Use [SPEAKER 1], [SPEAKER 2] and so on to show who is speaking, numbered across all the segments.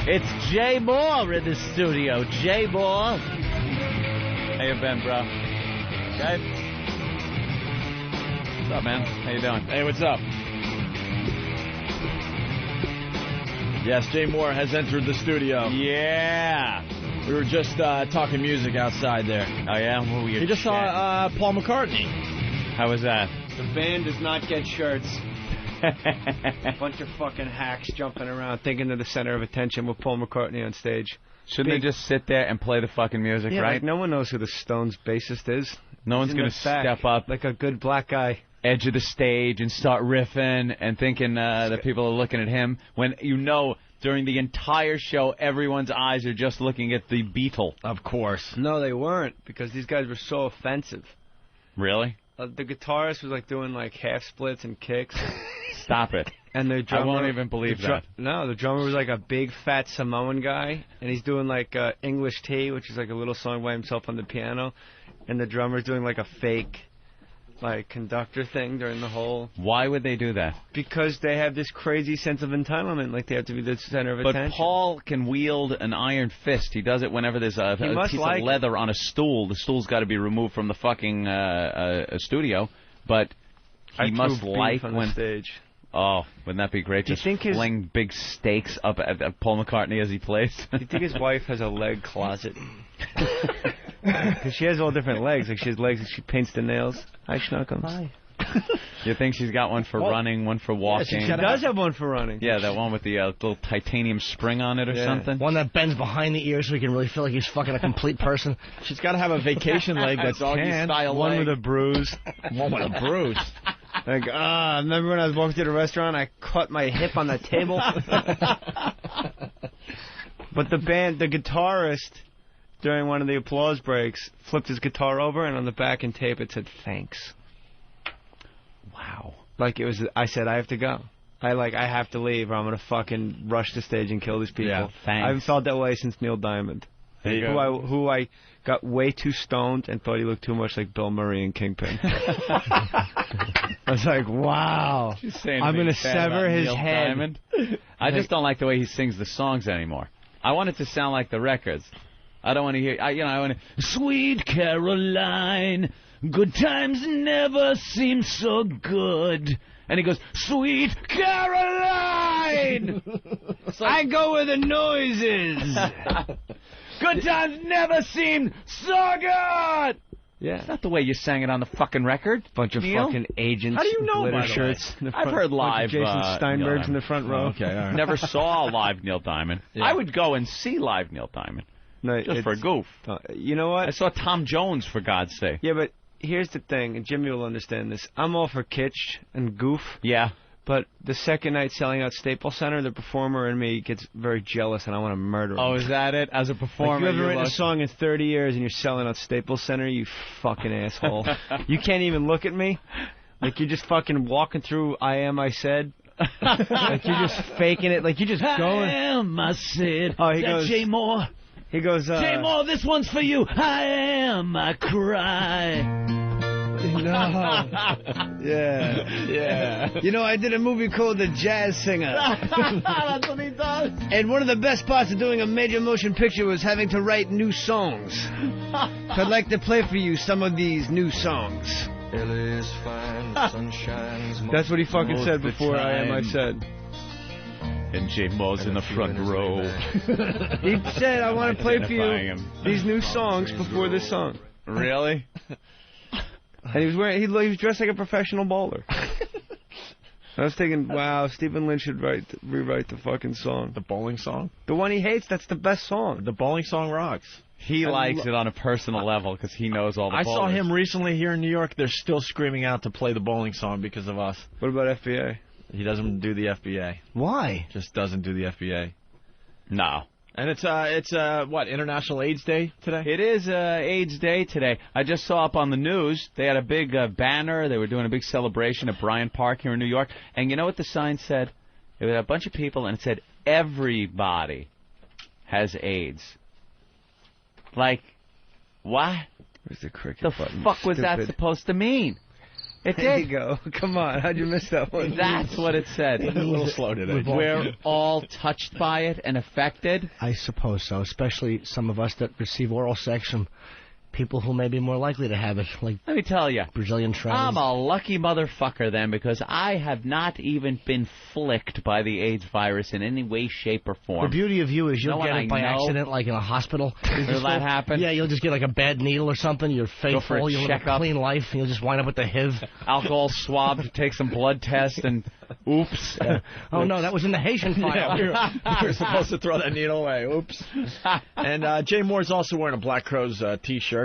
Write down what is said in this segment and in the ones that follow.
[SPEAKER 1] It's Jay Mohr in the studio. Jay Mohr. How you been, bro? Okay? What's up, man? How you doing?
[SPEAKER 2] Hey, what's up? Yes, Jay Mohr has entered the studio.
[SPEAKER 1] Yeah.
[SPEAKER 2] We were just talking music outside there.
[SPEAKER 1] Oh, yeah? What were you
[SPEAKER 2] You just saw Paul McCartney.
[SPEAKER 1] How was that?
[SPEAKER 3] The band does not get shirts. A bunch of fucking hacks jumping around thinking they're the center of attention with Paul McCartney on stage.
[SPEAKER 1] Shouldn't they just sit there and play the fucking music,
[SPEAKER 3] Yeah,
[SPEAKER 1] right?
[SPEAKER 3] like no one knows who the Stones bassist is.
[SPEAKER 1] No one's going to step up
[SPEAKER 3] like a good black guy.
[SPEAKER 1] Edge of the stage and start riffing and thinking that people are looking at him when you know during the entire show everyone's eyes are just looking at the Beatle.
[SPEAKER 2] Of course.
[SPEAKER 3] No, they weren't, because these guys were so offensive.
[SPEAKER 1] Really?
[SPEAKER 3] The guitarist was like doing like half splits and kicks.
[SPEAKER 1] Stop it.
[SPEAKER 3] And the drummer,
[SPEAKER 1] I won't even believe that.
[SPEAKER 3] No, the drummer was like a big fat Samoan guy, and he's doing like English Tea, which is like a little song by himself on the piano, and the drummer's doing like a fake like conductor thing during the whole.
[SPEAKER 1] Why would they do that?
[SPEAKER 3] Because they have this crazy sense of entitlement, like they have to be the center of attention.
[SPEAKER 1] But Paul can wield an iron fist. He does it whenever there's a piece of leather on a stool. The stool's got to be removed from the fucking studio. But he must like
[SPEAKER 3] on
[SPEAKER 1] when
[SPEAKER 3] the stage.
[SPEAKER 1] Oh, wouldn't that be great? Just fling big stakes up at Paul McCartney as he plays.
[SPEAKER 3] Do you think his wife has a leg closet? Because she has all different legs. Like she has legs that she paints the nails. Hi, Schnuckums.
[SPEAKER 2] Hi.
[SPEAKER 1] You think she's got one for running, one for walking?
[SPEAKER 3] Yeah, she does have one for running.
[SPEAKER 1] Yeah, that one with the little titanium spring on it or something.
[SPEAKER 4] One that bends behind the ears so he can really feel like he's fucking a complete person.
[SPEAKER 2] She's got to have a vacation leg that's
[SPEAKER 1] doggy-style
[SPEAKER 3] one
[SPEAKER 1] leg.
[SPEAKER 3] with a bruise.
[SPEAKER 2] One with a bruise.
[SPEAKER 3] Like, remember when I was walking to the restaurant, I caught my hip on the table? But the guitarist, during one of the applause breaks, flipped his guitar over, and on the back and tape it said, "Thanks."
[SPEAKER 1] Wow.
[SPEAKER 3] Like it was, I said, I have to go. I have to leave, or I'm going to fucking rush the stage and kill these people.
[SPEAKER 1] Yeah, thanks.
[SPEAKER 3] I haven't felt that way since Neil Diamond. Who I got way too stoned and thought he looked too much like Bill Murray in Kingpin. I was like, wow. I'm going to sever his head.
[SPEAKER 1] Diamond. I just don't like the way he sings the songs anymore. I want it to sound like the records. I don't want to hear, I want to, Sweet Caroline, good times never seem so good. And he goes, Sweet Caroline!
[SPEAKER 3] I go where the noise is.
[SPEAKER 1] Good times never seemed so good!
[SPEAKER 3] Yeah.
[SPEAKER 1] That's not the way you sang it on the fucking record.
[SPEAKER 3] Bunch of fucking agents.
[SPEAKER 2] How do you know,
[SPEAKER 3] glitter
[SPEAKER 2] by the
[SPEAKER 3] shirts.
[SPEAKER 1] I've heard live
[SPEAKER 3] Jason Steinberg's in the front row.
[SPEAKER 2] Okay, all right.
[SPEAKER 1] Never saw live Neil Diamond. Yeah. I would go and see live Neil Diamond.
[SPEAKER 3] No,
[SPEAKER 1] just for a goof.
[SPEAKER 3] You know what?
[SPEAKER 1] I saw Tom Jones, for God's sake.
[SPEAKER 3] Yeah, but here's the thing, and Jimmy will understand this. I'm all for kitsch and goof.
[SPEAKER 1] Yeah.
[SPEAKER 3] But the second night selling out Staples Center, the performer in me gets very jealous, and I want to murder him.
[SPEAKER 1] Oh, is that it? As a performer,
[SPEAKER 3] like, you haven't written a song in 30 years, and you're selling out Staples Center, you fucking asshole. You can't even look at me. Like, you're just fucking walking through I Am, I Said. Like, you're just faking it. Like, you're just going.
[SPEAKER 1] I am, I said.
[SPEAKER 3] Oh, he goes,
[SPEAKER 1] Jay Mohr.
[SPEAKER 3] He goes,
[SPEAKER 1] Jay Mohr, this one's for you. I am, I cry.
[SPEAKER 3] No. Yeah. You know, I did a movie called The Jazz Singer.
[SPEAKER 1] That's what he does.
[SPEAKER 3] And one of the best parts of doing a major motion picture was having to write new songs. So I'd like to play for you some of these new songs. That's what he fucking said before I Am, I Said.
[SPEAKER 1] And Jay Mohr's in the front row.
[SPEAKER 3] He said, I want to play for you these new songs before this song.
[SPEAKER 1] Really?
[SPEAKER 3] And he was wearing, he was dressed like a professional bowler. I was thinking, wow, Stephen Lynch should rewrite the fucking song.
[SPEAKER 2] The bowling song?
[SPEAKER 3] The one he hates, that's the best song.
[SPEAKER 2] The bowling song rocks.
[SPEAKER 1] He likes it on a personal level because he knows all the bowlers.
[SPEAKER 2] I saw him recently here in New York. They're still screaming out to play the bowling song because of us.
[SPEAKER 3] What about FBA?
[SPEAKER 2] He doesn't do the FBA.
[SPEAKER 3] Why?
[SPEAKER 2] Just doesn't do the FBA.
[SPEAKER 1] No.
[SPEAKER 2] And it's what, International AIDS Day today?
[SPEAKER 1] It is AIDS Day today. I just saw up on the news, they had a big banner. They were doing a big celebration at Bryant Park here in New York. And you know what the sign said? It was a bunch of people, and it said, everybody has AIDS. Like, what?
[SPEAKER 3] Where's the cricket
[SPEAKER 1] The
[SPEAKER 3] button?
[SPEAKER 1] fuck was that supposed to mean? It
[SPEAKER 3] There
[SPEAKER 1] did.
[SPEAKER 3] you go. Come on, how'd you miss that one?
[SPEAKER 1] That's what it said.
[SPEAKER 2] A little slow today.
[SPEAKER 1] We're all touched by it and affected.
[SPEAKER 4] I suppose so, especially some of us that receive oral sex from people who may be more likely to have it, like
[SPEAKER 1] Let me tell you.
[SPEAKER 4] Brazilian trans.
[SPEAKER 1] I'm a lucky motherfucker then, because I have not even been flicked by the AIDS virus in any way, shape, or
[SPEAKER 4] The
[SPEAKER 1] form.
[SPEAKER 4] beauty of you is you'll
[SPEAKER 1] No
[SPEAKER 4] get
[SPEAKER 1] one
[SPEAKER 4] it by
[SPEAKER 1] I know.
[SPEAKER 4] accident, like in a hospital.
[SPEAKER 1] Will that happen?
[SPEAKER 4] Yeah, you'll just get like a bad needle or something. You're
[SPEAKER 1] for a
[SPEAKER 4] faithful. You'll live a
[SPEAKER 1] checkup.
[SPEAKER 4] clean life. And you'll just wind up with the HIV.
[SPEAKER 1] Alcohol swab to take some blood test and oops.
[SPEAKER 4] Oh no, that was in the Haitian file.
[SPEAKER 2] Yeah, we were supposed to throw that needle away. Oops. And Jay Mohr's also wearing a Black Crowes T-shirt.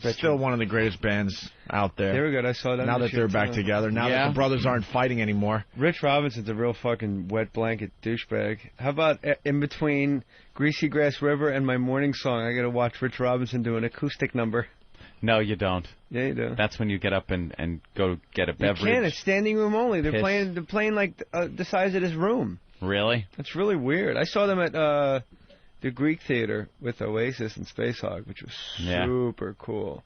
[SPEAKER 2] Still one of the greatest bands out there.
[SPEAKER 3] They were good. I saw that.
[SPEAKER 2] Now that they're back together. Now that the brothers aren't fighting anymore.
[SPEAKER 3] Rich Robinson's a real fucking wet blanket douchebag. How about in between Greasy Grass River and my morning song, I gotta watch Rich Robinson do an acoustic number.
[SPEAKER 1] No, you don't.
[SPEAKER 3] Yeah, you do.
[SPEAKER 1] That's when you get up and go get a
[SPEAKER 3] You
[SPEAKER 1] beverage.
[SPEAKER 3] can't. It's standing room only. They're
[SPEAKER 1] Piss.
[SPEAKER 3] playing like the size of this room.
[SPEAKER 1] Really?
[SPEAKER 3] It's really weird. I saw them at the Greek Theater with Oasis and Space Hog, which was super cool.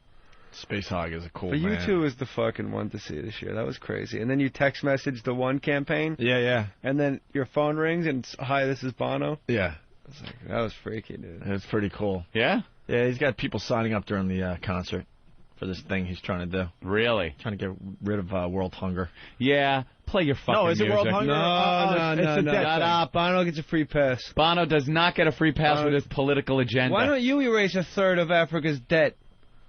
[SPEAKER 2] Space Hog is a cool
[SPEAKER 3] But
[SPEAKER 2] man.
[SPEAKER 3] U2 was the fucking one to see this year. That was crazy. And then you text message the one campaign.
[SPEAKER 2] Yeah.
[SPEAKER 3] And then your phone rings and it's, hi, this is Bono.
[SPEAKER 2] Yeah.
[SPEAKER 3] It's like, that was freaky, dude.
[SPEAKER 2] It's pretty cool.
[SPEAKER 1] Yeah?
[SPEAKER 2] Yeah, he's got people signing up during the concert for this thing he's trying to do.
[SPEAKER 1] Really?
[SPEAKER 2] Trying to get rid of world hunger.
[SPEAKER 1] Yeah. Play your fucking
[SPEAKER 2] No, is it
[SPEAKER 1] music.
[SPEAKER 2] world hunger?
[SPEAKER 3] No.
[SPEAKER 1] Shut up.
[SPEAKER 3] Bono gets a free pass.
[SPEAKER 1] Bono does not get a free pass with his political agenda.
[SPEAKER 3] Why don't you erase a third of Africa's debt?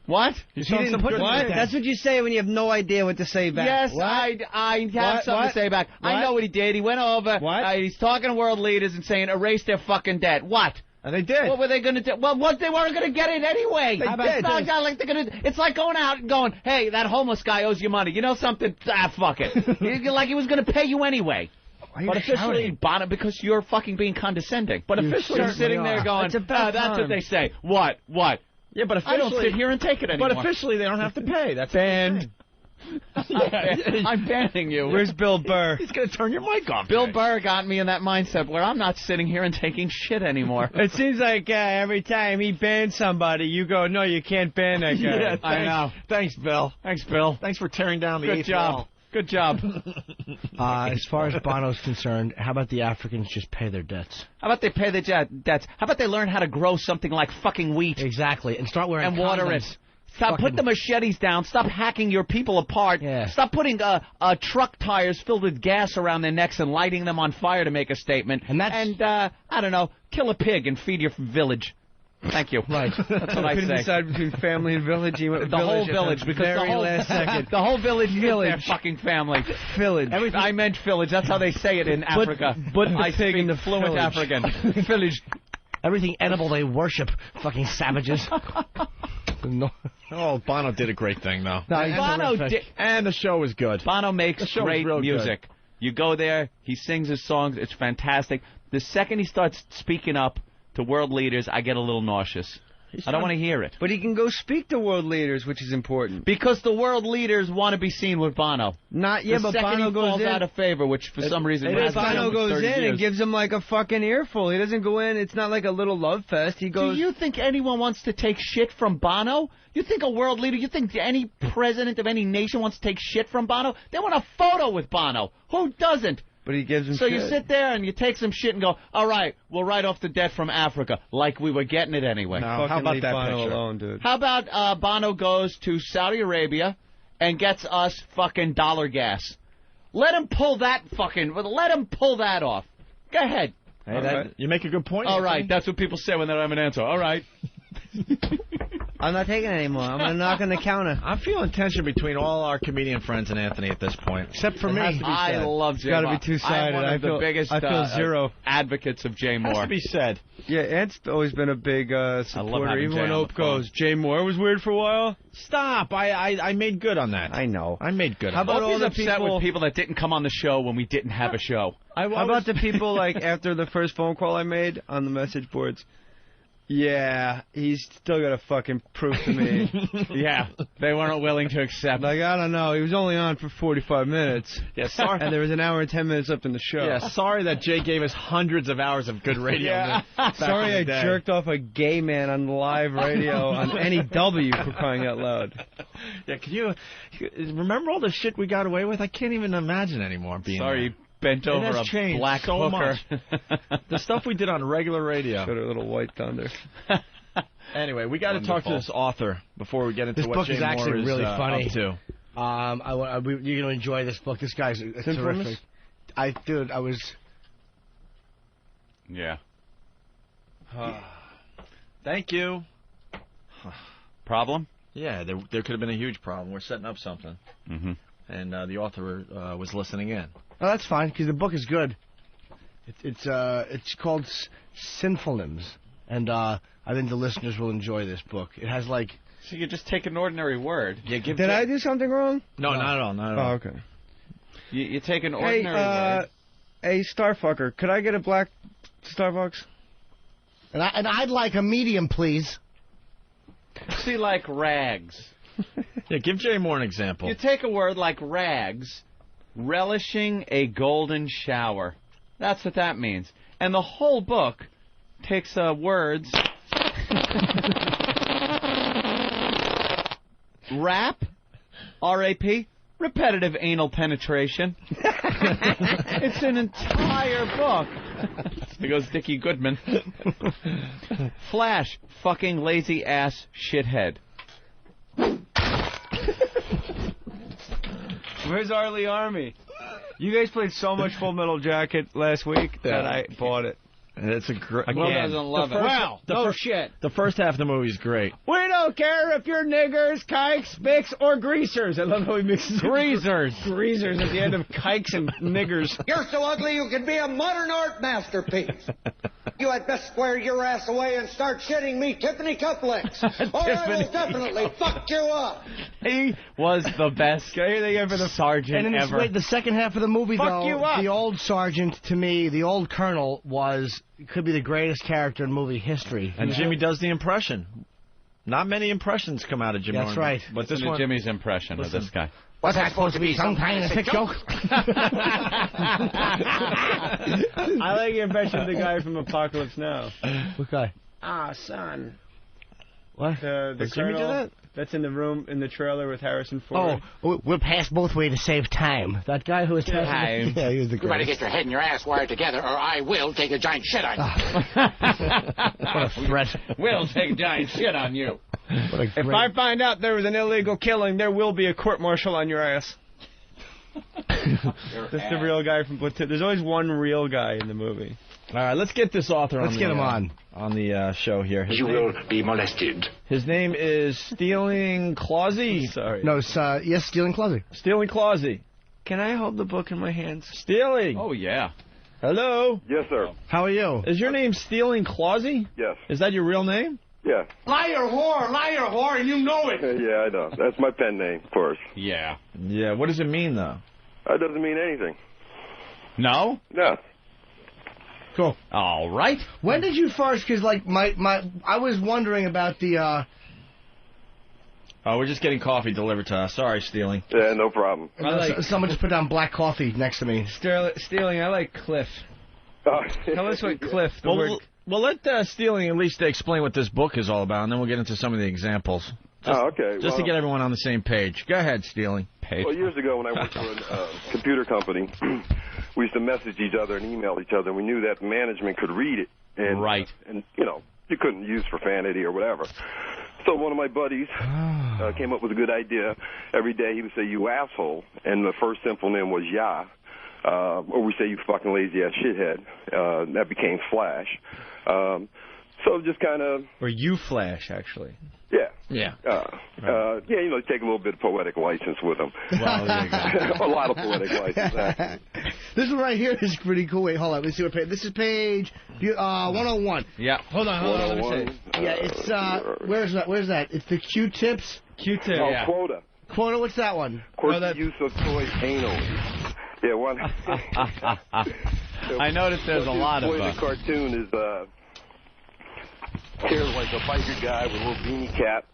[SPEAKER 1] What?
[SPEAKER 2] You
[SPEAKER 3] He didn't put what? That's what you say when you have no idea what to say back.
[SPEAKER 1] Yes,
[SPEAKER 3] What?
[SPEAKER 1] I have
[SPEAKER 3] What?
[SPEAKER 1] something
[SPEAKER 3] What?
[SPEAKER 1] to say back. I
[SPEAKER 3] What?
[SPEAKER 1] know what he did. He went over.
[SPEAKER 3] What?
[SPEAKER 1] He's talking to world leaders and saying, erase their fucking debt. What?
[SPEAKER 2] And they did.
[SPEAKER 1] What were they going to do? Well, what they weren't going to get it anyway.
[SPEAKER 3] They
[SPEAKER 1] It's not like they're going to. It's like going out and going, hey, that homeless guy owes you money. You know something? Fuck it. Like he was going to pay you anyway.
[SPEAKER 3] But
[SPEAKER 1] officially, Bono, because you're fucking being condescending. But officially, you're sitting there going,
[SPEAKER 3] It's about
[SPEAKER 1] that's what
[SPEAKER 3] time.
[SPEAKER 1] they say. What?
[SPEAKER 2] Yeah, but
[SPEAKER 1] I don't sit here and take it anymore.
[SPEAKER 2] But officially, they don't have to pay. That's
[SPEAKER 3] Banned.
[SPEAKER 1] I'm banning you.
[SPEAKER 3] Where's Bill Burr?
[SPEAKER 2] He's going to turn your mic off.
[SPEAKER 1] Bill
[SPEAKER 2] Jay.
[SPEAKER 1] Burr got me in that mindset where I'm not sitting here and taking shit anymore.
[SPEAKER 3] It seems like every time he bans somebody, you go, no, you can't ban that guy.
[SPEAKER 2] Yeah,
[SPEAKER 1] I know.
[SPEAKER 2] Thanks, Bill.
[SPEAKER 1] Thanks, Bill.
[SPEAKER 2] Thanks for tearing down the
[SPEAKER 1] Good
[SPEAKER 2] eighth
[SPEAKER 1] job.
[SPEAKER 2] wall.
[SPEAKER 1] Good job.
[SPEAKER 4] As far as Bono's concerned, how about the Africans just pay their debts?
[SPEAKER 1] How about they pay the debts? How about they learn how to grow something like fucking wheat
[SPEAKER 4] Exactly, and start wearing
[SPEAKER 1] and water
[SPEAKER 4] condoms.
[SPEAKER 1] it? Stop. Put the machetes down. Stop hacking your people apart.
[SPEAKER 4] Yeah.
[SPEAKER 1] Stop putting truck tires filled with gas around their necks and lighting them on fire to make a statement.
[SPEAKER 4] And that's-
[SPEAKER 1] I don't know, kill a pig and feed your village. Thank you.
[SPEAKER 4] Right.
[SPEAKER 1] That's what I
[SPEAKER 3] Couldn't
[SPEAKER 1] say.
[SPEAKER 3] decide between family and village. He went with
[SPEAKER 1] The whole
[SPEAKER 3] village
[SPEAKER 1] village,
[SPEAKER 3] at
[SPEAKER 1] because the
[SPEAKER 3] very
[SPEAKER 1] whole
[SPEAKER 3] last second.
[SPEAKER 1] the whole village is their fucking family.
[SPEAKER 3] Village.
[SPEAKER 1] I meant village. That's how they say it in Africa.
[SPEAKER 3] But the
[SPEAKER 1] I
[SPEAKER 3] pig
[SPEAKER 1] speak
[SPEAKER 3] in the
[SPEAKER 1] fluent
[SPEAKER 3] village.
[SPEAKER 1] African. Village.
[SPEAKER 4] Everything edible they worship. Fucking savages. No.
[SPEAKER 2] Oh, Bono did a great thing, though.
[SPEAKER 4] No, he's
[SPEAKER 1] Bono
[SPEAKER 4] terrific.
[SPEAKER 1] did.
[SPEAKER 2] And the show was good.
[SPEAKER 1] Bono makes
[SPEAKER 2] The show was
[SPEAKER 1] great
[SPEAKER 2] real good.
[SPEAKER 1] music. You go there, he sings his songs, it's fantastic. The second he starts speaking up to world leaders, I get a little nauseous. I don't want to hear it.
[SPEAKER 3] But he can go speak to world leaders, which is important.
[SPEAKER 1] Because the world leaders want to be seen with Bono.
[SPEAKER 3] Not
[SPEAKER 1] The
[SPEAKER 3] but
[SPEAKER 1] second
[SPEAKER 3] Bono
[SPEAKER 1] he
[SPEAKER 3] goes
[SPEAKER 1] falls
[SPEAKER 3] in.
[SPEAKER 1] out of favor, which for some reason
[SPEAKER 3] And
[SPEAKER 1] hasn't
[SPEAKER 3] Bono
[SPEAKER 1] happened for
[SPEAKER 3] goes
[SPEAKER 1] 30
[SPEAKER 3] in
[SPEAKER 1] years.
[SPEAKER 3] and gives him like a fucking earful. He doesn't go in. It's not like a little love fest. He
[SPEAKER 1] Do
[SPEAKER 3] goes.
[SPEAKER 1] you think anyone wants to take shit from Bono? You think a world leader, you think any president of any nation wants to take shit from Bono? They want a photo with Bono. Who doesn't?
[SPEAKER 3] But he gives him.
[SPEAKER 1] So
[SPEAKER 3] shit.
[SPEAKER 1] you sit there and you take some shit and go, all right, we'll write off the debt from Africa, like we were getting it anyway.
[SPEAKER 2] No,
[SPEAKER 3] Fucking
[SPEAKER 2] how about
[SPEAKER 3] leave
[SPEAKER 2] that
[SPEAKER 3] Bono
[SPEAKER 2] picture?
[SPEAKER 3] alone, dude.
[SPEAKER 1] How about Bono goes to Saudi Arabia and gets us fucking dollar gas? Let him pull that off. Go ahead.
[SPEAKER 2] Hey, that, you make a good point.
[SPEAKER 1] All right, that's what people say when they don't have an answer. All right.
[SPEAKER 3] I'm not taking it anymore. I'm gonna knock on the counter.
[SPEAKER 2] I'm feeling tension between all our comedian friends and Anthony at this point.
[SPEAKER 4] Except for
[SPEAKER 2] It
[SPEAKER 4] me.
[SPEAKER 2] has to be
[SPEAKER 1] I
[SPEAKER 2] said.
[SPEAKER 1] love Jay
[SPEAKER 3] gotta be
[SPEAKER 1] Mohr.
[SPEAKER 3] two-sided.
[SPEAKER 1] I'm one
[SPEAKER 3] I
[SPEAKER 1] of the
[SPEAKER 3] feel-
[SPEAKER 1] biggest
[SPEAKER 3] I feel zero.
[SPEAKER 1] advocates of Jay
[SPEAKER 2] It has
[SPEAKER 1] Mohr.
[SPEAKER 2] to be said.
[SPEAKER 3] Yeah, Ant's always been a big supporter.
[SPEAKER 1] having
[SPEAKER 3] Even
[SPEAKER 1] Jay
[SPEAKER 3] when
[SPEAKER 1] on the
[SPEAKER 3] Ope goes, Jay Mohr was weird for a while.
[SPEAKER 2] Stop. I made good on that.
[SPEAKER 3] I know.
[SPEAKER 2] I made good
[SPEAKER 3] How
[SPEAKER 2] on
[SPEAKER 3] about
[SPEAKER 2] that.
[SPEAKER 3] all
[SPEAKER 1] Opie's
[SPEAKER 3] the
[SPEAKER 1] upset
[SPEAKER 3] people-
[SPEAKER 1] with people that didn't come on the show when we didn't have a show.
[SPEAKER 3] How about the people like after the first phone call I made on the message boards? Yeah, he's still got to fucking prove to me.
[SPEAKER 1] Yeah, they weren't willing to accept.
[SPEAKER 3] Like, I don't know. He was only on for 45 minutes.
[SPEAKER 2] Yeah, sorry.
[SPEAKER 3] And there was an hour and 10 minutes left in the show.
[SPEAKER 2] Yeah, sorry that Jay gave us hundreds of hours of good radio.
[SPEAKER 3] Yeah.
[SPEAKER 2] back
[SPEAKER 3] Sorry
[SPEAKER 2] in
[SPEAKER 3] I
[SPEAKER 2] the day.
[SPEAKER 3] jerked off a gay man on live radio on NEW for crying out loud.
[SPEAKER 2] Yeah, can you remember all the shit we got away with? I can't even imagine anymore being
[SPEAKER 1] Sorry,
[SPEAKER 2] there.
[SPEAKER 1] bent over
[SPEAKER 2] It has
[SPEAKER 1] a
[SPEAKER 2] changed
[SPEAKER 1] black
[SPEAKER 2] so
[SPEAKER 1] hooker.
[SPEAKER 2] much. The stuff we did on regular radio.
[SPEAKER 3] Got a little white thunder.
[SPEAKER 2] Anyway, we got to talk to this author before we get into
[SPEAKER 4] This
[SPEAKER 2] what
[SPEAKER 4] book
[SPEAKER 2] Jay
[SPEAKER 4] is actually
[SPEAKER 2] Mohr is
[SPEAKER 4] really funny.
[SPEAKER 2] up to.
[SPEAKER 4] You're gonna enjoy this book. This guy's terrific. I was.
[SPEAKER 1] Yeah.
[SPEAKER 2] Thank you.
[SPEAKER 1] Problem?
[SPEAKER 2] Yeah, there could have been a huge problem. We're setting up something.
[SPEAKER 1] Mm-hmm.
[SPEAKER 2] And the author was listening in.
[SPEAKER 4] Oh, that's fine because the book is good. It's called Synonyms, and I think the listeners will enjoy this book. It has like.
[SPEAKER 1] So you just take an ordinary word.
[SPEAKER 2] Yeah,
[SPEAKER 3] Did I do something wrong?
[SPEAKER 2] No, not at all. Not at all.
[SPEAKER 3] Oh, okay.
[SPEAKER 1] You take an ordinary word.
[SPEAKER 3] Hey, Starfucker, could I get a black Starbucks?
[SPEAKER 4] And I'd like a medium, please.
[SPEAKER 1] See, like rags.
[SPEAKER 2] Yeah, give Jay Mohr an example.
[SPEAKER 1] You take a word like rags, relishing a golden shower. That's what that means. And the whole book takes words. Rap, R-A-P, repetitive anal penetration. It's an entire book. There goes Dickie Goodman. Flash, fucking lazy ass shithead.
[SPEAKER 3] Where's Arlie Army? You guys played so much Full Metal Jacket last week that I bought it.
[SPEAKER 2] It's a great.
[SPEAKER 1] Will doesn't love it.
[SPEAKER 3] Wow, shit.
[SPEAKER 2] The first half of the movie is great.
[SPEAKER 3] We don't care if you're niggers, kikes, mix, or greasers. I love how he mixes
[SPEAKER 1] Greasers.
[SPEAKER 3] Greasers at the end of kikes and niggers.
[SPEAKER 5] You're so ugly you could be a modern art masterpiece. You had best square your ass away and start shitting me Tiffany cufflinks, or I will definitely fuck you up.
[SPEAKER 1] He was the best sergeant
[SPEAKER 4] And
[SPEAKER 1] ever.
[SPEAKER 4] wait, the second half of the movie,
[SPEAKER 3] Fuck you
[SPEAKER 4] though,
[SPEAKER 3] up.
[SPEAKER 4] the old sergeant, to me, the old colonel, could be the greatest character in movie history.
[SPEAKER 2] And Jimmy does the impression. Not many impressions come out of Jimmy.
[SPEAKER 4] That's right.
[SPEAKER 2] But this
[SPEAKER 1] Listen to
[SPEAKER 2] one,
[SPEAKER 1] Jimmy's impression of this guy.
[SPEAKER 4] Was that supposed to be some kind of sick joke?
[SPEAKER 3] I like your impression of the guy from Apocalypse Now.
[SPEAKER 4] What guy?
[SPEAKER 3] Ah, son.
[SPEAKER 4] What?
[SPEAKER 3] The
[SPEAKER 2] Does Jimmy do
[SPEAKER 3] colonel
[SPEAKER 2] that?
[SPEAKER 3] that's in the room in the trailer with Harrison Ford.
[SPEAKER 4] We'll pass both ways to save time. That guy who was
[SPEAKER 1] Time.
[SPEAKER 4] Yeah, he was the
[SPEAKER 5] You better
[SPEAKER 4] greatest.
[SPEAKER 5] get your head and your ass wired together, or I will take a giant shit on you.
[SPEAKER 4] What a threat.
[SPEAKER 1] We'll take a giant shit on you.
[SPEAKER 4] What a
[SPEAKER 3] If
[SPEAKER 4] great...
[SPEAKER 3] I find out there was an illegal killing, there will be a court-martial on your ass. That's the real guy from Platoon. There's always one real guy in the movie.
[SPEAKER 2] All right, let's get this author on.
[SPEAKER 4] Let's get him on
[SPEAKER 2] the show here.
[SPEAKER 5] You will be molested.
[SPEAKER 2] His name is Stealing Clausey.
[SPEAKER 3] Sorry.
[SPEAKER 4] No, it's, yes, Stealing Closet.
[SPEAKER 2] Stealing Clausey.
[SPEAKER 3] Can I hold the book in my hands?
[SPEAKER 2] Stealing.
[SPEAKER 1] Oh, yeah.
[SPEAKER 2] Hello.
[SPEAKER 6] Yes, sir.
[SPEAKER 4] How are you?
[SPEAKER 2] Is your name Stealing Clausey?
[SPEAKER 6] Yes.
[SPEAKER 2] Is that your real name?
[SPEAKER 6] Yeah.
[SPEAKER 5] Liar whore, and you know it.
[SPEAKER 6] Yeah, I know. That's my pen name, of course.
[SPEAKER 1] Yeah.
[SPEAKER 2] Yeah. What does it mean, though?
[SPEAKER 6] That doesn't mean anything.
[SPEAKER 1] No?
[SPEAKER 6] No.
[SPEAKER 4] Cool.
[SPEAKER 1] All right.
[SPEAKER 4] When did you first, because, like, I was wondering about the,
[SPEAKER 2] Oh, we're just getting coffee delivered to us. Sorry, Stealing.
[SPEAKER 6] Yeah, no problem.
[SPEAKER 4] someone just put down black coffee next to me.
[SPEAKER 3] Stealing, I like Cliff. Tell us what Cliff, the word...
[SPEAKER 2] Well, let Stealing at least explain what this book is all about, and then we'll get into some of the examples.
[SPEAKER 6] Okay.
[SPEAKER 2] Just to get everyone on the same page. Go ahead, Stealing.
[SPEAKER 6] Well, years ago when I worked for a computer company, we used to message each other and email each other. We knew that management could read it. And,
[SPEAKER 1] Right.
[SPEAKER 6] And, you couldn't use profanity or whatever. So one of my buddies came up with a good idea. Every day he would say, you asshole, and the first synonym was ya. Or we say, you fucking lazy-ass shithead. That became Flash. So just kind of...
[SPEAKER 3] Or you Flash, actually.
[SPEAKER 6] Yeah.
[SPEAKER 2] Yeah.
[SPEAKER 6] Take a little bit of poetic license with them.
[SPEAKER 2] Well, there you go.
[SPEAKER 6] A lot of poetic license, actually.
[SPEAKER 4] This one right here is pretty cool. Wait, hold on. Let's see what page. This is page 101.
[SPEAKER 1] Yeah.
[SPEAKER 4] Hold on. Let me see. Yeah, it's where's that? It's the Q-tips.
[SPEAKER 3] Q-tip.
[SPEAKER 6] Oh,
[SPEAKER 1] Yeah.
[SPEAKER 6] quota.
[SPEAKER 4] Quota. What's that one?
[SPEAKER 6] Of course, the use of toys anally. Yeah, one.
[SPEAKER 1] I noticed there's a lot of
[SPEAKER 6] the cartoon is Here's like a biker guy with a little beanie cap.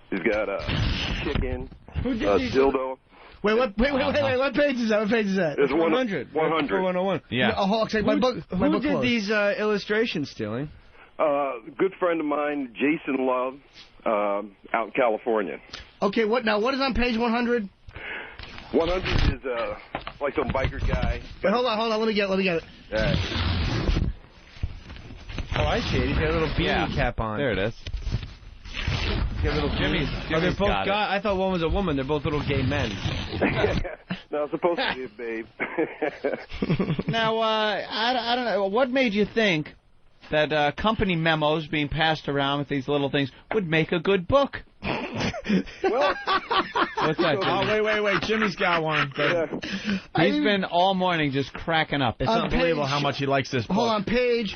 [SPEAKER 6] He's got a chicken,
[SPEAKER 3] Who did
[SPEAKER 6] a
[SPEAKER 3] these?
[SPEAKER 6] dildo.
[SPEAKER 4] Wait, what page is that? What page is that?
[SPEAKER 6] It's
[SPEAKER 3] 100.
[SPEAKER 6] 100.
[SPEAKER 3] 101.
[SPEAKER 1] Yeah.
[SPEAKER 4] Oh, hold on, check my book. My
[SPEAKER 3] Who
[SPEAKER 4] book
[SPEAKER 3] did
[SPEAKER 4] closed.
[SPEAKER 3] these illustrations, Stealing?
[SPEAKER 6] Good friend of mine, Jason Love, out in California.
[SPEAKER 4] Okay, what is on page 100?
[SPEAKER 6] 100 is like some biker guy.
[SPEAKER 4] Wait, hold on. Let me get it.
[SPEAKER 3] Oh, I see it. He's got a little beanie cap on.
[SPEAKER 1] There it is.
[SPEAKER 3] He's got a little
[SPEAKER 1] Jimmy's
[SPEAKER 3] Oh, they're both
[SPEAKER 1] got it.
[SPEAKER 3] guys. I thought one was a woman. They're both little gay men.
[SPEAKER 6] No, it's supposed to be a babe.
[SPEAKER 1] Now, I don't know. What made you think that company memos being passed around with these little things would make a good book?
[SPEAKER 6] Well,
[SPEAKER 1] What's that?
[SPEAKER 2] Oh,
[SPEAKER 1] Jimmy?
[SPEAKER 2] wait. Jimmy's got one.
[SPEAKER 6] yeah.
[SPEAKER 1] He's been all morning just cracking up.
[SPEAKER 2] It's unbelievable how much he likes this book.
[SPEAKER 4] Hold on, page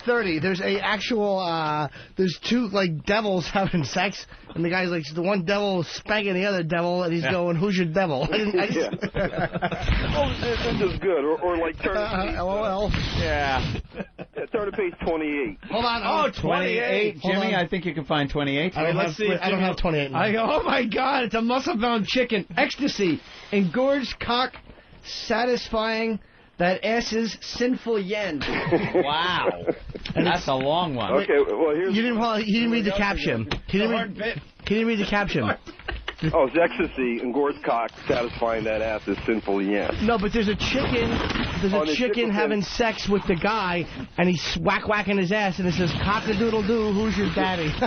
[SPEAKER 4] 30. There's there's two like devils having sex, and the guy's like, the one devil spanking the other devil, and he's going, "Who's your devil?"
[SPEAKER 6] Oh, this is good. Or like turn to page,
[SPEAKER 4] LOL.
[SPEAKER 1] Yeah.
[SPEAKER 6] turn to page 28.
[SPEAKER 4] Hold on.
[SPEAKER 3] Oh,
[SPEAKER 1] 28.
[SPEAKER 4] Hold
[SPEAKER 1] Jimmy,
[SPEAKER 4] on.
[SPEAKER 1] I think you can find 28.
[SPEAKER 4] I don't have 28. Now.
[SPEAKER 3] Oh my God! It's a muscle-bound chicken. Ecstasy, engorged cock, satisfying that ass's sinful yen.
[SPEAKER 1] Wow. That's a long one.
[SPEAKER 6] Okay, well here's.
[SPEAKER 4] He didn't read the caption. He didn't read the caption.
[SPEAKER 6] Oh, it's ecstasy, engorged cock, satisfying that ass is sinful yen.
[SPEAKER 4] No, but there's a chicken. There's a chicken having sex with the guy, and he's whacking his ass, and it says "cock-a-doodle-doo, who's your daddy?"
[SPEAKER 6] Hey,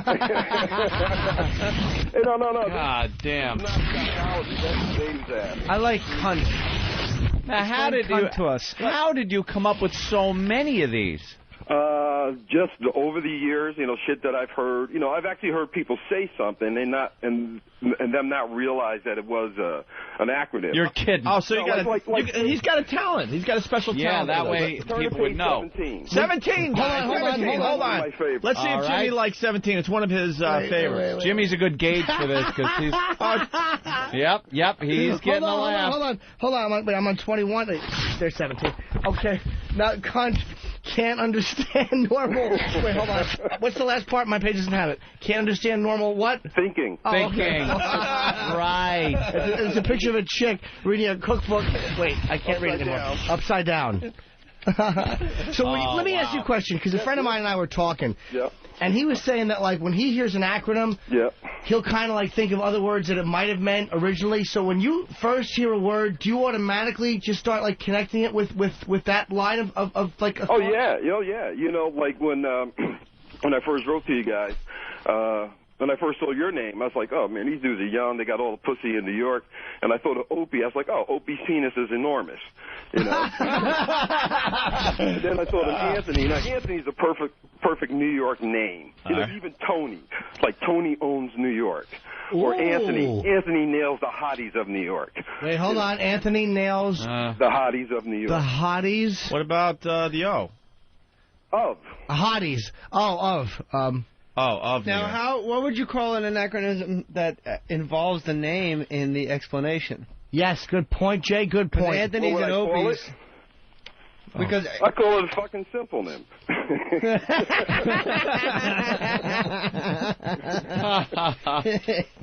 [SPEAKER 6] no.
[SPEAKER 1] God damn.
[SPEAKER 6] That's not psychology. That's the babe's ass.
[SPEAKER 3] I like cunt.
[SPEAKER 1] Now, how did you come up with so many of these?
[SPEAKER 6] Just over the years, shit that I've heard. I've actually heard people say something and them not realize that it was an acronym.
[SPEAKER 1] You're kidding.
[SPEAKER 2] Oh, so you got
[SPEAKER 6] he's
[SPEAKER 2] got a talent. He's got a special talent.
[SPEAKER 1] Yeah, that way people would know.
[SPEAKER 6] 17.
[SPEAKER 2] Hold on.
[SPEAKER 6] My favorite.
[SPEAKER 2] Let's see if Jimmy likes 17. It's one of his favorites.
[SPEAKER 1] Jimmy's a good gauge for this because he's. Yep. He's getting a laugh.
[SPEAKER 4] Hold on. I'm on 21. There's 17. Okay. Now, cunt can't understand normal. Wait, hold on. What's the last part? My page doesn't have it. Can't understand normal what?
[SPEAKER 6] Thinking.
[SPEAKER 4] Oh,
[SPEAKER 1] Thinking.
[SPEAKER 4] okay.
[SPEAKER 1] Right.
[SPEAKER 4] It's a picture of a chick reading a cookbook. Wait, I can't read it anymore. Upside down. So let me ask you a question, because a friend of mine and I were talking.
[SPEAKER 6] Yeah.
[SPEAKER 4] And he was saying that, like, when he hears an acronym, he'll kind of, like, think of other words that it might have meant originally. So when you first hear a word, do you automatically just start, like, connecting it with that line of like, a
[SPEAKER 6] Oh, yeah. Like when I first wrote to you guys, when I first saw your name, I was like, oh, man, these dudes are young. They got all the pussy in New York. And I thought of Opie. I was like, oh, Opie's penis is enormous. And then I thought of Anthony. Now, Anthony's a perfect New York name. Even Tony. Like, Tony owns New York. Or Anthony. Anthony nails the hotties of New York.
[SPEAKER 4] Wait, hold on. Anthony nails
[SPEAKER 6] the hotties of New York.
[SPEAKER 4] The hotties?
[SPEAKER 2] What about the O?
[SPEAKER 6] Of.
[SPEAKER 4] Hotties. Of
[SPEAKER 3] Now, what would you call an anachronism that involves the name in the explanation?
[SPEAKER 4] Yes, good point, Jay. Good point.
[SPEAKER 3] Anthony's and Opie's. Because
[SPEAKER 6] I call it a fucking symphonym.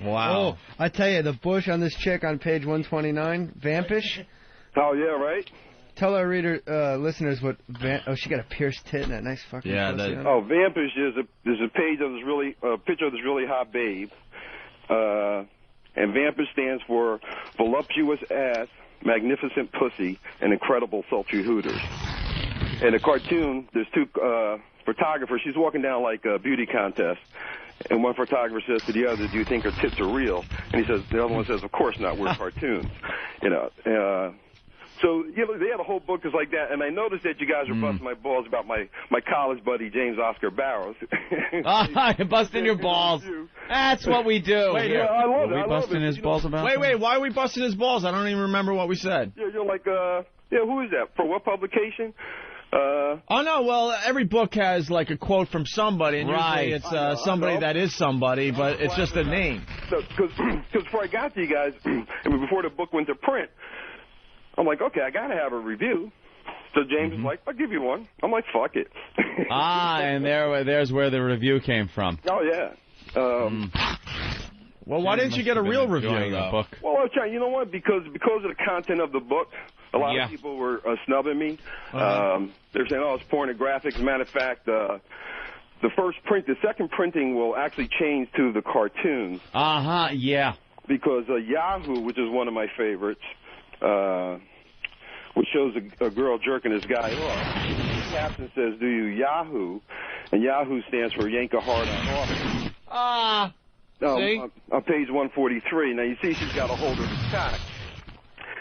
[SPEAKER 2] Wow.
[SPEAKER 3] Oh, I tell you, the bush on this chick on page 129, Vampish.
[SPEAKER 6] Oh, yeah, right?
[SPEAKER 3] Tell our listeners what. She got a pierced tit and that nice fucking.
[SPEAKER 2] Yeah.
[SPEAKER 3] pussy on it.
[SPEAKER 6] Oh, Vampish is a page of this picture of this really hot babe. And Vampish stands for voluptuous ass, magnificent pussy, and incredible sultry hooters. In the cartoon, there's two photographers. She's walking down like a beauty contest. And one photographer says to the other, do you think her tits are real? And the other one says, of course not, we're cartoons. So, they had a whole book just like that, and I noticed that you guys were busting my balls about my college buddy, James Oscar Barrows.
[SPEAKER 1] You're busting your balls. That's what we do.
[SPEAKER 2] Wait,
[SPEAKER 6] I love it.
[SPEAKER 1] Are we busting his balls about
[SPEAKER 2] Wait, why are we busting his balls? I don't even remember what we said.
[SPEAKER 6] Yeah, you're like, who is that? For what publication?
[SPEAKER 2] Oh, no, well, every book has, like, a quote from somebody, and usually it's somebody that is somebody, but it's just a name.
[SPEAKER 6] Because before I got to you guys, before the book went to print, I'm like, okay, I got to have a review. So James is like, I'll give you one. I'm like, fuck it.
[SPEAKER 1] And there's where the review came from.
[SPEAKER 6] Oh, yeah.
[SPEAKER 2] Well, why didn't you get a real review, though?
[SPEAKER 1] Book.
[SPEAKER 6] Well, I was trying, you know what? Because of the content of the book, a lot of people were snubbing me. They're saying, oh, it's pornographic. As a matter of fact, the second printing will actually change to the cartoons.
[SPEAKER 1] Yeah.
[SPEAKER 6] Because Yahoo, which is one of my favorites, which shows a girl jerking this guy off. The caption says, do you Yahoo? And Yahoo stands for yank a hard on off. On page 143. Now, you see she's got a hold of his cock.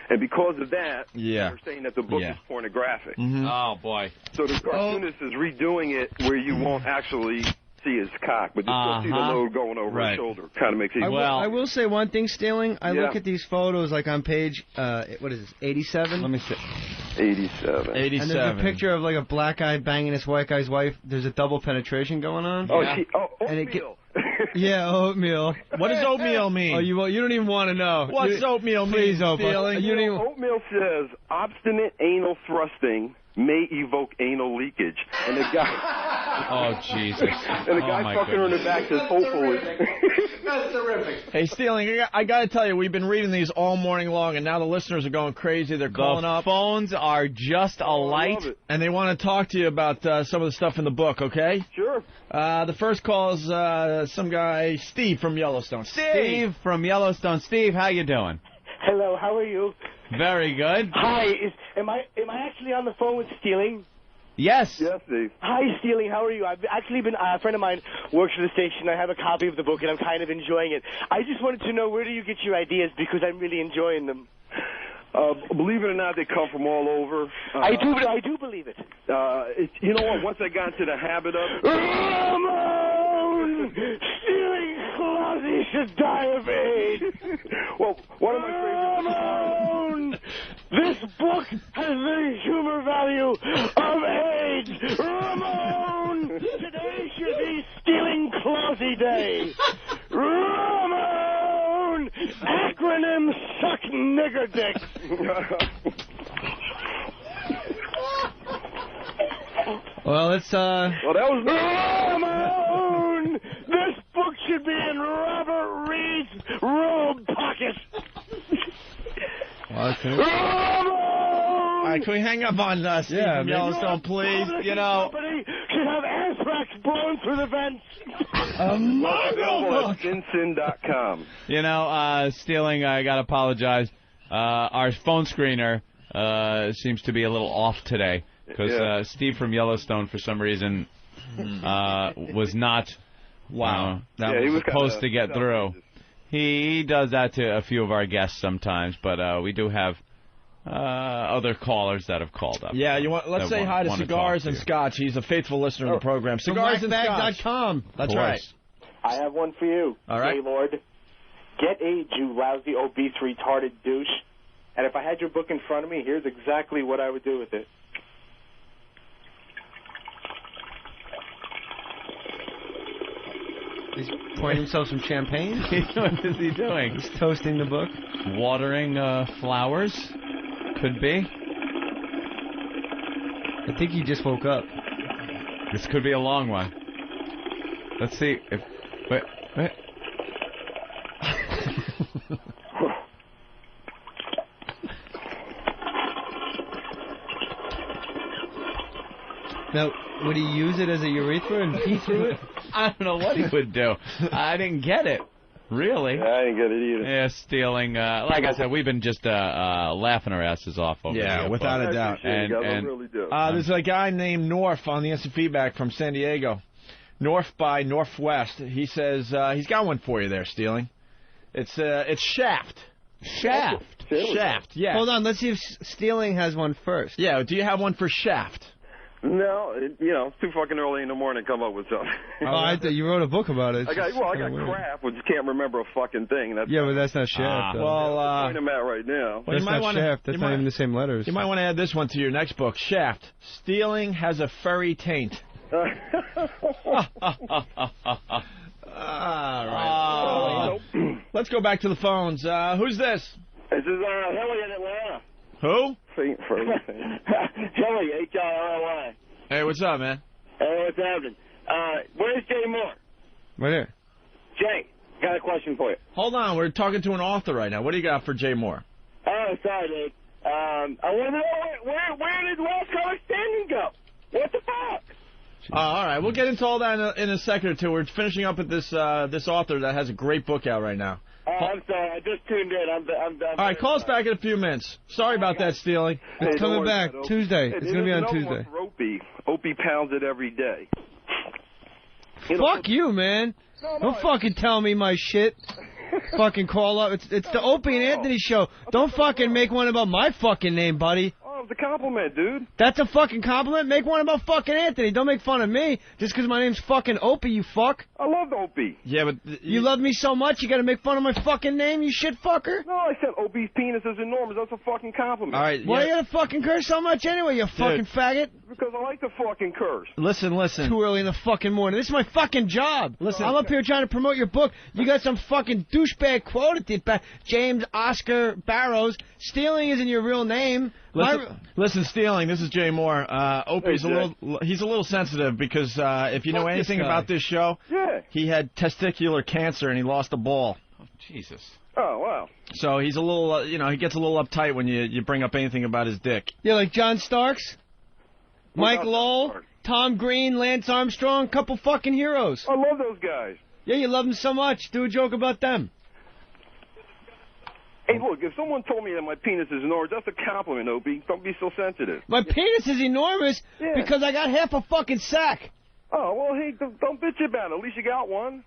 [SPEAKER 6] And because of that, they're saying that the book is pornographic.
[SPEAKER 1] Oh, boy.
[SPEAKER 6] So the cartoonist is redoing it where you won't actually see his cock, but you still see the load going over his shoulder. Kind of makes it...
[SPEAKER 3] I will say one thing, Stealing. I look at these photos, like on page, what is this, 87?
[SPEAKER 1] Let me see.
[SPEAKER 6] 87.
[SPEAKER 3] And there's a picture of like a black guy banging this white guy's wife. There's a double penetration going on.
[SPEAKER 6] Oatmeal.
[SPEAKER 3] Oatmeal.
[SPEAKER 2] What does oatmeal mean?
[SPEAKER 3] Oh, you don't even want to know.
[SPEAKER 2] What's oatmeal mean?
[SPEAKER 3] Please, Opa.
[SPEAKER 6] Oatmeal says obstinate anal thrusting may evoke anal leakage. And the guy...
[SPEAKER 1] Oh, Jesus.
[SPEAKER 6] And the guy fucking her in the back says, hopefully.
[SPEAKER 4] That's terrific.
[SPEAKER 2] Hey, Stealing, I got to tell you, we've been reading these all morning long, and now the listeners are going crazy. They're calling up.
[SPEAKER 1] The phones are just alight.
[SPEAKER 2] And they want to talk to you about some of the stuff in the book, okay?
[SPEAKER 6] Sure.
[SPEAKER 2] The first call is some guy, Steve from Yellowstone.
[SPEAKER 1] Steve from Yellowstone. Steve, how you doing?
[SPEAKER 7] Hello, how are you?
[SPEAKER 1] Very good.
[SPEAKER 7] Hi, am I actually on the phone with Stealing?
[SPEAKER 1] Yes.
[SPEAKER 6] Yes, Steve.
[SPEAKER 7] Hi, Stealing, how are you? I've actually been, a friend of mine works for the station. I have a copy of the book, and I'm kind of enjoying it. I just wanted to know, where do you get your ideas, because I'm really enjoying them.
[SPEAKER 6] Believe it or not, they come from all over.
[SPEAKER 7] I do believe it.
[SPEAKER 6] You know what? Once I got into the habit of it...
[SPEAKER 7] Ramon! Stealing Closet should die of AIDS!
[SPEAKER 6] Well, one of my favorites...
[SPEAKER 7] Ramon! This book has the humor value of AIDS! Ramon! Today should be Stealing Closet Day! Ramon! Acronym suck nigger dicks!
[SPEAKER 3] Well, it's
[SPEAKER 6] Well, that was...
[SPEAKER 7] Ramon! This book should be in Robert Reed's robe pocket! Ramon!
[SPEAKER 2] All right, can we hang up on Steve from Yellowstone, please?
[SPEAKER 7] You know... Company should have anthrax blown through the vents!
[SPEAKER 6] Available at Stinson.com.
[SPEAKER 1] You know, Stealing, I got to apologize. Our phone screener seems to be a little off today because Steve from Yellowstone, for some reason, was not
[SPEAKER 6] he was
[SPEAKER 1] supposed to get through. He does that to a few of our guests sometimes, but we do have other callers that have called up.
[SPEAKER 2] Yeah, let's say hi to Cigars and Scotch. He's a faithful listener of the program.
[SPEAKER 3] CigarsandScotch.com.
[SPEAKER 2] That's right.
[SPEAKER 7] I have one for you.
[SPEAKER 2] All right.
[SPEAKER 7] Gaylord. Get AIDS, you lousy, obese, retarded douche. And if I had your book in front of me, here's exactly what I would do with it.
[SPEAKER 3] He's pouring himself some champagne.
[SPEAKER 1] What is he doing?
[SPEAKER 3] He's toasting the book.
[SPEAKER 1] Watering flowers? Could be.
[SPEAKER 3] I think he just woke up.
[SPEAKER 1] This could be a long one. Let's see if... Wait.
[SPEAKER 3] Now, would he use it as a urethra and pee through it?
[SPEAKER 1] I don't know what he would do. I didn't get it. Really?
[SPEAKER 6] Yeah, I didn't get it either.
[SPEAKER 1] Yeah, Stealing. Like I said, we've been just laughing our asses off over here.
[SPEAKER 2] Yeah, without a doubt.
[SPEAKER 6] And really do.
[SPEAKER 2] There's a guy named North on the instant feedback from San Diego. North by Northwest. He says he's got one for you there, Stealing. It's Shaft.
[SPEAKER 1] Shaft?
[SPEAKER 2] Shaft, yeah.
[SPEAKER 3] Hold on, let's see if Stealing has one first.
[SPEAKER 2] Yeah, do you have one for Shaft?
[SPEAKER 6] No, it's too fucking early in the morning to come up with something.
[SPEAKER 3] I thought you wrote a book about it.
[SPEAKER 6] I got crap, but you can't remember a fucking thing.
[SPEAKER 3] But that's not Shaft.
[SPEAKER 2] Well,
[SPEAKER 6] the point I'm at right now.
[SPEAKER 3] That's not Shaft. That's not even the same letters.
[SPEAKER 2] You might want to add this one to your next book. Shaft. Stealing has a furry taint.
[SPEAKER 6] All
[SPEAKER 2] right. Let's go back to the phones. Who's this?
[SPEAKER 6] This is Hilly in Atlanta.
[SPEAKER 2] Who?
[SPEAKER 7] Joey, H-I-R-Y.
[SPEAKER 2] Hey, what's up, man?
[SPEAKER 7] Hey, what's happening? Where's Jay Mohr?
[SPEAKER 3] Right here.
[SPEAKER 7] Jay, got a question for you.
[SPEAKER 2] Hold on, we're talking to an author right now. What do you got for Jay Mohr?
[SPEAKER 7] Oh, sorry, Dave. I want to know where did last caller standing go? What the fuck?
[SPEAKER 2] All right, we'll get into all that in a second or two. We're finishing up with this author that has a great book out right now.
[SPEAKER 7] I'm sorry, I just tuned in. I'm
[SPEAKER 2] all right, call us back in a few minutes. Sorry about that, Stealing.
[SPEAKER 3] It's coming back Tuesday. It's going to be on Tuesday.
[SPEAKER 6] Opie pounds it every day.
[SPEAKER 3] Fuck you, man. Don't fucking tell me my shit. Fucking call up. It's the Opie and Anthony show. Don't fucking make one about my fucking name, buddy.
[SPEAKER 6] Oh, it's a compliment, dude.
[SPEAKER 3] That's a fucking compliment? Make one about fucking Anthony. Don't make fun of me just because my name's fucking Opie, you fuck.
[SPEAKER 6] I love Opie.
[SPEAKER 2] Yeah, but...
[SPEAKER 3] You love me so much, you gotta make fun of my fucking name, you shit fucker?
[SPEAKER 6] No, I said Opie's penis is enormous. That's a fucking compliment.
[SPEAKER 2] All right,
[SPEAKER 3] Why you gotta fucking curse so much anyway, you fucking faggot?
[SPEAKER 6] Because I like to fucking curse.
[SPEAKER 2] Listen.
[SPEAKER 3] Too early in the fucking morning. This is my fucking job. Listen. I'm up here trying to promote your book. You got some fucking douchebag quote at the back. James Oscar Barrows. Stealing isn't your real name.
[SPEAKER 2] Listen, Stealing, this is Jay Mohr. Opie's he's a little sensitive because if you know anything about this show, he had testicular cancer and he lost a ball.
[SPEAKER 1] Oh, Jesus.
[SPEAKER 6] Oh, wow.
[SPEAKER 2] So he's a little, he gets a little uptight when you bring up anything about his dick.
[SPEAKER 3] Yeah, like John Starks, Mike Lowell, Tom Green, Lance Armstrong, couple fucking heroes.
[SPEAKER 6] I love those guys.
[SPEAKER 3] Yeah, you love them so much. Do a joke about them.
[SPEAKER 6] Hey, look, if someone told me that my penis is enormous, that's a compliment, Opie. Don't be so sensitive.
[SPEAKER 3] My penis is enormous because I got half a fucking sack.
[SPEAKER 6] Oh, well, hey, don't bitch about it. At least you got one.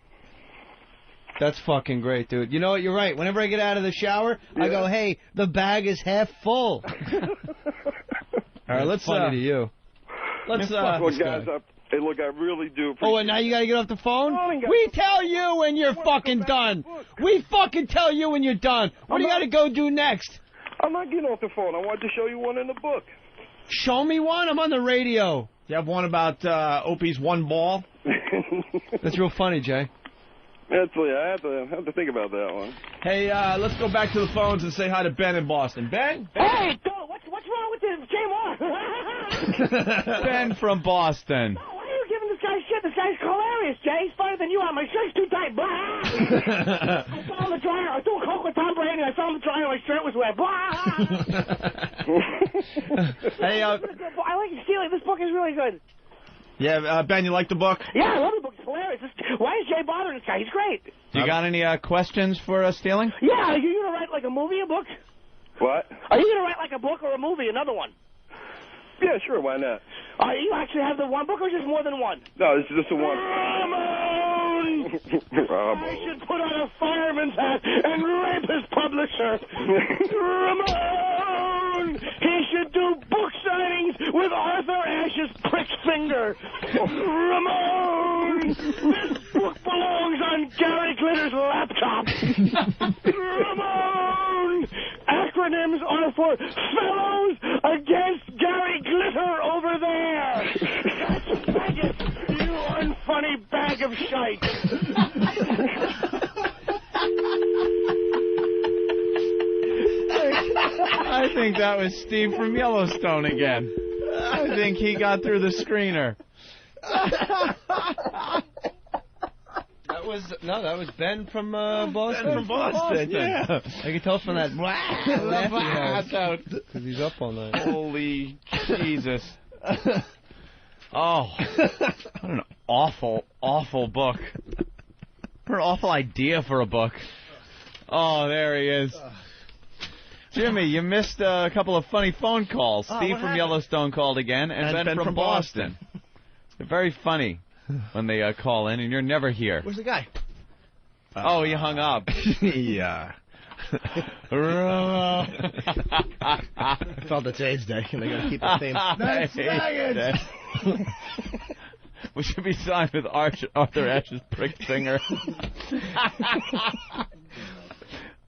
[SPEAKER 3] That's fucking great, dude. You know what? You're right. Whenever I get out of the shower, I go, hey, the bag is half full.
[SPEAKER 2] All right, let's...
[SPEAKER 3] funny to you.
[SPEAKER 2] Let's...
[SPEAKER 6] Look, guys, hey, look, I really do appreciate
[SPEAKER 3] Oh, and now you got to get off the phone? We tell you when you're fucking done. We fucking tell you when you're done. What do you got to go do next?
[SPEAKER 6] I'm not getting off the phone. I wanted to show you one in the book.
[SPEAKER 3] Show me one. I'm on the radio.
[SPEAKER 2] You have one about Opie's one ball?
[SPEAKER 3] That's real funny, Jay.
[SPEAKER 6] Actually, I have to think about that one.
[SPEAKER 2] Hey, let's go back to the phones and say hi to Ben in Boston. Ben?
[SPEAKER 7] Hey, what's wrong with this Jay Mohr?
[SPEAKER 1] Ben from Boston.
[SPEAKER 7] Why are you giving this guy shit? This guy's hilarious, Jay. He's funnier than you are. My shirt's too tight. Blah. I fell in the dryer. I threw a Coke with Tom Brady. I fell in the dryer. My shirt was wet. Blah.
[SPEAKER 2] Hey,
[SPEAKER 7] I like Stealing. This book is really good.
[SPEAKER 2] Yeah, Ben, you like the book?
[SPEAKER 7] Yeah, I love the book. It's hilarious. Why is Jay bothering this guy? He's great.
[SPEAKER 1] You got any questions for Stealing?
[SPEAKER 7] Yeah, are you going to write like a movie, a book?
[SPEAKER 6] What?
[SPEAKER 7] Are you going to write like a book or a movie, another one?
[SPEAKER 6] Yeah, sure, why not?
[SPEAKER 7] You actually have the one book or just more than one?
[SPEAKER 6] No, it's just the one.
[SPEAKER 7] Ramon! I should put on a fireman's hat and rape his publisher. Ramon! He should do book signings with Arthur Ashe's prick finger. Ramon! This book belongs on Gary Glitter's laptop. Ramon! Acronyms are for Fellows Against Gary Glitter over there. That's faggot, you unfunny bag of shite.
[SPEAKER 1] I think that was Steve from Yellowstone again. I think he got through the screener.
[SPEAKER 3] That was Ben from Boston.
[SPEAKER 2] Ben from Boston, yeah.
[SPEAKER 3] I can tell from that laugh because he's up all night.
[SPEAKER 1] Holy Jesus. Oh, what an awful, awful book. What an awful idea for a book. Oh, there he is. Jimmy, you missed a couple of funny phone calls. Steve from Yellowstone called again, and Ben from Boston. They're very funny when they call in, and you're never here.
[SPEAKER 4] Where's the guy?
[SPEAKER 1] Oh, he hung up.
[SPEAKER 2] Yeah.
[SPEAKER 4] I felt that today's day, and I got to keep the theme.
[SPEAKER 1] That's faggots. We should be signed with Arthur Ashe's prick finger.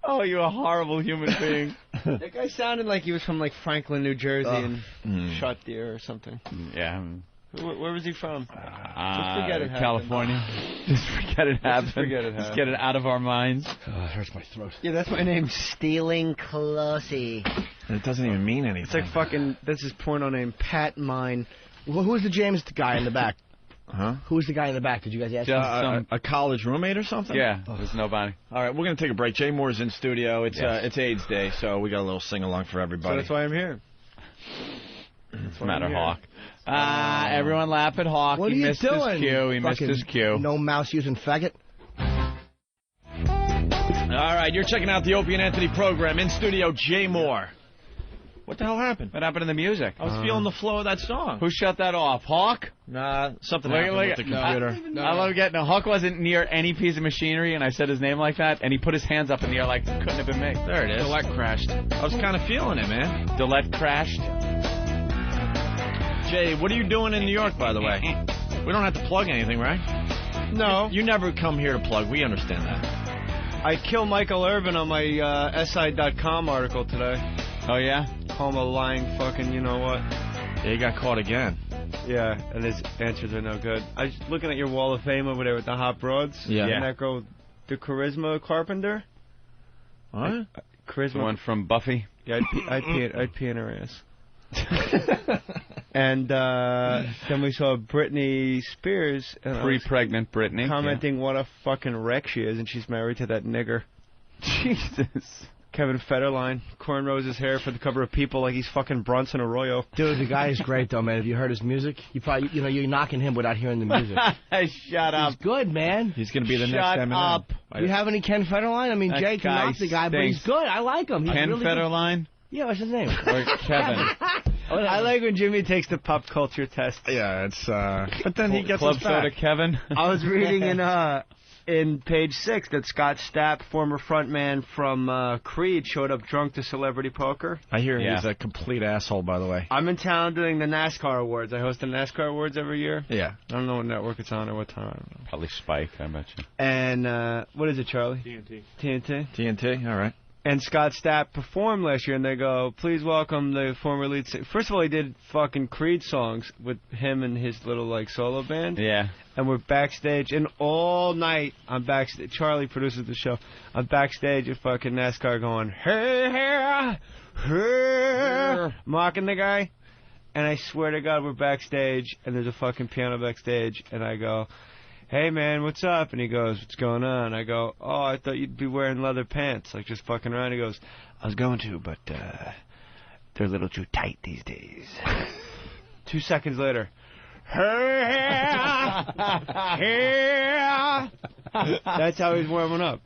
[SPEAKER 1] Oh, you're a horrible human being.
[SPEAKER 3] That guy sounded like he was from like Franklin, New Jersey, and shot deer or something.
[SPEAKER 1] Yeah.
[SPEAKER 3] Where was he from?
[SPEAKER 1] Just forget it California. Just forget it happened. Just get it out of our minds.
[SPEAKER 4] Oh, it hurts my throat.
[SPEAKER 3] Yeah, that's my name.
[SPEAKER 4] Stealing Closey.
[SPEAKER 2] And it doesn't even mean anything.
[SPEAKER 3] It's like fucking, that's his porno name, Pat Mine.
[SPEAKER 4] Well, who's the James guy in the back?
[SPEAKER 2] Huh?
[SPEAKER 4] Who's the guy in the back? Did you guys ask?
[SPEAKER 2] A college roommate or something?
[SPEAKER 1] Yeah, there's nobody.
[SPEAKER 2] All right, we're going to take a break. Jay Mohr's in studio. It's AIDS Day, so we got a little sing-along for everybody.
[SPEAKER 3] So that's why I'm here.
[SPEAKER 1] What's the matter, Hawk? Everyone laugh at Hawk.
[SPEAKER 4] What
[SPEAKER 1] he
[SPEAKER 4] are you
[SPEAKER 1] missed
[SPEAKER 4] doing?
[SPEAKER 1] his cue. He missed his cue.
[SPEAKER 4] No mouse using faggot.
[SPEAKER 2] All right, you're checking out the Opie and Anthony program. In studio, Jay Mohr. What the hell happened?
[SPEAKER 1] What happened to the music?
[SPEAKER 2] I was feeling the flow of that song.
[SPEAKER 1] Who shut that off? Hawk?
[SPEAKER 2] Nah, something happened with the computer.
[SPEAKER 1] I love getting Hawk wasn't near any piece of machinery, and I said his name like that, and he put his hands up in the air like it couldn't have been me.
[SPEAKER 2] There it is.
[SPEAKER 1] Delete crashed.
[SPEAKER 2] I was kind of feeling it, man.
[SPEAKER 1] Delete crashed.
[SPEAKER 2] Jay, what are you doing in New York, by the way? We don't have to plug anything, right?
[SPEAKER 3] No.
[SPEAKER 2] You never come here to plug. We understand that.
[SPEAKER 3] I killed Michael Irvin on my SI.com article today.
[SPEAKER 1] Oh, yeah?
[SPEAKER 3] Call him a lying fucking you-know-what.
[SPEAKER 2] Yeah, he got caught again.
[SPEAKER 3] Yeah, and his answers are no good. I was looking at your Wall of Fame over there with the hot broads.
[SPEAKER 2] Yeah.
[SPEAKER 3] And that girl, the Charisma Carpenter.
[SPEAKER 2] What?
[SPEAKER 3] Charisma.
[SPEAKER 1] The one from Buffy?
[SPEAKER 3] Yeah, I'd pee in her ass. And then we saw Britney Spears.
[SPEAKER 1] Pre-pregnant Britney.
[SPEAKER 3] Commenting what a fucking wreck she is, and she's married to that nigger.
[SPEAKER 1] Jesus.
[SPEAKER 3] Kevin Federline cornrows his hair for the cover of People like he's fucking Bronson Arroyo.
[SPEAKER 4] Dude, the guy is great though, man. Have you heard his music? You probably, you're knocking him without hearing the music.
[SPEAKER 1] Shut up.
[SPEAKER 4] He's good, man.
[SPEAKER 2] He's going to be the next
[SPEAKER 1] Shut
[SPEAKER 2] Eminem.
[SPEAKER 1] up.
[SPEAKER 4] Do you have any Ken Federline? I mean,
[SPEAKER 1] That
[SPEAKER 4] Jay can
[SPEAKER 1] guy
[SPEAKER 4] knock the guy, but he's
[SPEAKER 1] stinks.
[SPEAKER 4] good. I like him. He's
[SPEAKER 1] Ken
[SPEAKER 4] really
[SPEAKER 1] Federline?
[SPEAKER 4] Good. Yeah, what's his name?
[SPEAKER 1] Or Kevin?
[SPEAKER 3] I like when Jimmy takes the pop culture test.
[SPEAKER 2] Yeah, it's but then he gets
[SPEAKER 1] Club
[SPEAKER 2] us back.
[SPEAKER 1] Soda Kevin?
[SPEAKER 3] I was reading in page 6 that Scott Stapp, former frontman from Creed, showed up drunk to Celebrity Poker.
[SPEAKER 2] I hear he's a complete asshole, by the way.
[SPEAKER 3] I'm in town doing the NASCAR Awards. I host the NASCAR Awards every year.
[SPEAKER 2] Yeah.
[SPEAKER 3] I don't know what network it's on or what time. I don't know.
[SPEAKER 1] Probably Spike, I bet you.
[SPEAKER 3] And what is it, Charlie? TNT?
[SPEAKER 2] All right.
[SPEAKER 3] And Scott Stapp performed last year, and they go, please welcome the former lead singer. First of all, he did fucking Creed songs with him and his little, solo band.
[SPEAKER 1] Yeah.
[SPEAKER 3] And we're backstage, and all night I'm backstage. Charlie produces the show. I'm backstage at fucking NASCAR going, hey, mocking the guy. And I swear to God, we're backstage, and there's a fucking piano backstage, and I go, hey, man, what's up? And he goes, what's going on? I go, oh, I thought you'd be wearing leather pants, just fucking around. He goes, I was going to, but they're a little too tight these days. 2 seconds later, that's how he's warming up.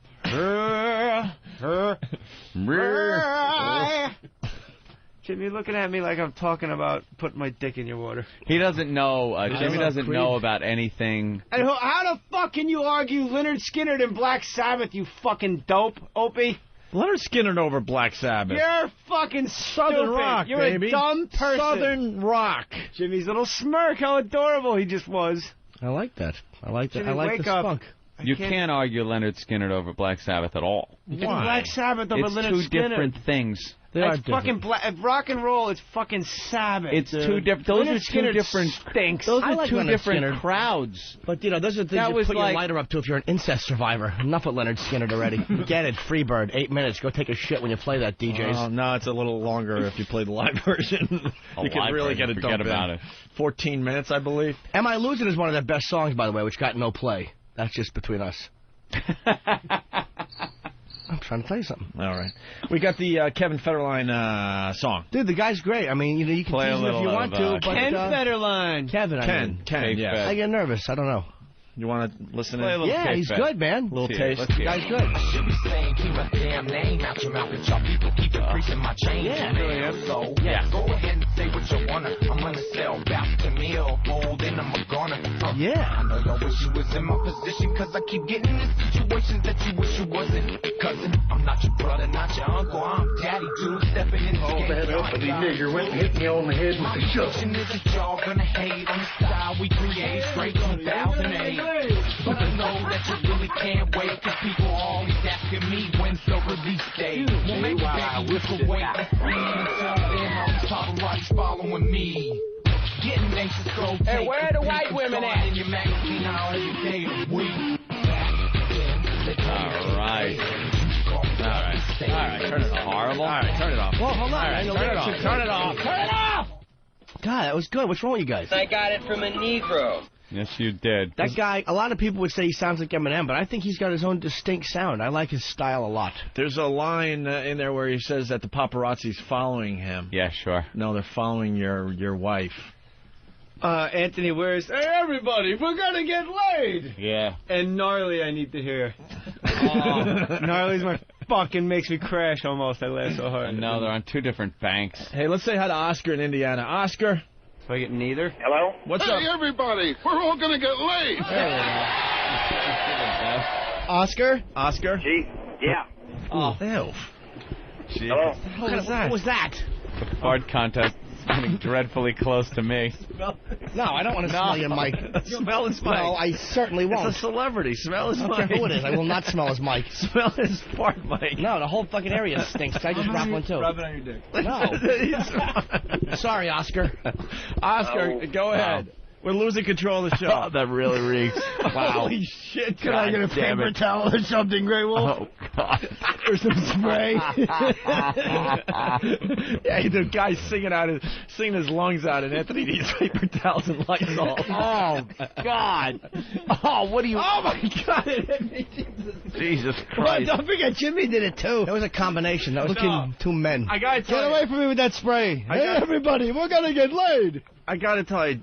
[SPEAKER 3] Jimmy, looking at me like I'm talking about putting my dick in your water.
[SPEAKER 1] He doesn't know. Jimmy doesn't know about anything.
[SPEAKER 3] And how the fuck can you argue Lynyrd Skynyrd and Black Sabbath, you fucking dope, Opie?
[SPEAKER 2] Lynyrd Skynyrd over Black Sabbath.
[SPEAKER 3] You're fucking
[SPEAKER 2] Southern
[SPEAKER 3] stupid.
[SPEAKER 2] rock,
[SPEAKER 3] You're
[SPEAKER 2] baby.
[SPEAKER 3] a dumb person.
[SPEAKER 2] Southern rock.
[SPEAKER 3] Jimmy's little smirk, how adorable he just was.
[SPEAKER 4] I like that. I like that.
[SPEAKER 3] Jimmy,
[SPEAKER 4] I like
[SPEAKER 3] wake
[SPEAKER 4] the
[SPEAKER 3] up.
[SPEAKER 4] spunk.
[SPEAKER 1] You can't argue Lynyrd Skynyrd over Black Sabbath at all.
[SPEAKER 3] Why? Black Sabbath over
[SPEAKER 1] It's
[SPEAKER 3] Lynyrd
[SPEAKER 1] two
[SPEAKER 3] Skynyrd.
[SPEAKER 1] different things.
[SPEAKER 4] They are
[SPEAKER 3] It's fucking rock and roll. It's fucking Sabbath.
[SPEAKER 1] It's two different. Those
[SPEAKER 3] Lynyrd
[SPEAKER 1] are two
[SPEAKER 3] Skynyrd
[SPEAKER 1] different.
[SPEAKER 3] Stinks.
[SPEAKER 1] Those
[SPEAKER 4] I
[SPEAKER 1] are
[SPEAKER 4] like
[SPEAKER 1] two
[SPEAKER 4] Lynyrd
[SPEAKER 1] different
[SPEAKER 4] Skynyrd.
[SPEAKER 1] crowds.
[SPEAKER 4] But, those are things
[SPEAKER 1] That
[SPEAKER 4] you
[SPEAKER 1] was
[SPEAKER 4] put
[SPEAKER 1] like-
[SPEAKER 4] your lighter up to if you're an incest survivor. Enough with Lynyrd Skynyrd already. Get it, Freebird, 8 minutes. Go take a shit when you play that, DJs.
[SPEAKER 2] Oh, no, it's a little longer if you play the live version. You can
[SPEAKER 1] live
[SPEAKER 2] really
[SPEAKER 1] version,
[SPEAKER 2] get it
[SPEAKER 1] forget
[SPEAKER 2] dumped
[SPEAKER 1] about
[SPEAKER 2] in.
[SPEAKER 1] it.
[SPEAKER 2] 14 minutes, I believe.
[SPEAKER 4] Am I Losing is one of their best songs, by the way, which got no play. That's just between us. I'm trying to tell you something.
[SPEAKER 2] All right. We got the Kevin Federline song.
[SPEAKER 4] Dude, the guy's great. I mean, you can
[SPEAKER 1] Play a
[SPEAKER 4] tease him if
[SPEAKER 1] little
[SPEAKER 4] you
[SPEAKER 1] of,
[SPEAKER 4] want to, but...
[SPEAKER 3] Ken Federline.
[SPEAKER 4] Kevin, I mean.
[SPEAKER 2] Ken, yeah.
[SPEAKER 1] Fed.
[SPEAKER 4] I get nervous. I don't know.
[SPEAKER 2] You want to listen
[SPEAKER 1] Play a
[SPEAKER 2] in?
[SPEAKER 1] little
[SPEAKER 4] Yeah,
[SPEAKER 1] Cake
[SPEAKER 4] he's
[SPEAKER 1] Fed.
[SPEAKER 4] good, man.
[SPEAKER 2] Little
[SPEAKER 1] Let's hear it.
[SPEAKER 2] taste.
[SPEAKER 1] Let's
[SPEAKER 4] The
[SPEAKER 1] hear it.
[SPEAKER 4] guy's good.
[SPEAKER 8] Should be saying, keep my damn name out your mouth, but y'all people keep increasing my change.
[SPEAKER 4] Yeah.
[SPEAKER 8] So, go ahead and say what you wanna. I'm gonna sell back to me, hold in, I'm gonna.
[SPEAKER 4] Yeah.
[SPEAKER 8] I know y'all wish you was in my position, cause I keep getting in situations that you wish you wasn't. Cousin, I'm not your brother, not your uncle, I'm daddy, dude, stepping in the game.
[SPEAKER 7] that uppity nigger went and hit me on the head with the shovel.
[SPEAKER 8] My is that y'all gonna hate on the style we created straight 2008. But I know that you really can't wait, cause people are always asking me when's the release date. Well, maybe baby, we can wait and see. Until then, all these paparazzi following me. Getting anxious, so
[SPEAKER 3] Hey, where are the white women at?
[SPEAKER 8] in your magazine all every day of the week.
[SPEAKER 1] All right. All right. Turn it horrible.
[SPEAKER 2] All right, turn it off.
[SPEAKER 4] Well, hold on.
[SPEAKER 2] Right, turn it off. Turn it off. Turn it off.
[SPEAKER 4] God, that was good. What's wrong with you guys?
[SPEAKER 9] I got it from a Negro.
[SPEAKER 1] Yes, you did.
[SPEAKER 4] That guy, a lot of people would say he sounds like Eminem, but I think he's got his own distinct sound. I like his style a lot.
[SPEAKER 2] There's a line in there where he says that the paparazzi's following him.
[SPEAKER 1] Yeah, sure.
[SPEAKER 2] No, they're following your wife.
[SPEAKER 3] Anthony wears, hey, everybody, we're going to get laid.
[SPEAKER 1] Yeah.
[SPEAKER 3] And Gnarly, I need to hear. Gnarly's my fucking makes me crash almost. I laugh so hard.
[SPEAKER 1] No, they're on two different banks.
[SPEAKER 2] Hey, let's say hi to Oscar in Indiana. Oscar.
[SPEAKER 3] Do I get neither?
[SPEAKER 9] Hello?
[SPEAKER 2] What's up?
[SPEAKER 10] Hey, everybody, we're all going to get laid.
[SPEAKER 4] Oscar?
[SPEAKER 2] Oscar?
[SPEAKER 9] Gee, yeah.
[SPEAKER 2] Oh, ew.
[SPEAKER 9] Hello?
[SPEAKER 4] What was that?
[SPEAKER 1] The fart contest is getting dreadfully close to me.
[SPEAKER 4] No, I don't want to smell your mic.
[SPEAKER 2] Smell his mic.
[SPEAKER 4] No, I certainly won't.
[SPEAKER 2] It's a celebrity. Smell his
[SPEAKER 4] I don't
[SPEAKER 2] mic.
[SPEAKER 4] care who it is. I will not smell his mic.
[SPEAKER 2] Smell his fart mic.
[SPEAKER 4] No, the whole fucking area stinks. I just dropped one, too.
[SPEAKER 3] Rub it on your dick.
[SPEAKER 4] No. Sorry, Oscar.
[SPEAKER 2] Oscar, go ahead. We're losing control of the show.
[SPEAKER 1] That really reeks.
[SPEAKER 2] Wow. Holy shit.
[SPEAKER 4] Can I get a paper towel or something, Grey Wolf?
[SPEAKER 1] Oh, God.
[SPEAKER 4] Or some spray?
[SPEAKER 2] Yeah, the guy's singing his lungs out, and Anthony needs paper towels and Lysol.
[SPEAKER 1] Oh, God. Oh, what do you...
[SPEAKER 2] Oh, my God.
[SPEAKER 1] Jesus
[SPEAKER 4] Well,
[SPEAKER 1] Christ.
[SPEAKER 4] don't forget, Jimmy did it, too. It was a combination. That was two men.
[SPEAKER 2] I got to tell
[SPEAKER 4] Get
[SPEAKER 2] you.
[SPEAKER 4] away from me with that spray. Hey, everybody, we're going to get laid.
[SPEAKER 2] I got to tell you,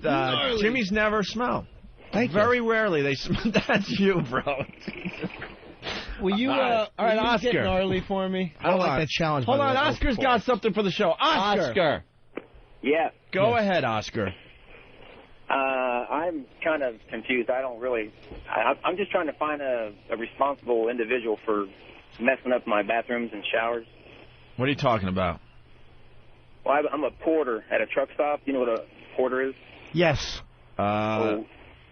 [SPEAKER 2] Jimmy's never smell.
[SPEAKER 4] Thank you.
[SPEAKER 2] Very rarely they smell. That's you, bro.
[SPEAKER 3] Will you,
[SPEAKER 2] all right,
[SPEAKER 3] will you
[SPEAKER 2] Oscar.
[SPEAKER 3] get Gnarly for me?
[SPEAKER 4] I don't like that challenge.
[SPEAKER 2] Hold
[SPEAKER 4] by the
[SPEAKER 2] on,
[SPEAKER 4] way.
[SPEAKER 2] Oscar's got something for the show. Oscar.
[SPEAKER 9] Yeah.
[SPEAKER 2] Go ahead, Oscar.
[SPEAKER 9] I'm kind of confused. I don't really... I'm just trying to find a responsible individual for messing up my bathrooms and showers.
[SPEAKER 2] What are you talking about?
[SPEAKER 9] Well, I'm a porter at a truck stop. You know what a porter is?
[SPEAKER 4] Yes.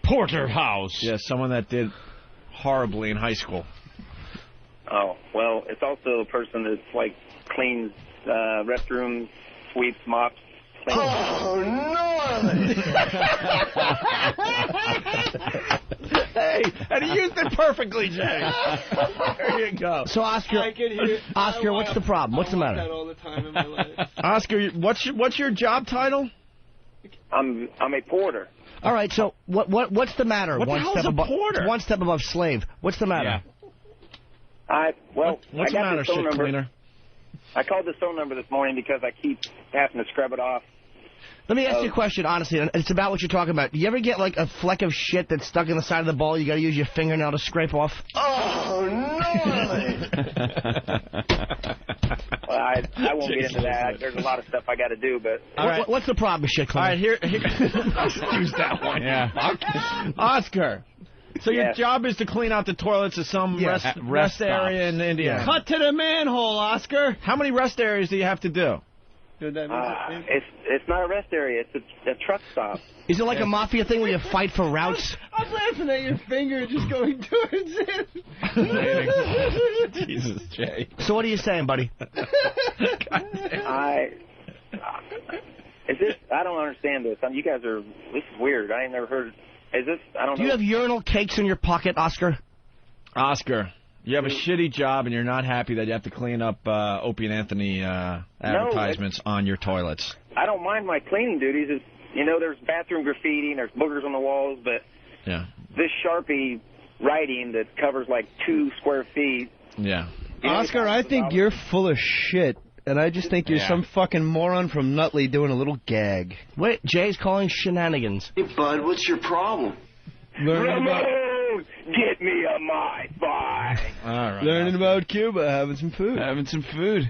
[SPEAKER 1] Porterhouse.
[SPEAKER 2] Yeah, someone that did horribly in high school.
[SPEAKER 9] Oh, well, it's also a person that's, like, cleans restrooms, sweeps, mops. Cleans.
[SPEAKER 5] Oh, no!
[SPEAKER 2] Hey, and he used it perfectly, Jay. There you go.
[SPEAKER 4] So, Oscar, what's the problem? What's the matter?
[SPEAKER 3] That all the time in my life.
[SPEAKER 2] Oscar, what's your job title?
[SPEAKER 9] I'm a porter.
[SPEAKER 4] All right, so what's the matter?
[SPEAKER 2] What the hell is a porter?
[SPEAKER 4] One step above slave. What's the matter?
[SPEAKER 1] Yeah.
[SPEAKER 9] What's
[SPEAKER 2] the matter,
[SPEAKER 9] this phone
[SPEAKER 2] shit
[SPEAKER 9] number.
[SPEAKER 2] cleaner?
[SPEAKER 9] I called this phone number this morning because I keep having to scrub it off.
[SPEAKER 4] Let me ask you a question, honestly, and it's about what you're talking about. Do you ever get, like, a fleck of shit that's stuck in the side of the bowl you got to use your fingernail to scrape off?
[SPEAKER 5] Oh, no!
[SPEAKER 9] Well, I won't get into that. There's a lot of stuff I got to do, but...
[SPEAKER 4] What's the problem, shit cleaner?
[SPEAKER 2] All right, here let's use that one.
[SPEAKER 1] Yeah.
[SPEAKER 2] Oscar. So your job is to clean out the toilets of some rest area in Indiana.
[SPEAKER 3] Yeah. Cut to the manhole, Oscar.
[SPEAKER 2] How many rest areas do you have to do?
[SPEAKER 9] It's not a rest area. It's a truck stop.
[SPEAKER 4] Is it like a mafia thing where you fight for routes?
[SPEAKER 3] I'm laughing at your finger just going towards it.
[SPEAKER 2] Jesus, Jay.
[SPEAKER 4] So what are you saying, buddy?
[SPEAKER 9] I don't understand this. You guys are... This is weird. I ain't never heard... Is this... I don't know.
[SPEAKER 4] Do you have urinal cakes in your pocket, Oscar?
[SPEAKER 2] Oscar, you have a shitty job and you're not happy that you have to clean up Opie and Anthony advertisements on your toilets.
[SPEAKER 9] I don't mind my cleaning duties. It's, there's bathroom graffiti and there's boogers on the walls, but this Sharpie writing that covers like 2 square feet.
[SPEAKER 2] Yeah.
[SPEAKER 3] Oscar, I think you're full of shit. And I just think you're some fucking moron from Nutley doing a little gag.
[SPEAKER 4] Wait, Jay's calling shenanigans.
[SPEAKER 5] Hey, bud, what's your problem?
[SPEAKER 9] Ramon, get me a my
[SPEAKER 2] All right.
[SPEAKER 3] Learning about Cuba, having some food.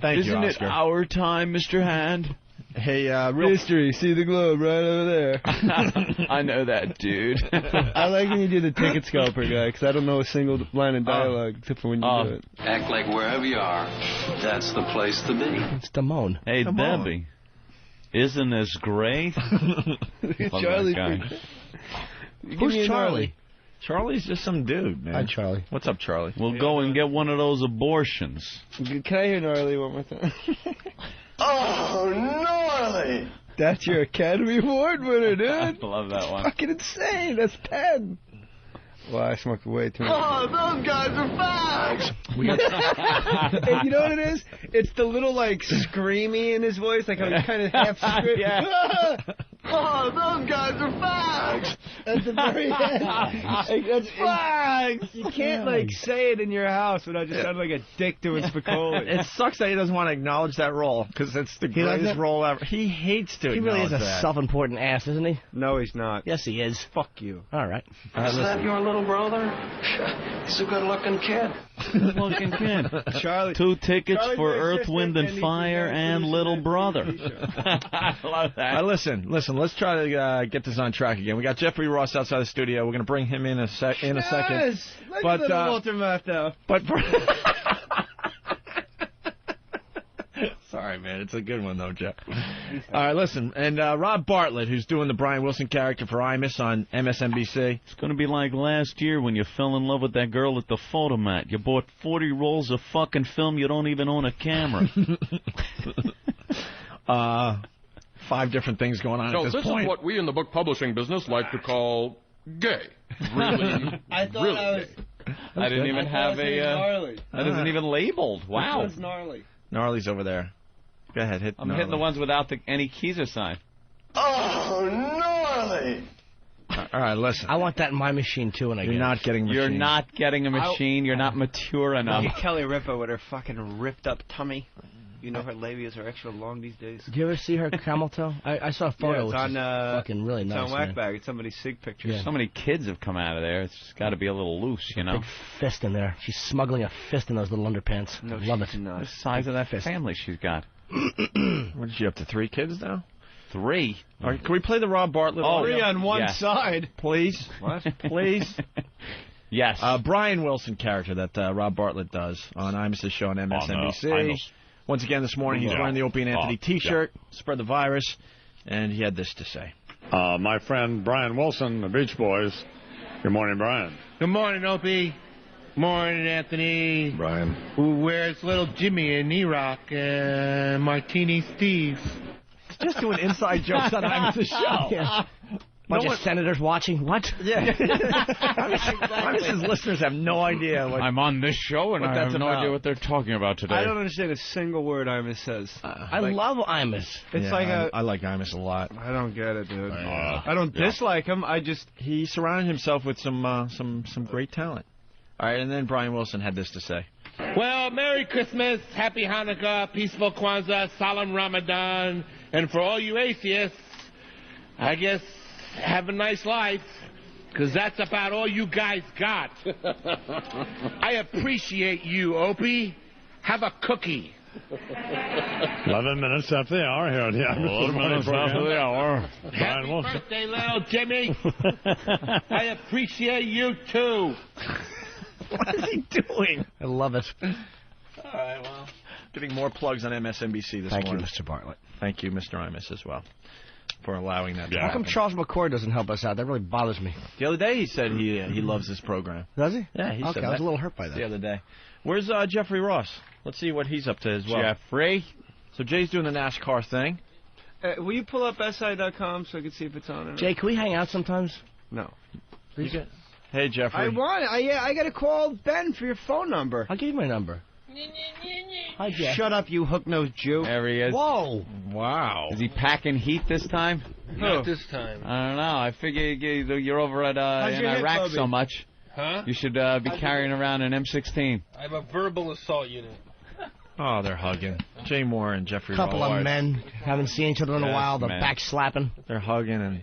[SPEAKER 2] Thank
[SPEAKER 1] Isn't
[SPEAKER 2] you,
[SPEAKER 1] it
[SPEAKER 2] Oscar.
[SPEAKER 1] our time, Mr. Hand?
[SPEAKER 2] Hey,
[SPEAKER 3] History, see the globe right over there.
[SPEAKER 1] I know that, dude.
[SPEAKER 3] I like when you do the ticket scalper guy, because I don't know a single line of dialogue except for when you do it.
[SPEAKER 11] Act like wherever you are, that's the place to be.
[SPEAKER 4] It's Damone.
[SPEAKER 1] Hey, Debbie. Isn't this great?
[SPEAKER 3] Charlie.
[SPEAKER 4] Who's Charlie?
[SPEAKER 2] Charlie's just some dude, man.
[SPEAKER 4] Hi, Charlie.
[SPEAKER 2] What's up, Charlie?
[SPEAKER 1] We'll go and get one of those abortions.
[SPEAKER 3] Can I hear Gnarly one more time?
[SPEAKER 5] Oh, gnarly!
[SPEAKER 3] That's your Academy Award winner, dude.
[SPEAKER 1] I love that one.
[SPEAKER 3] Fucking insane. That's 10. Well, I smoked way too much.
[SPEAKER 7] Oh, those guys are fags!
[SPEAKER 3] And you know what it is? It's the little, like, screamy in his voice, like how he's kind of half screaming.
[SPEAKER 7] Yeah. Oh, those guys are fags!
[SPEAKER 3] At the very end. That's fags! You can't, like, say it in your house without just sounding like a dick doing Spicoli.
[SPEAKER 2] It sucks that he doesn't want to acknowledge that role, because it's the greatest role ever. He hates to
[SPEAKER 4] He really
[SPEAKER 2] acknowledge
[SPEAKER 4] is a self-important ass, isn't he?
[SPEAKER 3] No, he's not.
[SPEAKER 4] Yes, he is.
[SPEAKER 3] Fuck you.
[SPEAKER 4] All right.
[SPEAKER 11] Is that your little brother? He's a good-looking kid.
[SPEAKER 1] Good-looking kid.
[SPEAKER 3] Charlie.
[SPEAKER 1] 2 tickets
[SPEAKER 3] Charlie's
[SPEAKER 1] for
[SPEAKER 3] very
[SPEAKER 1] Earth, Wind, and
[SPEAKER 3] assistant,
[SPEAKER 1] Fire and Little Brother.
[SPEAKER 2] I love that. Listen, let's try to get this on track again. We got Jeffrey Ross outside the studio. We're going to bring him in a second.
[SPEAKER 3] Look
[SPEAKER 2] But,
[SPEAKER 3] at little Walter Matthau.
[SPEAKER 2] But sorry, man. It's a good one, though, Jeff. All right, listen. And Rob Bartlett, who's doing the Brian Wilson character for Imus on MSNBC.
[SPEAKER 1] It's going to be like last year when you fell in love with that girl at the photomat. You bought 40 rolls of fucking film. You don't even own a camera.
[SPEAKER 2] 5 different things going on
[SPEAKER 12] so
[SPEAKER 2] at this
[SPEAKER 12] point.
[SPEAKER 2] point.
[SPEAKER 12] This is what we in the book publishing business like to call gay. Really,
[SPEAKER 3] I thought
[SPEAKER 12] really
[SPEAKER 3] I was...
[SPEAKER 12] gay.
[SPEAKER 1] I didn't even have a...
[SPEAKER 3] gnarly.
[SPEAKER 1] that isn't even labeled. Wow.
[SPEAKER 3] This one's gnarly.
[SPEAKER 2] Gnarly's over there. Go ahead, hit
[SPEAKER 1] I'm
[SPEAKER 2] gnarly.
[SPEAKER 1] hitting the ones without any keys assigned.
[SPEAKER 7] Oh, gnarly!
[SPEAKER 2] All right, listen.
[SPEAKER 4] I want that in my machine, too, when I
[SPEAKER 2] You're
[SPEAKER 4] get
[SPEAKER 2] not getting a machine.
[SPEAKER 1] You're not getting a machine. You're not mature enough.
[SPEAKER 3] Look at Kelly Ripa with her fucking ripped up tummy. You know her labias are extra long these days.
[SPEAKER 4] Do you ever see her camel toe? I saw a photo.
[SPEAKER 3] Yeah, it's on,
[SPEAKER 4] fucking really
[SPEAKER 3] it's
[SPEAKER 4] nice.
[SPEAKER 3] on Whackbag. It's somebody's SIG pictures.
[SPEAKER 4] Yeah.
[SPEAKER 1] So many kids have come out of there. It's got to be a little loose, you know.
[SPEAKER 4] Big fist in there. She's smuggling a fist in those little underpants.
[SPEAKER 3] No,
[SPEAKER 4] Love it.
[SPEAKER 3] she's not.
[SPEAKER 1] The size of that family she's got.
[SPEAKER 2] What is she up to, 3 kids now?
[SPEAKER 1] 3.
[SPEAKER 2] All right, can we play the Rob Bartlett?
[SPEAKER 1] Oh,
[SPEAKER 3] 3 on one
[SPEAKER 1] yeah.
[SPEAKER 3] side.
[SPEAKER 2] Please?
[SPEAKER 3] What?
[SPEAKER 2] Please?
[SPEAKER 1] Yes.
[SPEAKER 2] Brian Wilson character that Rob Bartlett does on Imus' show on MSNBC. Once again this morning, he's wearing the Opie and Anthony T-shirt, spread the virus, and he had this to say.
[SPEAKER 13] My friend Brian Wilson, the Beach Boys. Good morning, Brian.
[SPEAKER 14] Good morning, Opie. Morning, Anthony.
[SPEAKER 13] Brian.
[SPEAKER 14] Where's little Jimmy and E-Rock and Martini Steve?
[SPEAKER 2] Just doing inside jokes on Imus' show.
[SPEAKER 4] Yeah. Bunch of senators watching. What?
[SPEAKER 2] Yeah. Imus' listeners have no idea.
[SPEAKER 1] I'm on this show, and I have no idea what they're talking about today.
[SPEAKER 3] I don't understand a single word Imus says.
[SPEAKER 4] I love Imus.
[SPEAKER 3] It's like
[SPEAKER 2] I like Imus a lot.
[SPEAKER 3] I don't get it, dude. I don't dislike him.
[SPEAKER 2] He surrounded himself with some great talent. All right, and then Brian Wilson had this to say.
[SPEAKER 14] Well, Merry Christmas, Happy Hanukkah, Peaceful Kwanzaa, Solemn Ramadan, and for all you atheists, I guess have a nice life, because that's about all you guys got. I appreciate you, Opie. Have a cookie.
[SPEAKER 13] 11 minutes after the hour here on the Imus
[SPEAKER 1] 11 minutes after the hour.
[SPEAKER 14] Happy birthday, little Jimmy. I appreciate you, too.
[SPEAKER 2] What is he doing?
[SPEAKER 4] I love it.
[SPEAKER 2] All right, well, getting more plugs on MSNBC this morning.
[SPEAKER 4] Thank you, Mr. Bartlett.
[SPEAKER 2] Thank you, Mr. Imus, as well, for allowing that to
[SPEAKER 4] How
[SPEAKER 2] happen.
[SPEAKER 4] come Charles McCord doesn't help us out? That really bothers me.
[SPEAKER 2] The other day he said he loves this program.
[SPEAKER 4] Does he?
[SPEAKER 2] Yeah, he
[SPEAKER 4] okay,
[SPEAKER 2] said
[SPEAKER 4] I was
[SPEAKER 2] that
[SPEAKER 4] a little hurt by that.
[SPEAKER 2] the other day. Where's Jeffrey Ross? Let's see what he's up to as well.
[SPEAKER 1] Jeffrey?
[SPEAKER 2] So Jay's doing the NASCAR thing.
[SPEAKER 3] Will you pull up SI.com so I can see if it's on or not?
[SPEAKER 4] Jay, can we hang out sometimes?
[SPEAKER 3] No.
[SPEAKER 2] Hey, Jeffrey.
[SPEAKER 3] I want it. I got to call Ben for your phone number.
[SPEAKER 4] I'll give you my number. Hi, Jeff.
[SPEAKER 3] Shut up, you hook-nosed Jew.
[SPEAKER 1] There he is.
[SPEAKER 4] Whoa.
[SPEAKER 2] Wow.
[SPEAKER 1] Is he packing heat this time?
[SPEAKER 14] Not this time.
[SPEAKER 1] I don't know. I figure you're over at
[SPEAKER 3] How's
[SPEAKER 1] in
[SPEAKER 3] your hip,
[SPEAKER 1] Iraq
[SPEAKER 3] Bubby?
[SPEAKER 1] so much.
[SPEAKER 14] Huh?
[SPEAKER 1] You should be carrying around an M16.
[SPEAKER 14] I have a verbal assault unit.
[SPEAKER 2] Oh, they're hugging. Jay Mohr and Jeffrey
[SPEAKER 4] Couple
[SPEAKER 2] Ross.
[SPEAKER 4] of men haven't seen each other in a while. The
[SPEAKER 1] men.
[SPEAKER 4] back slapping.
[SPEAKER 2] They're hugging and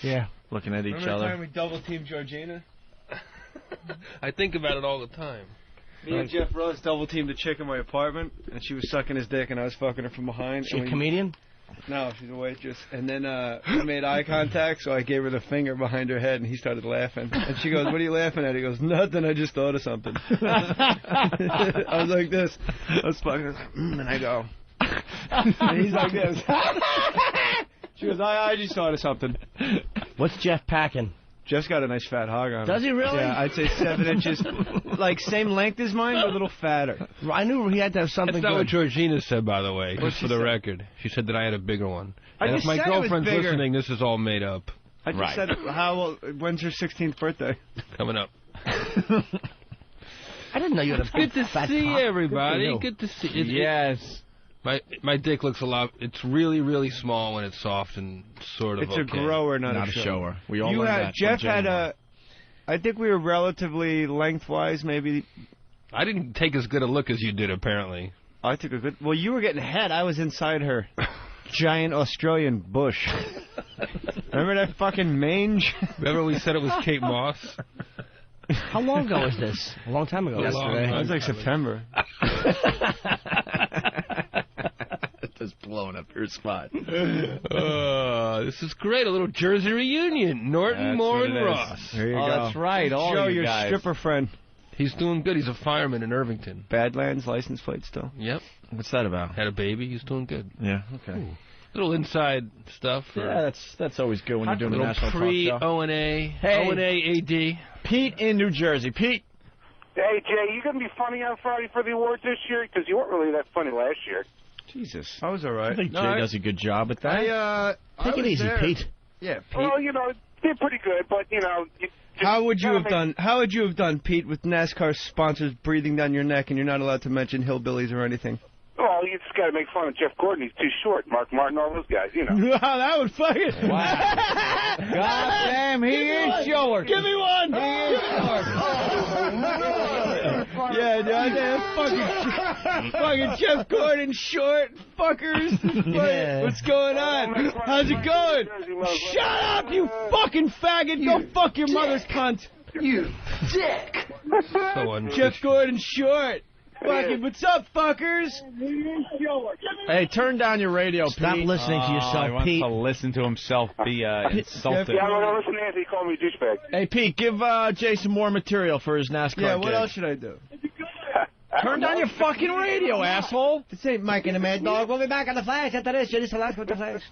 [SPEAKER 4] Yeah.
[SPEAKER 2] looking at each
[SPEAKER 3] Remember the
[SPEAKER 2] other.
[SPEAKER 3] time we double-teamed Georgina?
[SPEAKER 14] I think about it all the time.
[SPEAKER 3] Me and Jeff Ross double-teamed a chick in my apartment, and she was sucking his dick, and I was fucking her from behind.
[SPEAKER 4] She a comedian?
[SPEAKER 3] No, she's a waitress. And then we made eye contact, so I gave her the finger behind her head, and he started laughing. And she goes, "What are you laughing at?" He goes, "Nothing, I just thought of something." I was like this. I was fucking, and I go. And he's like this. She goes, I just thought of something.
[SPEAKER 4] What's Jeff packing?
[SPEAKER 3] Jeff's got a nice fat hog on him.
[SPEAKER 4] Does he really?
[SPEAKER 3] Yeah, I'd say 7 inches. Like, same length as mine, but a little fatter.
[SPEAKER 4] I knew he had to have something
[SPEAKER 14] That's not
[SPEAKER 4] good.
[SPEAKER 14] what Georgina said, by the way,
[SPEAKER 3] What'd
[SPEAKER 14] just
[SPEAKER 3] she
[SPEAKER 14] for the
[SPEAKER 3] say?
[SPEAKER 14] record. She said that I had a bigger one.
[SPEAKER 3] I
[SPEAKER 14] And if
[SPEAKER 3] just
[SPEAKER 14] my
[SPEAKER 3] said it was
[SPEAKER 14] girlfriend's
[SPEAKER 3] bigger.
[SPEAKER 14] listening, this is all made up.
[SPEAKER 3] I just said, when's your 16th birthday?
[SPEAKER 15] Coming up.
[SPEAKER 4] I didn't know you had a
[SPEAKER 15] Good to
[SPEAKER 4] fat
[SPEAKER 15] see
[SPEAKER 4] cock.
[SPEAKER 15] everybody. Good to see you.
[SPEAKER 1] Yes.
[SPEAKER 15] My dick looks a lot. It's really, really small when it's soft and sort of.
[SPEAKER 3] It's a grower, not a shower.
[SPEAKER 2] We all learned that.
[SPEAKER 3] Jeff had a. I think we were relatively lengthwise, maybe.
[SPEAKER 15] I didn't take as good a look as you did, apparently.
[SPEAKER 3] I took a good. Well, you were getting head. I was inside her giant Australian bush. Remember that fucking mange?
[SPEAKER 15] Remember we said it was Kate Moss?
[SPEAKER 4] How long ago was this? A long time ago.
[SPEAKER 3] Yesterday. It was like September.
[SPEAKER 2] Just blowing up your spot.
[SPEAKER 15] This is great. A little Jersey reunion. Norton, Mohr, and Ross.
[SPEAKER 3] There you go.
[SPEAKER 1] That's right. All
[SPEAKER 3] Joe,
[SPEAKER 1] you
[SPEAKER 3] your
[SPEAKER 1] guys.
[SPEAKER 3] stripper friend.
[SPEAKER 15] He's doing good. He's a fireman in Irvington.
[SPEAKER 3] Badlands license plate still.
[SPEAKER 15] Yep.
[SPEAKER 2] What's that about?
[SPEAKER 15] Had a baby. He's doing good.
[SPEAKER 2] Yeah. Okay.
[SPEAKER 15] Ooh. Little inside stuff.
[SPEAKER 2] Yeah, that's always good when you're doing a
[SPEAKER 15] little
[SPEAKER 2] national talk show.
[SPEAKER 15] pre-O&A.
[SPEAKER 2] Hey.
[SPEAKER 15] O&A AD.
[SPEAKER 2] Pete in New Jersey. Pete.
[SPEAKER 10] Hey, Jay, you going to be funny on Friday for the awards this year? Because you weren't really that funny last year.
[SPEAKER 2] Jesus.
[SPEAKER 3] I was all right.
[SPEAKER 2] I think Jay does a good job at that.
[SPEAKER 4] Take it easy, Pete.
[SPEAKER 3] Yeah, Pete.
[SPEAKER 10] Well, you know, they're pretty good, but, you know...
[SPEAKER 3] How would you have done? How would you have done, Pete, with NASCAR sponsors breathing down your neck, and you're not allowed to mention hillbillies or anything?
[SPEAKER 10] Well, you just got to make fun of Jeff Gordon. He's too short. Mark Martin, all those guys, you know.
[SPEAKER 3] Wow, that would fucking...
[SPEAKER 1] Wow. God damn, he is short.
[SPEAKER 3] Give me one.
[SPEAKER 1] He is short.
[SPEAKER 3] Yeah, fucking Jeff Gordon, short fuckers. What's going on? How's it going? Shut up, you fucking faggot. Go fuck your mother's cunt.
[SPEAKER 8] You dick.
[SPEAKER 3] Jeff Gordon, short. Fucking, what's up, fuckers?
[SPEAKER 2] Hey, turn down your radio, Pete.
[SPEAKER 4] Stop listening to yourself,
[SPEAKER 1] he wants
[SPEAKER 4] Pete.
[SPEAKER 1] to listen to himself be insulted.
[SPEAKER 10] Yeah, I'm going to listen to Anthony call me a douchebag.
[SPEAKER 2] Hey, Pete, give Jay some more material for his NASCAR
[SPEAKER 3] Yeah, what
[SPEAKER 2] gig.
[SPEAKER 3] else should I do?
[SPEAKER 2] Turn down your fucking radio, asshole.
[SPEAKER 3] This ain't Mike and the Mad Dog. We'll be back on the Flash after this. You're just alive with the Flash.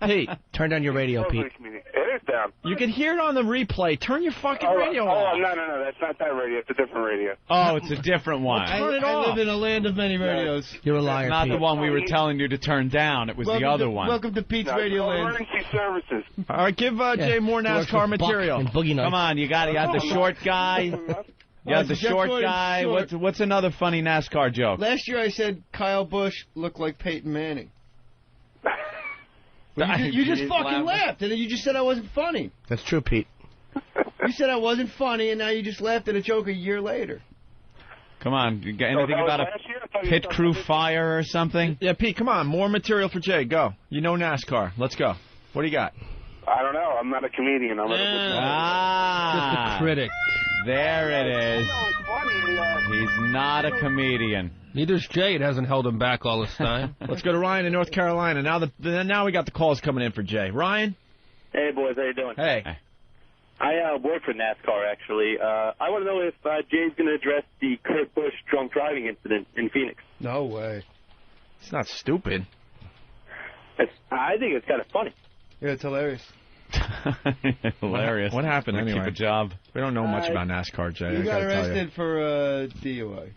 [SPEAKER 2] Pete,
[SPEAKER 4] turn down your radio, Pete.
[SPEAKER 10] It is down.
[SPEAKER 2] You can hear it on the replay. Turn your fucking radio
[SPEAKER 10] Oh,
[SPEAKER 2] off.
[SPEAKER 10] no, that's not that radio. It's a different radio.
[SPEAKER 1] Oh, it's a different one.
[SPEAKER 2] Turn it
[SPEAKER 3] I
[SPEAKER 2] off.
[SPEAKER 3] live in a land of many radios.
[SPEAKER 4] You're a liar,
[SPEAKER 1] Not
[SPEAKER 4] Pete.
[SPEAKER 1] the one we were telling you to turn down. It was the other one.
[SPEAKER 3] Welcome to Pete's Radio Land.
[SPEAKER 10] Emergency services.
[SPEAKER 2] All right, give Jay more NASCAR material.
[SPEAKER 4] And Boogie Nights.
[SPEAKER 1] Come on, you got the short guy. You got the
[SPEAKER 3] Jeff
[SPEAKER 1] short
[SPEAKER 3] Gordon's
[SPEAKER 1] guy.
[SPEAKER 3] short.
[SPEAKER 1] What's another funny NASCAR joke?
[SPEAKER 3] Last year I said Kyle Busch looked like Peyton Manning. But you just fucking laughed, and then you just said I wasn't funny.
[SPEAKER 4] That's true, Pete.
[SPEAKER 3] You said I wasn't funny, and now you just laughed at a joke a year later.
[SPEAKER 1] Come on, you got anything about a pit crew fire or something?
[SPEAKER 2] Yeah, Pete, come on. More material for Jay. Go. You know NASCAR. Let's go. What do you got?
[SPEAKER 10] I don't know. I'm not a comedian. I'm
[SPEAKER 15] Just a critic.
[SPEAKER 1] There it is. He's not a comedian.
[SPEAKER 15] Neither's Jay. It hasn't held him back all this time.
[SPEAKER 2] Let's go to Ryan in North Carolina. Now we got the calls coming in for Jay. Ryan?
[SPEAKER 16] Hey, boys. How you doing?
[SPEAKER 2] Hey.
[SPEAKER 16] I work for NASCAR, actually. I want to know if Jay's going to address the Kurt Busch drunk driving incident in Phoenix.
[SPEAKER 3] No way.
[SPEAKER 2] It's not stupid.
[SPEAKER 16] I think it's kind of funny.
[SPEAKER 3] Yeah, it's hilarious.
[SPEAKER 1] Hilarious.
[SPEAKER 2] What happened anyway?
[SPEAKER 1] Keep a job.
[SPEAKER 2] We don't know much about NASCAR, Jay.
[SPEAKER 3] You got
[SPEAKER 2] I gotta tell
[SPEAKER 3] arrested for DUI.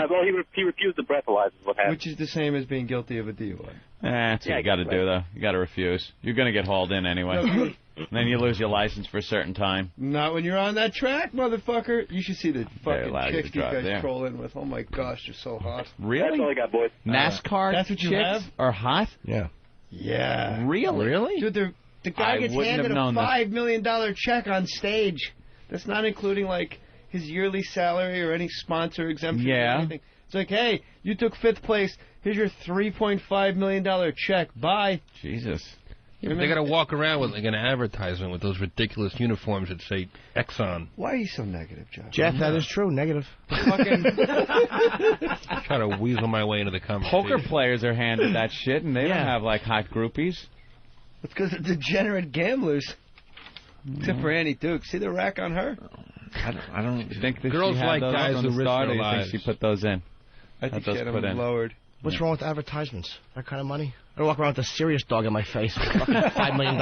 [SPEAKER 16] Well, he refused the breathalyzer. What happened?
[SPEAKER 3] Which is the same as being guilty of a DUI.
[SPEAKER 1] That's what you got to do, though. You got to refuse. You're going to get hauled in anyway. Then you lose your license for a certain time.
[SPEAKER 3] Not when you're on that track, motherfucker. You should see the fucking
[SPEAKER 1] allow you
[SPEAKER 3] chicks
[SPEAKER 1] to
[SPEAKER 3] these
[SPEAKER 1] drive
[SPEAKER 3] guys
[SPEAKER 1] there.
[SPEAKER 3] troll in with. Oh my gosh, they're so hot.
[SPEAKER 1] Really?
[SPEAKER 16] That's all I got, boys.
[SPEAKER 1] NASCAR
[SPEAKER 3] That's what you
[SPEAKER 1] chicks
[SPEAKER 3] have?
[SPEAKER 1] are hot?
[SPEAKER 2] Yeah.
[SPEAKER 3] Yeah.
[SPEAKER 1] Really?
[SPEAKER 3] Dude, the guy
[SPEAKER 1] I
[SPEAKER 3] gets
[SPEAKER 1] wouldn't
[SPEAKER 3] handed
[SPEAKER 1] have
[SPEAKER 3] a
[SPEAKER 1] known this.
[SPEAKER 3] $5 million check on stage. That's not including, like, his yearly salary or any sponsor exemption or
[SPEAKER 1] Yeah.
[SPEAKER 3] anything. It's like, hey, you took 5th place. Here's your $3.5 million check. Bye.
[SPEAKER 1] Jesus.
[SPEAKER 15] They got to walk around with like an advertisement with those ridiculous uniforms that say Exxon.
[SPEAKER 3] Why are you so negative, Josh?
[SPEAKER 4] Jeff, that is true. Negative.
[SPEAKER 3] Fucking
[SPEAKER 15] Trying to weasel my way into the conversation.
[SPEAKER 1] Poker players are handed that shit, and they don't have, like, hot groupies.
[SPEAKER 3] It's because of degenerate gamblers. Except for Annie Duke. See the rack on her?
[SPEAKER 2] I don't
[SPEAKER 1] You think that
[SPEAKER 15] Girls
[SPEAKER 1] she had
[SPEAKER 15] like
[SPEAKER 1] those
[SPEAKER 15] guys
[SPEAKER 1] from
[SPEAKER 15] who
[SPEAKER 1] the
[SPEAKER 15] risk
[SPEAKER 1] start,
[SPEAKER 15] their
[SPEAKER 1] or you
[SPEAKER 15] lives.
[SPEAKER 1] think she put those in?
[SPEAKER 3] I think
[SPEAKER 1] That
[SPEAKER 3] she had
[SPEAKER 1] does put
[SPEAKER 3] them
[SPEAKER 1] in.
[SPEAKER 3] lowered.
[SPEAKER 4] What's wrong with advertisements? That kind of money? I don't walk around with a serious dog in my face. Fucking $5 million.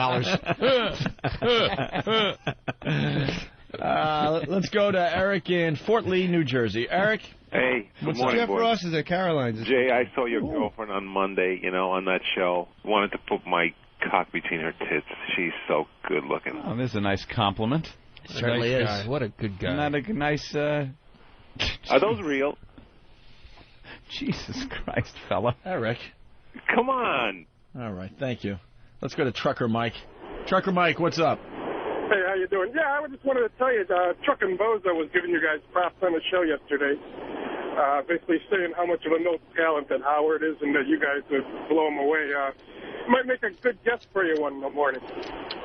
[SPEAKER 2] Let's go to Eric in Fort Lee, New Jersey. Eric?
[SPEAKER 17] Hey, good
[SPEAKER 2] What's
[SPEAKER 17] morning,
[SPEAKER 3] Jeff
[SPEAKER 17] boys.
[SPEAKER 3] Ross is at Caroline's.
[SPEAKER 17] Jay, I saw your girlfriend on Monday, on that show. Wanted to put my cock between her tits. She's so good looking.
[SPEAKER 1] Oh, this is a nice compliment.
[SPEAKER 15] It certainly is. Guy. What a good guy.
[SPEAKER 1] Not a nice.
[SPEAKER 17] Are those real?
[SPEAKER 1] Jesus Christ, fella.
[SPEAKER 2] Eric.
[SPEAKER 17] Come on.
[SPEAKER 2] All right, thank you. Let's go to Trucker Mike. Trucker Mike, what's up?
[SPEAKER 10] Hey, how you doing? Yeah, I just wanted to tell you, Truckin' Bozo was giving you guys props on the show yesterday. Basically saying how much of a no talent that Howard is and that you guys would blow him away. Might make a good guest for you one morning.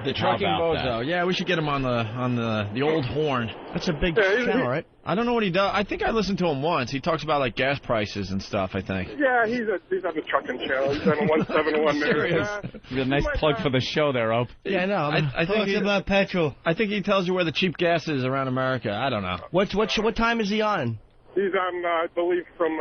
[SPEAKER 2] The Trucking Bozo. Yeah, we should get him on the old horn.
[SPEAKER 4] That's a big channel, right?
[SPEAKER 2] I don't know what he does. I think I listened to him once. He talks about like gas prices and stuff, I think.
[SPEAKER 10] Yeah, he's on the trucking channel. He's on 171 there.
[SPEAKER 1] You got a nice plug for the show there, Ope.
[SPEAKER 4] Yeah, I know.
[SPEAKER 2] I think
[SPEAKER 3] it's about petrol.
[SPEAKER 2] I think he tells you where the cheap gas is around America. I don't know.
[SPEAKER 4] What time is he on?
[SPEAKER 10] He's on, I believe, from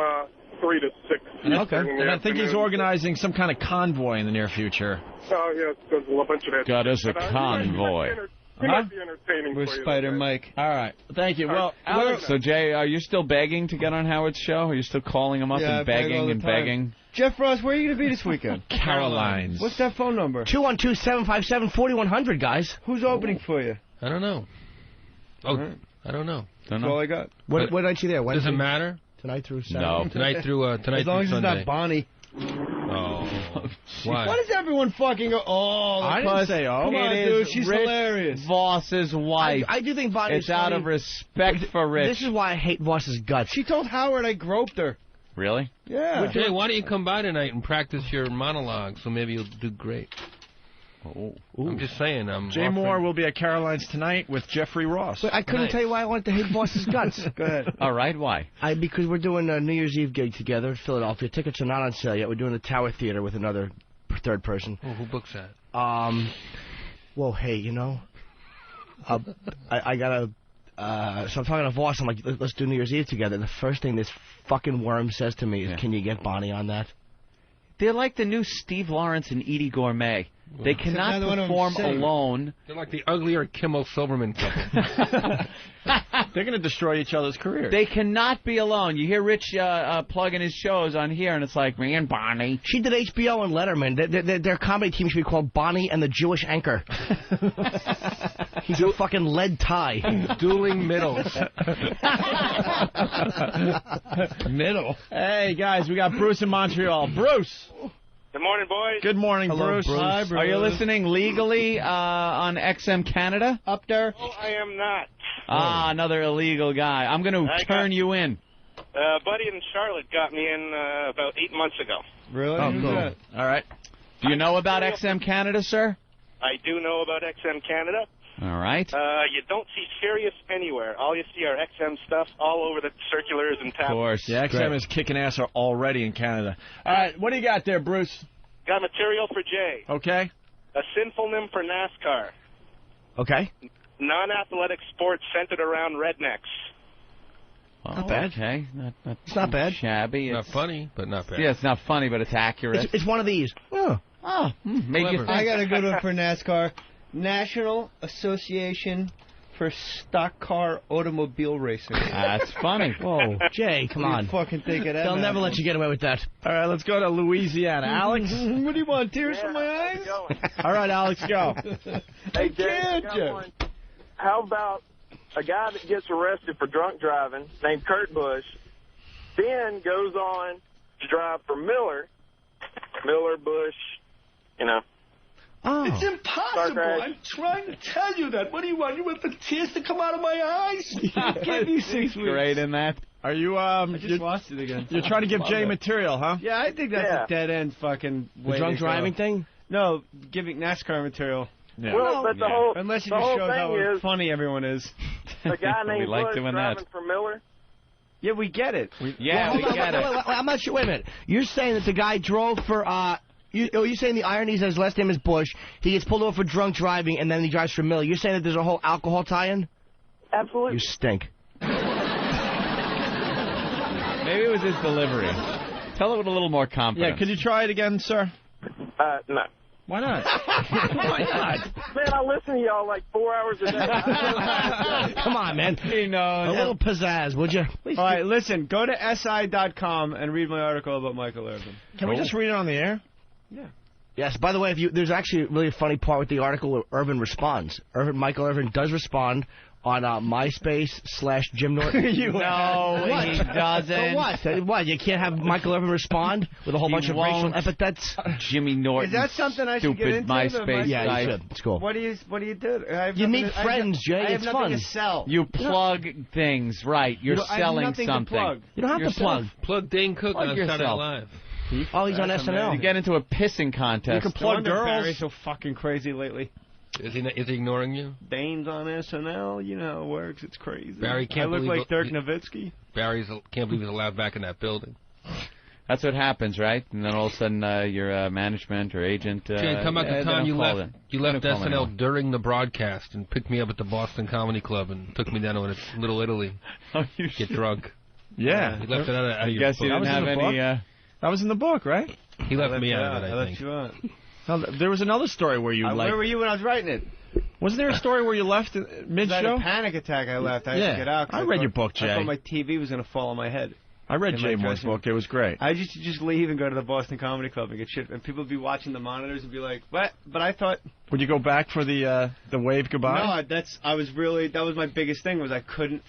[SPEAKER 10] 3 to 6.
[SPEAKER 2] Okay. And I think he's organizing some kind of convoy in the near future.
[SPEAKER 10] Oh, yeah, there's a bunch of that.
[SPEAKER 1] Got us a convoy.
[SPEAKER 10] He might be entertaining
[SPEAKER 3] We're
[SPEAKER 10] for you.
[SPEAKER 3] Spider Mike.
[SPEAKER 2] All right. Thank you. Well,
[SPEAKER 1] Alex. So, Jay, are you still begging to get on Howard's show? Are you still calling him up and begging and begging?
[SPEAKER 3] Jeff Ross, where are you going to be this weekend?
[SPEAKER 2] Caroline's.
[SPEAKER 3] What's that phone number?
[SPEAKER 4] 212-757-4100, guys.
[SPEAKER 3] Who's opening for you?
[SPEAKER 15] I don't know. Oh, I don't know.
[SPEAKER 3] That's all I got.
[SPEAKER 4] What night you there? Wednesday?
[SPEAKER 15] Does it matter?
[SPEAKER 4] Tonight through Saturday?
[SPEAKER 1] No.
[SPEAKER 15] Tonight through
[SPEAKER 3] as long as
[SPEAKER 15] Sunday.
[SPEAKER 3] it's not Bonnie.
[SPEAKER 15] Oh. Why?
[SPEAKER 3] Why does everyone fucking go,
[SPEAKER 2] I didn't say oh.
[SPEAKER 3] Come on, dude, she's hilarious.
[SPEAKER 1] Voss's wife.
[SPEAKER 4] I do think Bonnie's
[SPEAKER 1] It's out
[SPEAKER 4] funny.
[SPEAKER 1] of respect for Rich.
[SPEAKER 4] This is why I hate Voss's guts.
[SPEAKER 3] She told Howard I groped her.
[SPEAKER 1] Really?
[SPEAKER 3] Yeah.
[SPEAKER 15] Jay, why don't you come by tonight and practice your monologue so maybe you'll do great.
[SPEAKER 1] Oh.
[SPEAKER 15] I'm just saying.
[SPEAKER 2] Jay Mohr will be at Caroline's tonight with Jeffrey Ross.
[SPEAKER 4] But I couldn't tell you why I wanted to hate Voss's guts.
[SPEAKER 3] Go ahead.
[SPEAKER 1] All right, why?
[SPEAKER 4] Because we're doing a New Year's Eve gig together in Philadelphia. Tickets are not on sale yet. We're doing the Tower Theater with another third person.
[SPEAKER 15] Oh, who books that?
[SPEAKER 4] Well, hey, you know, I gotta. So I'm talking to Voss. I'm like, let's do New Year's Eve together. The first thing this fucking worm says to me is, "Can you get Bonnie on that?"
[SPEAKER 1] They're like the new Steve Lawrence and Edie Gourmet. They cannot perform alone.
[SPEAKER 15] They're like the uglier Kimmel Silverman couple.
[SPEAKER 2] They're going to destroy each other's careers.
[SPEAKER 1] They cannot be alone. You hear Rich plugging his shows on here, and it's like, me and Bonnie.
[SPEAKER 4] She did HBO and Letterman. Their comedy team should be called Bonnie and the Jewish Anchor. He's a fucking lead tie.
[SPEAKER 15] Dueling middles.
[SPEAKER 2] Middle. Hey, guys, we got Bruce in Montreal. Bruce.
[SPEAKER 10] Good morning, boys.
[SPEAKER 2] Good morning, Bruce.
[SPEAKER 3] Hi, Bruce.
[SPEAKER 1] Are you listening legally on XM Canada?
[SPEAKER 3] Up there?
[SPEAKER 10] Oh, I am not.
[SPEAKER 1] Another illegal guy. I'm going to turn you in.
[SPEAKER 10] Buddy in Charlotte got me in about 8 months ago.
[SPEAKER 3] Really?
[SPEAKER 2] Oh, cool. All right.
[SPEAKER 1] Do you know about XM Canada, sir?
[SPEAKER 10] I do know about XM Canada.
[SPEAKER 1] All right.
[SPEAKER 10] You don't see Sirius anywhere. All you see are XM stuff all over the circulars and tablets.
[SPEAKER 1] Of course.
[SPEAKER 2] Yeah, XM is kicking ass already in Canada. All right, what do you got there, Bruce?
[SPEAKER 10] Got material for Jay.
[SPEAKER 2] Okay.
[SPEAKER 10] A sinful nym for NASCAR.
[SPEAKER 4] Okay.
[SPEAKER 10] Non-athletic sports centered around rednecks.
[SPEAKER 4] Not bad.
[SPEAKER 1] Okay.
[SPEAKER 4] It's not bad.
[SPEAKER 1] Shabby.
[SPEAKER 15] Not funny, but not bad.
[SPEAKER 1] Yeah, it's not funny, but it's accurate.
[SPEAKER 4] It's one of these.
[SPEAKER 1] Made you think.
[SPEAKER 3] I got a good one for NASCAR. National Association for Stock Car Automobile Racing.
[SPEAKER 1] That's funny.
[SPEAKER 4] Whoa, Jay, come on.
[SPEAKER 3] Fucking think of that.
[SPEAKER 4] They'll never let you get away with that.
[SPEAKER 2] All right, let's go to Louisiana. Alex?
[SPEAKER 3] What do you want, tears from my eyes?
[SPEAKER 2] All right, Alex, go.
[SPEAKER 10] Hey, Jay, how about a guy that gets arrested for drunk driving named Kurt Busch, then goes on to drive for Miller, Busch, you know.
[SPEAKER 4] Oh.
[SPEAKER 18] It's impossible. I'm trying to tell you that. What do you want? You want the tears to come out of my eyes?
[SPEAKER 3] Give me 6 weeks.
[SPEAKER 1] Great in that.
[SPEAKER 2] Are you,
[SPEAKER 3] I just watched it again.
[SPEAKER 2] You're trying to give Jay material, huh?
[SPEAKER 3] Yeah, I think that's a dead-end fucking way
[SPEAKER 4] The drunk
[SPEAKER 3] to go.
[SPEAKER 4] driving thing?
[SPEAKER 3] No, giving NASCAR material.
[SPEAKER 2] Yeah.
[SPEAKER 10] Well, but the whole
[SPEAKER 3] Unless you
[SPEAKER 10] the
[SPEAKER 3] just
[SPEAKER 10] whole
[SPEAKER 3] showed
[SPEAKER 10] thing
[SPEAKER 3] how
[SPEAKER 10] is
[SPEAKER 3] funny everyone is.
[SPEAKER 10] the guy named
[SPEAKER 1] like
[SPEAKER 10] Bush
[SPEAKER 1] doing
[SPEAKER 10] driving
[SPEAKER 1] that.
[SPEAKER 10] for Miller.
[SPEAKER 3] Yeah, we get it.
[SPEAKER 1] We get it.
[SPEAKER 4] I'm not sure. Wait a minute. You're saying that the guy drove for... You're saying the irony is that his last name is Bush, he gets pulled over for drunk driving, and then he drives for Miller. You're saying that there's a whole alcohol tie-in?
[SPEAKER 10] Absolutely.
[SPEAKER 4] You stink.
[SPEAKER 1] Maybe it was his delivery. Tell it with a little more confidence.
[SPEAKER 2] Yeah, could you try it again, sir?
[SPEAKER 10] No.
[SPEAKER 2] Why not?
[SPEAKER 10] Why not? Man, I listen to y'all like 4 hours a day.
[SPEAKER 4] Come on, man.
[SPEAKER 1] He knows.
[SPEAKER 4] A little pizzazz, would you?
[SPEAKER 3] All right, listen. Go to SI.com and read my article about Michael Irvin.
[SPEAKER 2] Can we just read it on the air?
[SPEAKER 3] Yeah.
[SPEAKER 4] Yes, by the way, there's actually a really funny part with the article where Irvin responds. Michael Irvin does respond on MySpace/Jim Norton.
[SPEAKER 1] No, he doesn't.
[SPEAKER 4] But what? You can't have Michael Irvin respond with a whole bunch of racial epithets?
[SPEAKER 1] Jimmy Norton.
[SPEAKER 3] Is that something I should get into?
[SPEAKER 1] MySpace
[SPEAKER 4] yeah, you should. It's cool.
[SPEAKER 3] What do you do?
[SPEAKER 4] You meet friends, Jay.
[SPEAKER 3] I have
[SPEAKER 4] it's
[SPEAKER 3] nothing
[SPEAKER 4] fun.
[SPEAKER 3] to sell.
[SPEAKER 1] You plug things, right? You're selling something.
[SPEAKER 3] To plug.
[SPEAKER 4] You don't have to plug.
[SPEAKER 15] Plug Dane Cook on Saturday Night Live.
[SPEAKER 4] Oh, he's on SNL.
[SPEAKER 1] You get into a pissing contest.
[SPEAKER 3] You can plug girls. Barry's so fucking crazy lately.
[SPEAKER 15] Is he ignoring you?
[SPEAKER 3] Dane's on SNL. You know how it works. It's crazy.
[SPEAKER 15] Barry can't
[SPEAKER 3] I look
[SPEAKER 15] believe
[SPEAKER 3] like Dirk Nowitzki.
[SPEAKER 15] Barry can't believe he's allowed back in that building.
[SPEAKER 1] That's what happens, right? And then all of a sudden, your management or agent.
[SPEAKER 15] Jay, come out the time you left SNL
[SPEAKER 1] anymore.
[SPEAKER 15] during the broadcast and picked me up at the Boston Comedy Club and took me down to Little Italy. Get drunk.
[SPEAKER 2] Yeah.
[SPEAKER 15] He left it out of
[SPEAKER 1] I
[SPEAKER 15] your
[SPEAKER 1] guess
[SPEAKER 15] book.
[SPEAKER 1] you didn't have any.
[SPEAKER 2] That was in the book, right?
[SPEAKER 15] He left me out of it, I think.
[SPEAKER 3] You out.
[SPEAKER 2] No, there was another story where you
[SPEAKER 3] Where were you when I was writing it?
[SPEAKER 2] Wasn't there a story where you left mid-show?
[SPEAKER 3] I had a panic attack. I left. I had to get out.
[SPEAKER 2] I read your book, Jay.
[SPEAKER 3] I thought my TV was going to fall on my head.
[SPEAKER 2] I read Jay Mohr's book. It was great.
[SPEAKER 3] I used to just leave and go to the Boston Comedy Club and get shit, and people would be watching the monitors and be like, "What?" But I thought.
[SPEAKER 2] Would you go back for the wave goodbye?
[SPEAKER 3] No, that was my biggest thing was I couldn't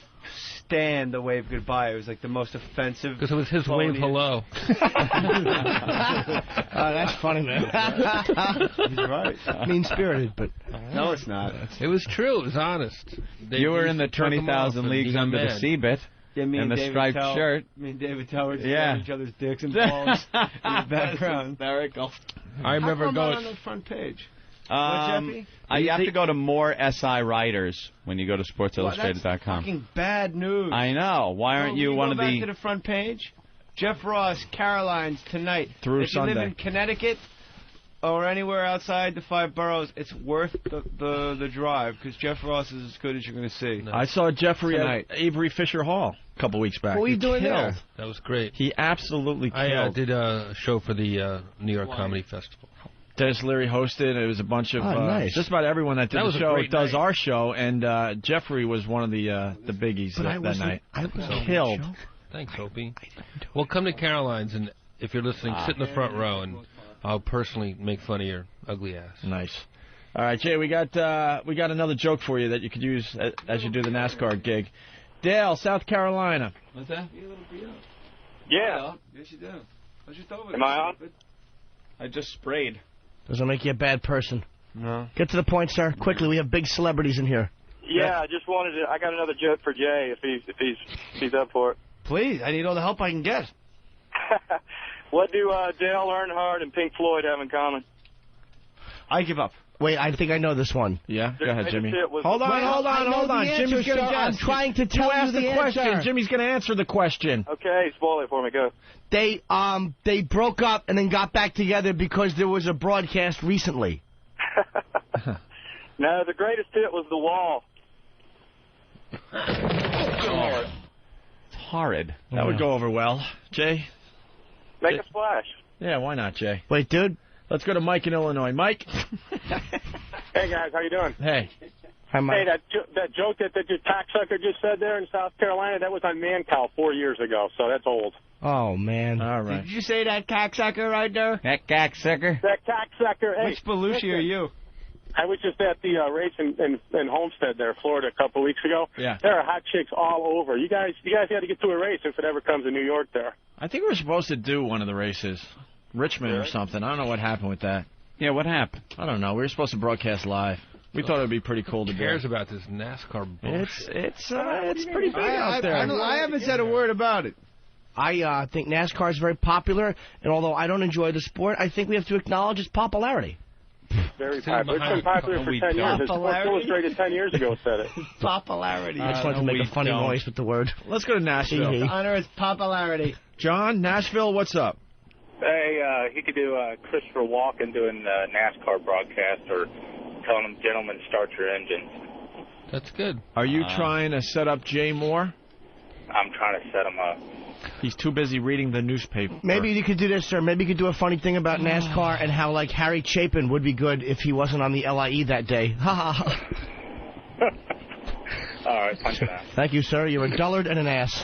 [SPEAKER 3] stand the wave goodbye. It was like the most offensive.
[SPEAKER 15] Because it was his wave hello.
[SPEAKER 4] That's funny, man.
[SPEAKER 3] He's right.
[SPEAKER 4] Mean-spirited, but
[SPEAKER 3] no, it's not.
[SPEAKER 15] It was true. It was honest.
[SPEAKER 1] You were in the 20,000 Leagues Under the Sea bit.
[SPEAKER 3] Yeah, me
[SPEAKER 1] and the
[SPEAKER 3] David
[SPEAKER 1] striped shirt.
[SPEAKER 3] Me and David Tell were just on each other's dicks and balls in the background.
[SPEAKER 1] Hysterical.
[SPEAKER 15] I remember going
[SPEAKER 3] on the front page.
[SPEAKER 1] You have to go to Mohr SI Writers when you go to SportsIllustrated.com.
[SPEAKER 3] That's fucking bad news.
[SPEAKER 1] I know. Why aren't you one of the...
[SPEAKER 3] Go back to the front page. Jeff Ross, Caroline's tonight.
[SPEAKER 2] Through
[SPEAKER 3] if
[SPEAKER 2] Sunday.
[SPEAKER 3] If you live in Connecticut or anywhere outside the 5 boroughs, it's worth the drive because Jeff Ross is as good as you're going to see.
[SPEAKER 2] I saw Jeffrey at Avery Fisher Hall a couple weeks back.
[SPEAKER 3] What were you doing there?
[SPEAKER 15] That was great.
[SPEAKER 2] He absolutely killed.
[SPEAKER 15] I did a show for the New York Comedy Festival.
[SPEAKER 2] Dennis Leary hosted. It was a bunch of
[SPEAKER 4] nice.
[SPEAKER 2] just about everyone that did the show does our show, and Jeffrey was one of the biggies that night.
[SPEAKER 4] I was
[SPEAKER 2] killed.
[SPEAKER 15] Thanks, Opie. Well, come to Caroline's, and if you're listening, sit in the front row, and I'll personally make fun of your ugly ass.
[SPEAKER 2] Nice. All right, Jay, we got another joke for you that you could use as you do the NASCAR gig. Dale, South Carolina.
[SPEAKER 1] What's that?
[SPEAKER 16] Yeah.
[SPEAKER 3] Yes, you do. I was just over
[SPEAKER 16] Am I on?
[SPEAKER 3] I just sprayed.
[SPEAKER 4] Doesn't make you a bad person.
[SPEAKER 3] No.
[SPEAKER 4] Get to the point, sir. Quickly, we have big celebrities in here.
[SPEAKER 16] Yeah, I just wanted to. I got another joke for Jay if he's up for it.
[SPEAKER 4] Please, I need all the help I can get.
[SPEAKER 16] What do Dale Earnhardt and Pink Floyd have in common?
[SPEAKER 3] I give up.
[SPEAKER 4] Wait, I think I know this one.
[SPEAKER 2] Yeah, go ahead, Jimmy.
[SPEAKER 16] Hold
[SPEAKER 2] on. Jimmy's going to
[SPEAKER 4] I'm trying to tell you the
[SPEAKER 2] question.
[SPEAKER 4] answer.
[SPEAKER 2] Jimmy's going to answer the question.
[SPEAKER 16] Okay, spoil it for me. Go.
[SPEAKER 4] They broke up and then got back together because there was a broadcast recently.
[SPEAKER 16] No, the greatest hit was The Wall.
[SPEAKER 1] It's horrid.
[SPEAKER 2] That would go over well. Jay?
[SPEAKER 16] Make a splash.
[SPEAKER 2] Yeah, why not, Jay?
[SPEAKER 4] Wait, dude.
[SPEAKER 2] Let's go to Mike in Illinois. Mike?
[SPEAKER 10] Hey, guys, how you doing?
[SPEAKER 2] Hey.
[SPEAKER 4] Hi, Mike.
[SPEAKER 10] Hey, that joke that your cocksucker just said there in South Carolina, that was on Mancow 4 years ago, so that's old.
[SPEAKER 4] Oh, man.
[SPEAKER 2] All right.
[SPEAKER 3] Did you say that cocksucker right there?
[SPEAKER 1] That cocksucker?
[SPEAKER 10] That cocksucker. Hey,
[SPEAKER 3] Which Belushi are you?
[SPEAKER 10] I was just at the race in Homestead there, Florida, a couple of weeks ago.
[SPEAKER 2] Yeah.
[SPEAKER 10] There are hot chicks all over. You guys got to get to a race if it ever comes to New York there.
[SPEAKER 2] I think we were supposed to do one of the races. Richmond or something. I don't know what happened with that.
[SPEAKER 1] Yeah, what happened?
[SPEAKER 2] I don't know. We were supposed to broadcast live. We thought it would be pretty cool to do.
[SPEAKER 15] Who cares about this NASCAR bullshit?
[SPEAKER 2] It's pretty big out there.
[SPEAKER 3] I haven't said a word about it.
[SPEAKER 4] I think NASCAR is very popular, and although I don't enjoy the sport, I think we have to acknowledge its popularity.
[SPEAKER 10] Very popular. It's been popular for 10 years. Sports Illustrated 10 years ago said it.
[SPEAKER 4] Popularity. I just wanted to make a funny noise with the word.
[SPEAKER 2] Let's go to Nashville.
[SPEAKER 3] To honor its popularity.
[SPEAKER 2] John, Nashville, what's up?
[SPEAKER 16] Hey, he could do Christopher Walken doing NASCAR broadcast or telling them, gentlemen, start your engines.
[SPEAKER 15] That's good.
[SPEAKER 2] Are you trying to set up Jay Mohr?
[SPEAKER 16] I'm trying to set him up.
[SPEAKER 2] He's too busy reading the newspaper.
[SPEAKER 4] Maybe you could do this, sir. Maybe you could do a funny thing about NASCAR and how, like, Harry Chapin would be good if he wasn't on the LIE that day. Ha ha ha.
[SPEAKER 16] All right, punch it out.
[SPEAKER 4] Thank you, sir. You're a dullard and an ass.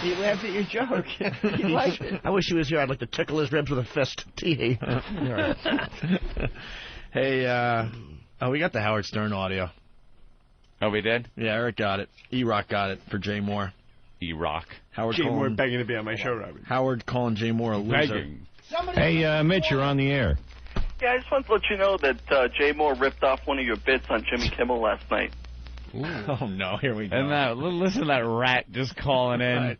[SPEAKER 3] He laughed at your joke. He liked it.
[SPEAKER 4] I wish he was here. I'd like to tickle his ribs with a fist. Tee.
[SPEAKER 2] Hey, we got the Howard Stern audio.
[SPEAKER 1] Oh, we did?
[SPEAKER 2] Yeah, Eric got it. E-Rock got it for Jay Mohr.
[SPEAKER 1] E-Rock.
[SPEAKER 2] Howard
[SPEAKER 13] Jay
[SPEAKER 2] calling,
[SPEAKER 13] Mohr begging to be on my show, Robin.
[SPEAKER 2] Howard calling Jay Mohr a loser.
[SPEAKER 13] Begging.
[SPEAKER 19] Hey, Mitch, you're on the air.
[SPEAKER 16] Yeah, I just wanted to let you know that Jay Mohr ripped off one of your bits on Jimmy Kimmel last night.
[SPEAKER 2] Oh, no, here we go.
[SPEAKER 1] And listen to that rat just calling in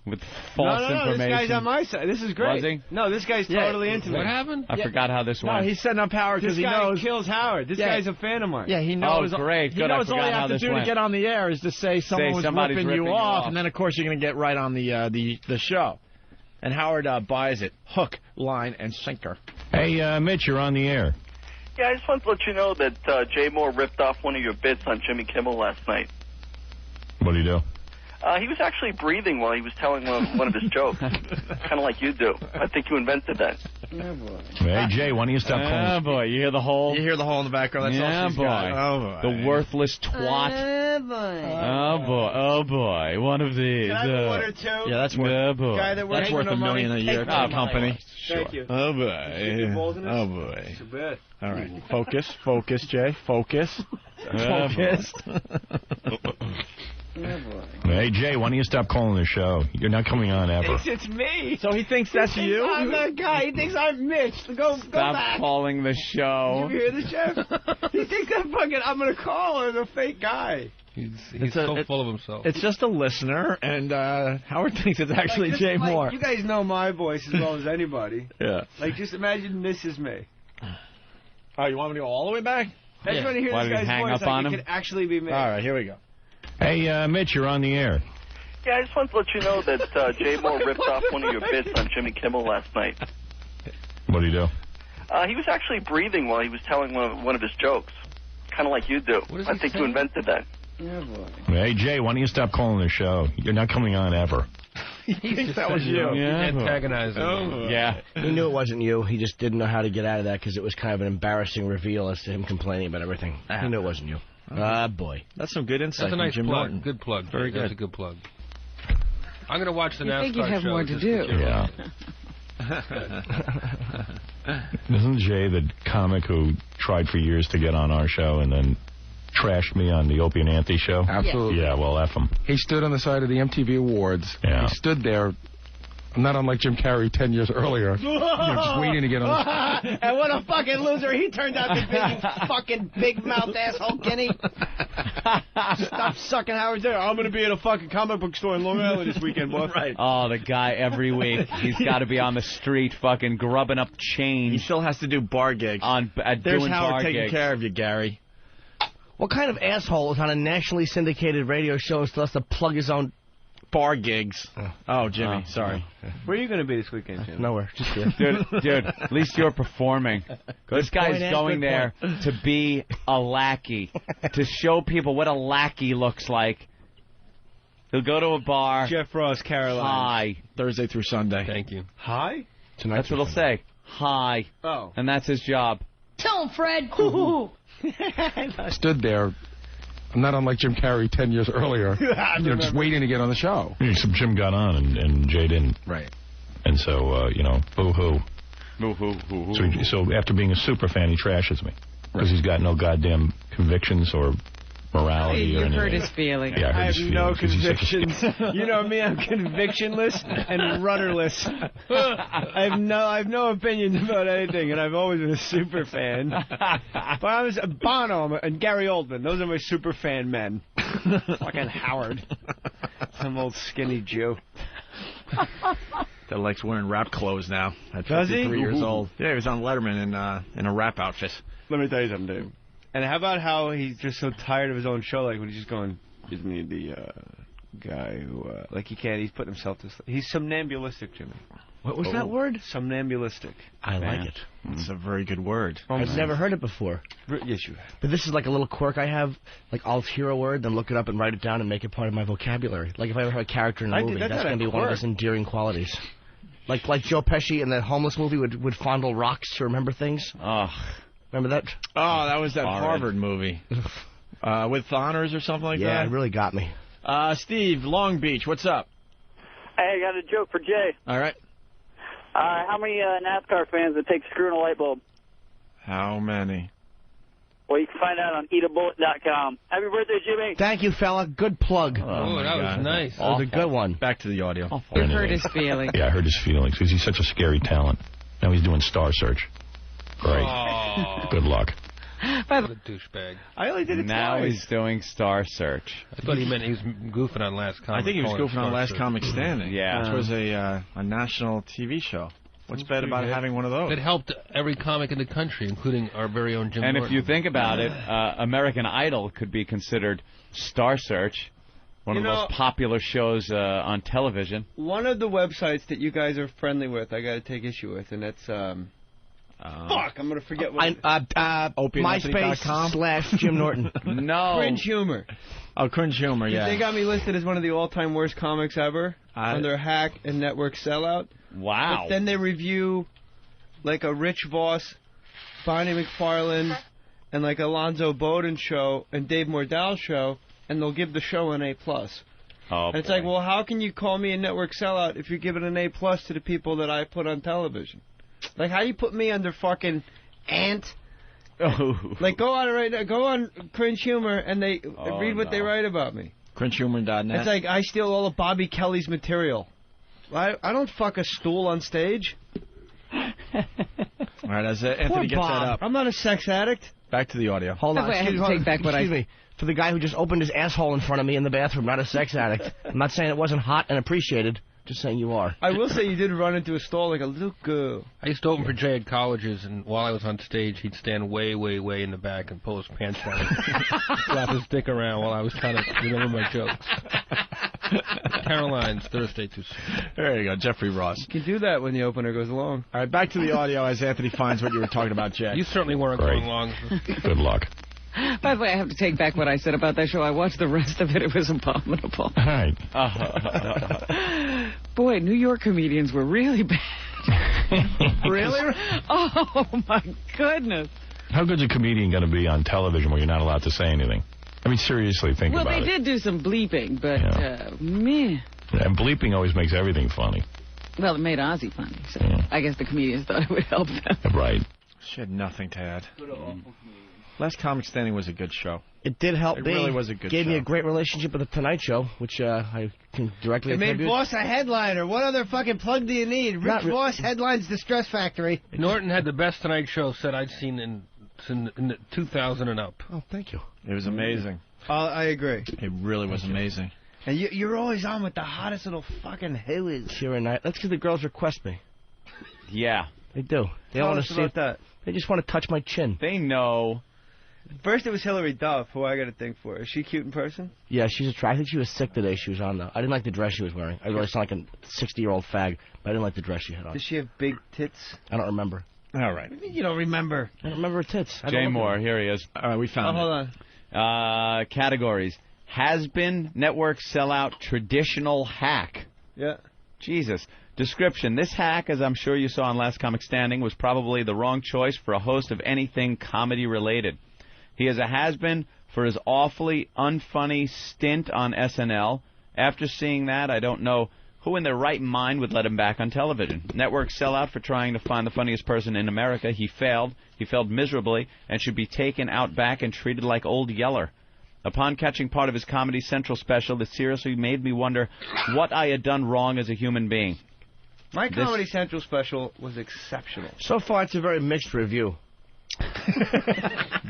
[SPEAKER 1] with false information.
[SPEAKER 3] This guy's on my side. This is great.
[SPEAKER 1] Was he?
[SPEAKER 3] No, this guy's totally into me.
[SPEAKER 15] What happened?
[SPEAKER 1] I forgot how this went.
[SPEAKER 2] No, he's setting up Howard because he knows.
[SPEAKER 3] This guy kills Howard. This guy's a fan of mine.
[SPEAKER 2] Yeah, he knows.
[SPEAKER 1] Oh, great.
[SPEAKER 2] He
[SPEAKER 1] Good.
[SPEAKER 2] knows
[SPEAKER 1] I
[SPEAKER 2] all you
[SPEAKER 1] forgot how
[SPEAKER 2] have to
[SPEAKER 1] this
[SPEAKER 2] do
[SPEAKER 1] went.
[SPEAKER 2] to get on the air is to say someone was ripping you off, and then, of course, you're going to get right on the show. And Howard buys it. Hook, line, and sinker.
[SPEAKER 19] Hey, Mitch, you're on the air.
[SPEAKER 16] Yeah, I just wanted to let you know that Jay Mohr ripped off one of your bits on Jimmy Kimmel last night.
[SPEAKER 19] What do you do?
[SPEAKER 16] He was actually breathing while he was telling one of his jokes, kind of like you do. I think you invented that.
[SPEAKER 3] Yeah, boy.
[SPEAKER 19] Hey, Jay, why don't you stop calling?
[SPEAKER 1] Yeah, boy. You hear the hole?
[SPEAKER 2] You hear the hole in the background? That's all she's got. Oh, boy.
[SPEAKER 1] The worthless twat. Oh, boy. Oh, boy. One of these.
[SPEAKER 3] Can I have one or two?
[SPEAKER 2] Yeah, that's worth,
[SPEAKER 3] Guy that
[SPEAKER 2] that's worth $1 million a year. Company.
[SPEAKER 3] Thank you.
[SPEAKER 2] Oh, boy. Oh, boy.
[SPEAKER 3] Too bad.
[SPEAKER 2] All right. Focus, Jay. Focus. Focus.
[SPEAKER 19] Hey, Jay, why don't you stop calling the show? You're not coming on ever.
[SPEAKER 3] It's me.
[SPEAKER 2] So he thinks that's you?
[SPEAKER 3] I'm that guy. He thinks I'm Mitch. Go
[SPEAKER 1] Stop
[SPEAKER 3] back.
[SPEAKER 1] calling the show.
[SPEAKER 3] Did you hear the Jeff? He thinks I'm going to call as a fake guy.
[SPEAKER 15] He's so full of himself.
[SPEAKER 2] It's just a listener, and Howard thinks it's actually Jay Mohr.
[SPEAKER 3] You guys know my voice as well as anybody.
[SPEAKER 2] Yeah.
[SPEAKER 3] Like, just imagine this is me.
[SPEAKER 2] Oh, you want me to go all the way back?
[SPEAKER 3] I just want to hear
[SPEAKER 1] Why
[SPEAKER 3] this
[SPEAKER 1] did he
[SPEAKER 3] guy's
[SPEAKER 1] hang
[SPEAKER 3] voice
[SPEAKER 1] up
[SPEAKER 3] like
[SPEAKER 1] on
[SPEAKER 3] it
[SPEAKER 1] him?
[SPEAKER 3] could actually be me.
[SPEAKER 2] All right, here we go.
[SPEAKER 19] Hey, Mitch, you're on the air.
[SPEAKER 16] Yeah, I just wanted to let you know that Jay Mohr ripped off one of your bits on Jimmy Kimmel last night.
[SPEAKER 19] What do you do?
[SPEAKER 16] He was actually breathing while he was telling one of his jokes, kind of like you do. I think you invented that.
[SPEAKER 3] Yeah, boy.
[SPEAKER 19] Hey, Jay, why don't you stop calling the show? You're not coming on ever.
[SPEAKER 2] He thinks that was you.
[SPEAKER 1] Yeah.
[SPEAKER 15] Antagonizing.
[SPEAKER 2] Oh.
[SPEAKER 1] Yeah.
[SPEAKER 4] He knew it wasn't you. He just didn't know how to get out of that because it was kind of an embarrassing reveal as to him complaining about everything. He knew it wasn't you. Ah, boy.
[SPEAKER 2] That's some good insight
[SPEAKER 15] That's a nice
[SPEAKER 2] from Jim
[SPEAKER 15] plug.
[SPEAKER 2] Norton.
[SPEAKER 15] Good plug.
[SPEAKER 2] Very good.
[SPEAKER 15] That's a good plug. I'm going to watch the NASCAR show.
[SPEAKER 20] think you'd have more to do.
[SPEAKER 19] Yeah. Isn't Jay the comic who tried for years to get on our show and then trashed me on the Opie and Anthony show?
[SPEAKER 12] Absolutely.
[SPEAKER 19] Yeah, well, F him.
[SPEAKER 12] He stood on the side of the MTV Awards.
[SPEAKER 19] Yeah.
[SPEAKER 12] He stood there, not unlike Jim Carrey 10 years earlier, just waiting to get on the
[SPEAKER 3] And what a fucking loser he turned out to be, you fucking big-mouthed asshole, Kenny. Stop sucking Howard's there. I'm going to be at a fucking comic book store in Long Island this weekend, boy.
[SPEAKER 2] Right.
[SPEAKER 1] Oh, the guy every week. He's got to be on the street fucking grubbing up change.
[SPEAKER 2] He still has to do bar gigs. There's
[SPEAKER 1] doing
[SPEAKER 2] Howard
[SPEAKER 1] bar
[SPEAKER 2] taking
[SPEAKER 1] gigs.
[SPEAKER 2] care of you, Gary.
[SPEAKER 4] What kind of asshole is on a nationally syndicated radio show and still has to plug his own
[SPEAKER 2] bar gigs? Oh, Jimmy, sorry.
[SPEAKER 3] Where are you going to be this weekend, Jim?
[SPEAKER 4] Nowhere, just here.
[SPEAKER 1] Dude, at least you're performing. This guy's
[SPEAKER 4] point,
[SPEAKER 1] going
[SPEAKER 4] good
[SPEAKER 1] there to be a lackey, to show people what a lackey looks like. He'll go to a bar.
[SPEAKER 3] Jeff Ross, Caroline.
[SPEAKER 1] Hi.
[SPEAKER 2] Thursday through Sunday.
[SPEAKER 15] Thank you.
[SPEAKER 3] Hi?
[SPEAKER 1] That's what he'll say. Hi.
[SPEAKER 3] Oh.
[SPEAKER 1] And that's his job.
[SPEAKER 20] Tell him, Fred.
[SPEAKER 12] stood there, not unlike Jim Carrey 10 years earlier, just waiting to get on the show.
[SPEAKER 19] Yeah, so Jim got on and Jay didn't.
[SPEAKER 2] Right.
[SPEAKER 19] And so, boo-hoo.
[SPEAKER 1] Boo-hoo.
[SPEAKER 19] So after being a super fan, he trashes me. Because he's got no goddamn convictions or morality
[SPEAKER 20] You
[SPEAKER 19] or anything.
[SPEAKER 20] hurt his feelings.
[SPEAKER 19] Yeah,
[SPEAKER 3] I have no
[SPEAKER 19] feelings 'cause he's such a
[SPEAKER 3] convictions. You know me, I'm convictionless and rudderless. I have no opinions about anything, and I've always been a super fan. But I was Bono and Gary Oldman. Those are my super fan men. Fucking Howard. Some old skinny Jew.
[SPEAKER 2] That likes wearing rap clothes now. At
[SPEAKER 3] Does he?
[SPEAKER 2] 53 years old. Yeah, he was on Letterman in a rap outfit.
[SPEAKER 3] Let me tell you something, Dave. And how about how he's just so tired of his own show, like when he's just going, isn't he the guy who, like he can't, he's putting himself to sleep. He's somnambulistic, Jimmy.
[SPEAKER 4] What was that word?
[SPEAKER 3] Somnambulistic.
[SPEAKER 4] I like it.
[SPEAKER 2] It's a very good word.
[SPEAKER 4] I've never heard it before.
[SPEAKER 3] Yes, you have.
[SPEAKER 4] But this is like a little quirk I have. Like, I'll hear a word, then look it up and write it down and make it part of my vocabulary. Like, if I ever have a character in a movie, that's going to be one of his endearing qualities. Like Joe Pesci in that homeless movie would fondle rocks to remember things.
[SPEAKER 1] Ugh.
[SPEAKER 4] Remember that?
[SPEAKER 2] Oh, that was that Harvard movie. With honors or something like that?
[SPEAKER 4] Yeah, it really got me.
[SPEAKER 2] Steve, Long Beach, what's up?
[SPEAKER 21] Hey, I got a joke for Jay.
[SPEAKER 2] All right.
[SPEAKER 21] How many NASCAR fans would take screwing a light bulb?
[SPEAKER 2] How many?
[SPEAKER 21] Well, you can find out on eatabullet.com. Happy birthday, Jimmy.
[SPEAKER 4] Thank you, fella. Good plug.
[SPEAKER 15] Oh, that was nice.
[SPEAKER 4] That was a good one.
[SPEAKER 2] Back to the audio.
[SPEAKER 20] You hurt his feelings.
[SPEAKER 19] Yeah, I heard his feelings because he's such a scary talent. Now he's doing Star Search. Great.
[SPEAKER 15] Oh.
[SPEAKER 19] Good luck.
[SPEAKER 15] What a douchebag.
[SPEAKER 3] I only did it
[SPEAKER 1] Now
[SPEAKER 3] twice.
[SPEAKER 1] he's doing Star Search.
[SPEAKER 15] I thought he meant he was goofing on Last Comic.
[SPEAKER 2] I think he was
[SPEAKER 15] calling it
[SPEAKER 2] goofing on
[SPEAKER 15] Star
[SPEAKER 2] Last
[SPEAKER 15] Search.
[SPEAKER 2] Comic Standing.
[SPEAKER 1] Yeah.
[SPEAKER 2] Which was a national TV show. What's bad about having one of those?
[SPEAKER 15] It helped every comic in the country, including our very own Jim
[SPEAKER 1] And
[SPEAKER 15] Norton.
[SPEAKER 1] if you think about it, American Idol could be considered Star Search, one of the most popular shows on television.
[SPEAKER 3] One of the websites that you guys are friendly with, I got to take issue with, and that's fuck, I'm gonna forget what.
[SPEAKER 4] MySpace/Jim Norton.
[SPEAKER 1] No.
[SPEAKER 3] Cringe Humor.
[SPEAKER 2] Oh, Cringe Humor, yeah.
[SPEAKER 3] They got me listed as one of the all-time worst comics ever under Hack and Network Sellout.
[SPEAKER 1] Wow.
[SPEAKER 3] But then they review like a Rich Voss, Bonnie McFarlane, and like Alonzo Bowden show and Dave Mordell show, and they'll give the show an A+.
[SPEAKER 1] Oh,
[SPEAKER 3] and it's like, well, how can you call me a network sellout if you're giving an A+ to the people that I put on television? Like, how do you put me under fucking Ant?
[SPEAKER 1] Oh.
[SPEAKER 3] Like, go on right now, go on Cringe Humor, and they read what they write about me.
[SPEAKER 2] CringeHumor.net.
[SPEAKER 3] It's like I steal all of Bobby Kelly's material. I don't fuck a stool on stage.
[SPEAKER 2] All right, as Anthony gets that up.
[SPEAKER 3] I'm not a sex addict.
[SPEAKER 2] Back to the audio.
[SPEAKER 4] Hold on.
[SPEAKER 20] By the way, I have to take back what
[SPEAKER 4] Excuse me. For the guy who just opened his asshole in front of me in the bathroom, not a sex addict. I'm not saying it wasn't hot and appreciated. Just saying you are.
[SPEAKER 3] I will say you did run into a stall like a little girl.
[SPEAKER 15] I used to open for Jay at colleges, and while I was on stage, he'd stand way, way, way in the back and pull his pants down and flap his dick around while I was trying to remember my jokes. Caroline's Thursday too soon.
[SPEAKER 2] There you go, Jeffrey Ross.
[SPEAKER 3] You can do that when the opener goes along.
[SPEAKER 2] All right, back to the audio as Anthony finds what you were talking about, Jay.
[SPEAKER 15] You certainly weren't going long.
[SPEAKER 19] Good luck.
[SPEAKER 20] By the way, I have to take back what I said about that show. I watched the rest of it. It was abominable.
[SPEAKER 19] All right.
[SPEAKER 20] Boy, New York comedians were really bad.
[SPEAKER 4] Really?
[SPEAKER 20] Oh, my goodness.
[SPEAKER 19] How good's a comedian going to be on television where you're not allowed to say anything? I mean, seriously, think about it.
[SPEAKER 20] Well, they did do some bleeping, but, man.
[SPEAKER 19] And bleeping always makes everything funny.
[SPEAKER 20] Well, it made Ozzy funny, so I guess the comedians thought it would help them.
[SPEAKER 19] Right.
[SPEAKER 2] She had nothing to add. Last Comic Standing was a good show.
[SPEAKER 4] It did help
[SPEAKER 2] It
[SPEAKER 4] me.
[SPEAKER 2] really was a good
[SPEAKER 4] Gave
[SPEAKER 2] show.
[SPEAKER 4] me a great relationship with The Tonight Show, which I can directly
[SPEAKER 3] It made
[SPEAKER 4] attribute.
[SPEAKER 3] Voss a headliner. What other fucking plug do you need? Rich Voss headlines The Stress Factory.
[SPEAKER 15] Norton had the best Tonight Show set I'd seen in the 2000 and up.
[SPEAKER 4] Oh, thank you.
[SPEAKER 2] It was amazing.
[SPEAKER 3] I agree.
[SPEAKER 2] It really was amazing.
[SPEAKER 3] And you're always on with the hottest little fucking who's.
[SPEAKER 4] Kira Knight. That's because the girls request me.
[SPEAKER 1] Yeah.
[SPEAKER 4] They do. They
[SPEAKER 3] Tell
[SPEAKER 4] want
[SPEAKER 3] us
[SPEAKER 4] to see
[SPEAKER 3] about
[SPEAKER 4] it.
[SPEAKER 3] that.
[SPEAKER 4] They just want to touch my chin.
[SPEAKER 1] They know.
[SPEAKER 3] First it was Hillary Duff, who I got to think for. Is she cute in person?
[SPEAKER 4] Yeah, she's attractive. I think she was sick today. She was on I didn't like the dress she was wearing. I really sound like a 60-year-old fag, but I didn't like the dress she had on.
[SPEAKER 3] Does she have big tits?
[SPEAKER 4] I don't remember.
[SPEAKER 2] All right.
[SPEAKER 3] You don't remember.
[SPEAKER 4] I don't remember her tits.
[SPEAKER 1] Jay Mohr, here he is.
[SPEAKER 2] All right, we found it.
[SPEAKER 3] Hold on.
[SPEAKER 1] Categories. Has been, network sellout, traditional hack.
[SPEAKER 3] Yeah.
[SPEAKER 1] Jesus. Description. This hack, as I'm sure you saw on Last Comic Standing, was probably the wrong choice for a host of anything comedy-related. He is a has-been for his awfully unfunny stint on SNL. After seeing that, I don't know who in their right mind would let him back on television. Network sellout for trying to find the funniest person in America. He failed. He failed miserably and should be taken out back and treated like Old Yeller. Upon catching part of his Comedy Central special, this seriously made me wonder what I had done wrong as a human being.
[SPEAKER 3] My Comedy Central special was exceptional.
[SPEAKER 4] So far, it's a very mixed review.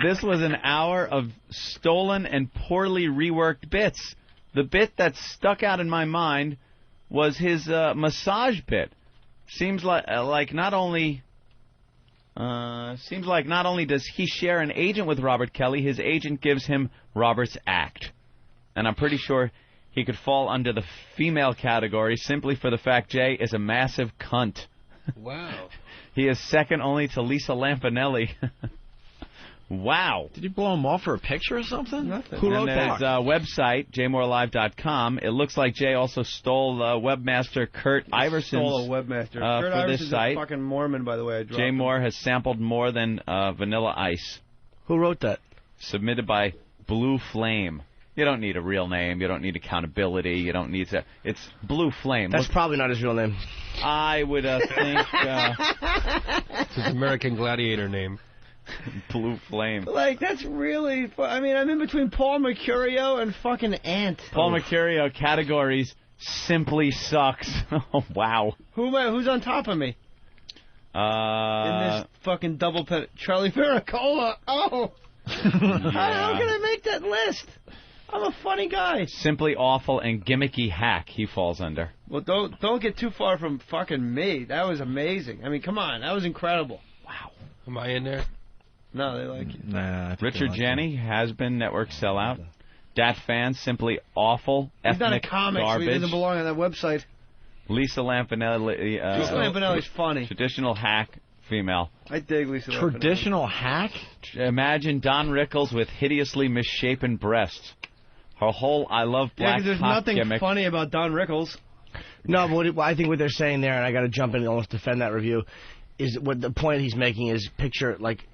[SPEAKER 1] This was an hour of stolen and poorly reworked bits. The bit that stuck out in my mind was his massage bit. Seems like not only does he share an agent with Robert Kelly, his agent gives him Robert's act. And I'm pretty sure he could fall under the female category simply for the fact Jay is a massive cunt.
[SPEAKER 15] Wow.
[SPEAKER 1] He is second only to Lisa Lampanelli. Wow.
[SPEAKER 2] Did you blow him off for a picture or something?
[SPEAKER 3] Nothing.
[SPEAKER 2] Who wrote
[SPEAKER 1] And his
[SPEAKER 2] that?
[SPEAKER 1] website, jmorelive.com, it looks like Jay also stole webmaster Kurt Iverson's
[SPEAKER 3] Stole a webmaster. Kurt
[SPEAKER 1] for this
[SPEAKER 3] Iverson's
[SPEAKER 1] site.
[SPEAKER 3] a fucking Mormon, by the way. I dropped
[SPEAKER 1] Jay
[SPEAKER 3] him.
[SPEAKER 1] Mohr has sampled more than Vanilla Ice.
[SPEAKER 4] Who wrote that?
[SPEAKER 1] Submitted by Blue Flame. You don't need a real name. You don't need accountability. You don't need to. It's Blue Flame.
[SPEAKER 4] That's probably not his real name.
[SPEAKER 1] I would think.
[SPEAKER 15] It's his American Gladiator name.
[SPEAKER 1] Blue Flame.
[SPEAKER 3] Like, that's really... I mean, I'm in between Paul Mercurio and fucking Ant.
[SPEAKER 1] Paul Mercurio, categories, simply sucks. Oh, wow.
[SPEAKER 3] Who's on top of me? In this fucking double pen... Charlie Veracola. Oh!
[SPEAKER 1] Yeah.
[SPEAKER 3] How can I make that list? I'm a funny guy.
[SPEAKER 1] Simply awful and gimmicky hack he falls under.
[SPEAKER 3] Well, don't get too far from fucking me. That was amazing. I mean, come on. That was incredible.
[SPEAKER 1] Wow.
[SPEAKER 15] Am I in there?
[SPEAKER 3] No, they like you.
[SPEAKER 2] Nah,
[SPEAKER 1] Richard Janney has been network sellout. Dat Fan, simply awful.
[SPEAKER 3] He's not a
[SPEAKER 1] ethnic
[SPEAKER 3] comic, so
[SPEAKER 1] garbage.
[SPEAKER 3] he doesn't belong on that website.
[SPEAKER 1] Lisa Lampanelli.
[SPEAKER 3] Lisa Lampanelli's funny.
[SPEAKER 1] Traditional hack, female.
[SPEAKER 3] I dig Lisa Lampanelli.
[SPEAKER 2] Traditional hack?
[SPEAKER 1] Imagine Don Rickles with hideously misshapen breasts. Her whole I love black
[SPEAKER 3] because there's
[SPEAKER 1] cock
[SPEAKER 3] nothing
[SPEAKER 1] gimmick.
[SPEAKER 3] funny about Don Rickles.
[SPEAKER 4] No, but I think what they're saying there, and I got to jump in and almost defend that review, is what the point he's making is picture like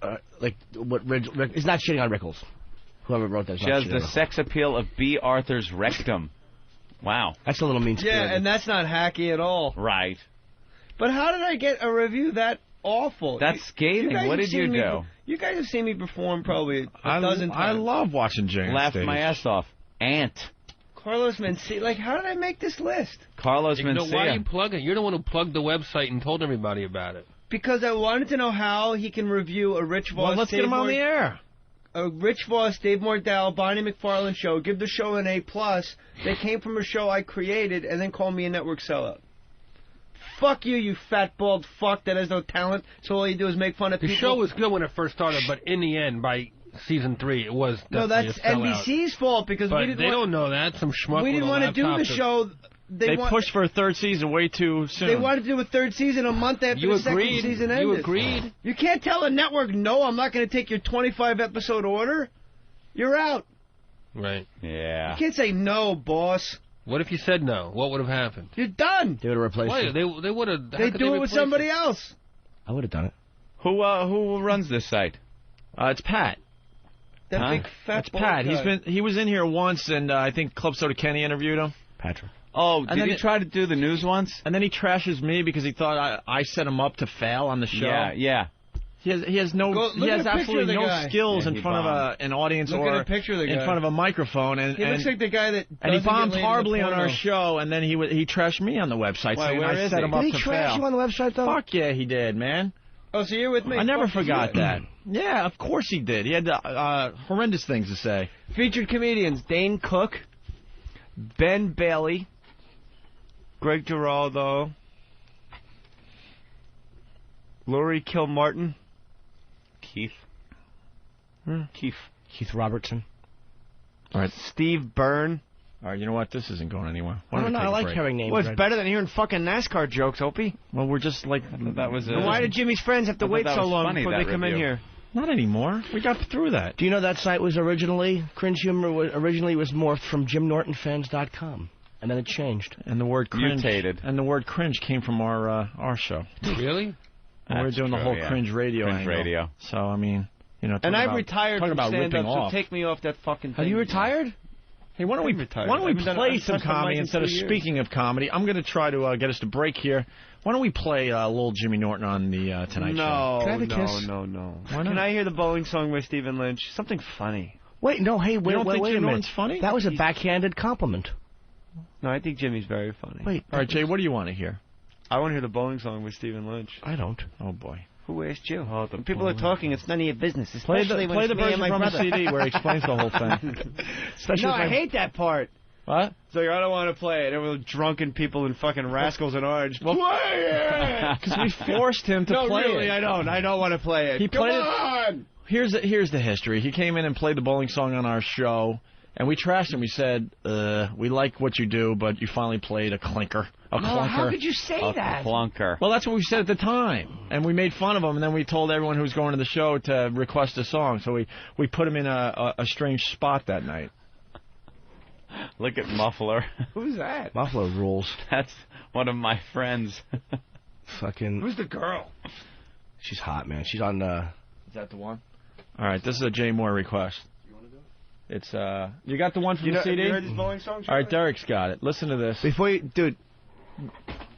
[SPEAKER 4] what Rick is not shitting on Rickles. Whoever wrote that.
[SPEAKER 1] She has the sex appeal of B. Arthur's rectum. Wow.
[SPEAKER 4] That's a little mean-spirited.
[SPEAKER 3] Yeah, and that's not hacky at all.
[SPEAKER 1] Right.
[SPEAKER 3] But how did I get a review that awful?
[SPEAKER 1] That's scathing. What did you do?
[SPEAKER 3] You guys have seen me perform probably a dozen times.
[SPEAKER 2] I love watching Jay.
[SPEAKER 1] Laughed my ass off. Ant.
[SPEAKER 3] Carlos Mencia. Like, how did I make this list?
[SPEAKER 1] Carlos Mencia.
[SPEAKER 15] Why are you plugging? You're the one who plugged the website and told everybody about it.
[SPEAKER 3] Because I wanted to know how he can review a Rich Voss.
[SPEAKER 2] Well, let's get him on the air.
[SPEAKER 3] A Rich Voss, Dave Mordell, Bonnie McFarlane show. Give the show an A+. They came from a show I created and then called me a network sellout. Fuck you, you fat, bald fuck that has no talent, so all you do is make fun of people.
[SPEAKER 15] The show was good when it first started, but in the end, by season 3, it was
[SPEAKER 3] No, that's NBC's fault because
[SPEAKER 15] but
[SPEAKER 3] we didn't
[SPEAKER 15] they don't know that. Some schmuck
[SPEAKER 3] we didn't want to do the show.
[SPEAKER 2] They pushed for a third season way too soon.
[SPEAKER 3] They wanted to do a third season a month after the second season ended.
[SPEAKER 15] You agreed.
[SPEAKER 3] You can't tell a network, no, I'm not going to take your 25-episode order. You're out.
[SPEAKER 15] Right.
[SPEAKER 1] Yeah.
[SPEAKER 3] You can't say no, boss.
[SPEAKER 15] What if you said no? What would have happened?
[SPEAKER 3] You're done.
[SPEAKER 4] They would have replaced
[SPEAKER 15] Wait,
[SPEAKER 4] it.
[SPEAKER 15] they would have.
[SPEAKER 3] They do it with somebody else.
[SPEAKER 4] I would have done it.
[SPEAKER 1] Who runs this site?
[SPEAKER 2] It's Pat.
[SPEAKER 3] That big fat
[SPEAKER 2] It's Pat.
[SPEAKER 3] guy.
[SPEAKER 2] He was in here once, and I think Club Soda Kenny interviewed him.
[SPEAKER 4] Patrick.
[SPEAKER 1] Oh, did he try to do the news once?
[SPEAKER 2] And then he trashes me because he thought I set him up to fail on the show.
[SPEAKER 1] Yeah.
[SPEAKER 2] He has absolutely no skills in front of an audience or in front of a microphone. And
[SPEAKER 3] he looks like the guy that
[SPEAKER 2] he bombed horribly on our
[SPEAKER 3] porno.
[SPEAKER 2] show, and then he trashed me on the website saying I set him up to fail.
[SPEAKER 4] Did he trash you on the website, though?
[SPEAKER 2] Fuck yeah, he did, man.
[SPEAKER 3] Oh, so you're with me.
[SPEAKER 2] I never
[SPEAKER 3] Fuck
[SPEAKER 2] forgot
[SPEAKER 3] you.
[SPEAKER 2] that. Yeah, of course he did. He had horrendous things to say.
[SPEAKER 3] Featured comedians: Dane Cook, Ben Bailey, Greg Giraldo, Laurie Kilmartin,
[SPEAKER 1] Keith
[SPEAKER 4] Robertson.
[SPEAKER 2] All right,
[SPEAKER 3] Steve Byrne.
[SPEAKER 2] All right, you know what? This isn't going anywhere.
[SPEAKER 4] I don't know. I like hearing names.
[SPEAKER 3] Well, it's better than hearing fucking NASCAR jokes, Opie.
[SPEAKER 2] Well, we're just like
[SPEAKER 1] that was.
[SPEAKER 3] Why did Jimmy's friends have to wait so long before they come in here?
[SPEAKER 2] Not anymore. We got through that.
[SPEAKER 4] Do you know that site was originally Cringe Humor? Originally was morphed from JimNortonFans.com, and then it changed.
[SPEAKER 2] And the word cringe
[SPEAKER 1] mutated.
[SPEAKER 2] And the word cringe came from our show.
[SPEAKER 15] Really?
[SPEAKER 2] And we're doing the whole cringe radio.
[SPEAKER 1] Cringe
[SPEAKER 2] angle.
[SPEAKER 1] radio.
[SPEAKER 2] So I mean,
[SPEAKER 3] And I've retired from stand-up,
[SPEAKER 2] off.
[SPEAKER 3] so take me off that fucking thing.
[SPEAKER 4] Have you retired?
[SPEAKER 2] Hey, why don't we play some comedy instead of speaking of comedy? I'm going to try to get us to break here. Why don't we play a little Jimmy Norton on the Tonight Show?
[SPEAKER 3] Can
[SPEAKER 4] I have a kiss?
[SPEAKER 3] No.
[SPEAKER 2] Why not?
[SPEAKER 3] Can I hear the bowling song by Stephen Lynch? Something funny.
[SPEAKER 4] Wait, no, hey, wait
[SPEAKER 2] don't think
[SPEAKER 4] a
[SPEAKER 2] Jimmy
[SPEAKER 4] minute.
[SPEAKER 2] Norton's funny?
[SPEAKER 4] That was a backhanded compliment.
[SPEAKER 3] No, I think Jimmy's very funny.
[SPEAKER 4] Wait.
[SPEAKER 2] All right, Jay, what do you want to hear?
[SPEAKER 3] I want to hear the bowling song by Stephen Lynch.
[SPEAKER 4] I don't.
[SPEAKER 2] Oh, boy.
[SPEAKER 3] Who asked you? When people are talking, it's none of your business.
[SPEAKER 2] Play
[SPEAKER 3] Especially when
[SPEAKER 2] the
[SPEAKER 3] it's me and
[SPEAKER 2] version
[SPEAKER 3] my
[SPEAKER 2] from the
[SPEAKER 3] brother.
[SPEAKER 2] CD where he explains the whole thing.
[SPEAKER 3] No, I hate that part.
[SPEAKER 2] What?
[SPEAKER 3] It's like, I don't want to play it. Everyone drunken people and fucking rascals in orange.
[SPEAKER 2] Well,
[SPEAKER 3] play it!
[SPEAKER 2] Because we forced him to play
[SPEAKER 3] really,
[SPEAKER 2] it.
[SPEAKER 3] I don't. I don't want to play it.
[SPEAKER 2] He played
[SPEAKER 3] Come on!
[SPEAKER 2] Here's the history. He came in and played the bowling song on our show, and we trashed him. We said, we like what you do, but you finally played a clinker. Clunker.
[SPEAKER 3] How could you say that?
[SPEAKER 1] Clunker.
[SPEAKER 2] Well, that's what we said at the time, and we made fun of him, and then we told everyone who was going to the show to request a song, so we put him in a strange spot that night.
[SPEAKER 1] Look at Muffler.
[SPEAKER 3] Who's that?
[SPEAKER 4] Muffler rules.
[SPEAKER 1] That's one of my friends.
[SPEAKER 4] Fucking.
[SPEAKER 3] Who's the girl?
[SPEAKER 4] She's hot, man. She's on.
[SPEAKER 3] Is that the one?
[SPEAKER 2] All right, this is a Jay Mohr request. It's you got the one from the CD?
[SPEAKER 3] You heard these bowling songs?
[SPEAKER 2] All right, Derek's got it. Listen to this.
[SPEAKER 3] Before you, dude.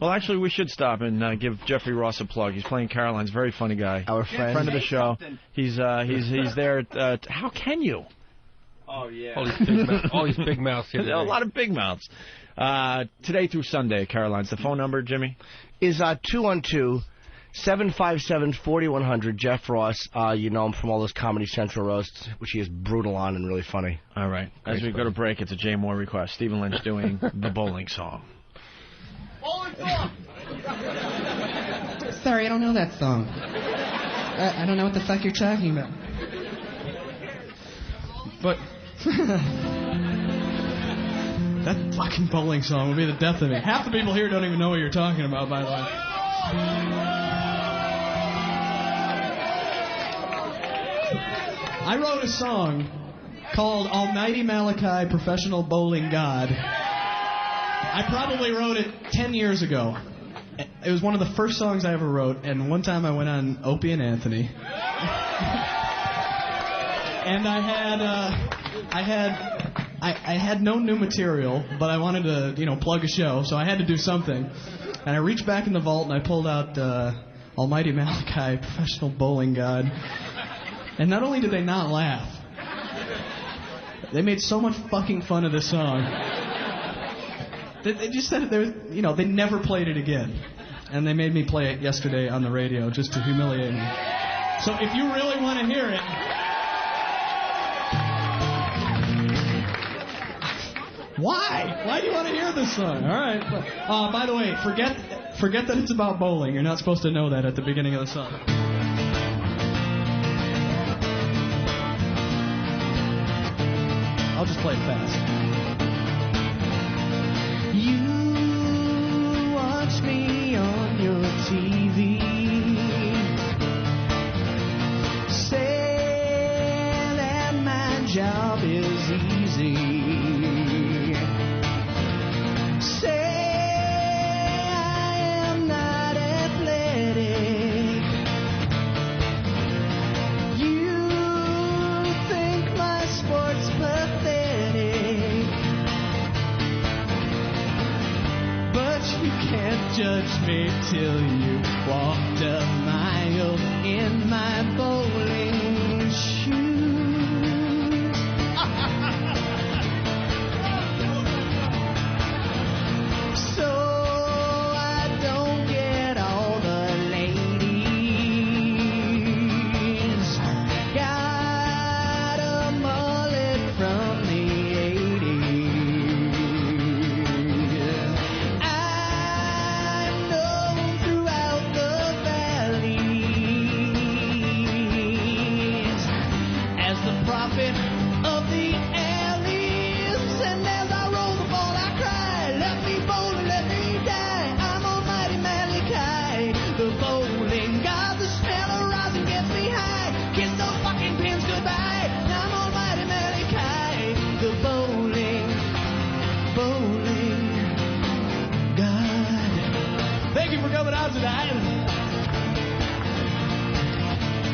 [SPEAKER 2] Well, actually, we should stop and give Jeffrey Ross a plug. He's playing Caroline's, very funny guy.
[SPEAKER 4] Our friend
[SPEAKER 2] of the show. He's there. How can you?
[SPEAKER 3] Oh yeah.
[SPEAKER 15] All these big mouths here.
[SPEAKER 2] A lot of big mouths. Today through Sunday, Caroline's. The phone number, Jimmy,
[SPEAKER 4] is 212-757-4100. Jeff Ross. You know him from all those Comedy Central roasts, which he is brutal on and really funny.
[SPEAKER 2] All right. As we go to break, it's a Jay Mohr request. Stephen Lynch doing the bowling song.
[SPEAKER 6] Sorry, I don't know that song. I don't know what the fuck you're talking about.
[SPEAKER 22] But that fucking bowling song would be the death of me. Half the people here don't even know what you're talking about, by the way. I wrote a song called Almighty Malachi, Professional Bowling God. I probably wrote it 10 years ago. It was one of the first songs I ever wrote, and one time I went on Opie and Anthony. And I had no new material, but I wanted to, plug a show, so I had to do something. And I reached back in the vault and I pulled out Almighty Malachi, Professional Bowling God. And not only did they not laugh, they made so much fucking fun of this song. They just said they never played it again. And they made me play it yesterday on the radio just to humiliate me. So if you really want to hear it... Why? Why do you want to hear this song? All right. By the way, forget that it's about bowling. You're not supposed to know that at the beginning of the song. I'll just play it fast. You watch me on your TV. Say that my job is easy. Judge me till you walked a mile in my bowling shoes. So I don't get all the ladies. Got a mullet from the 80s.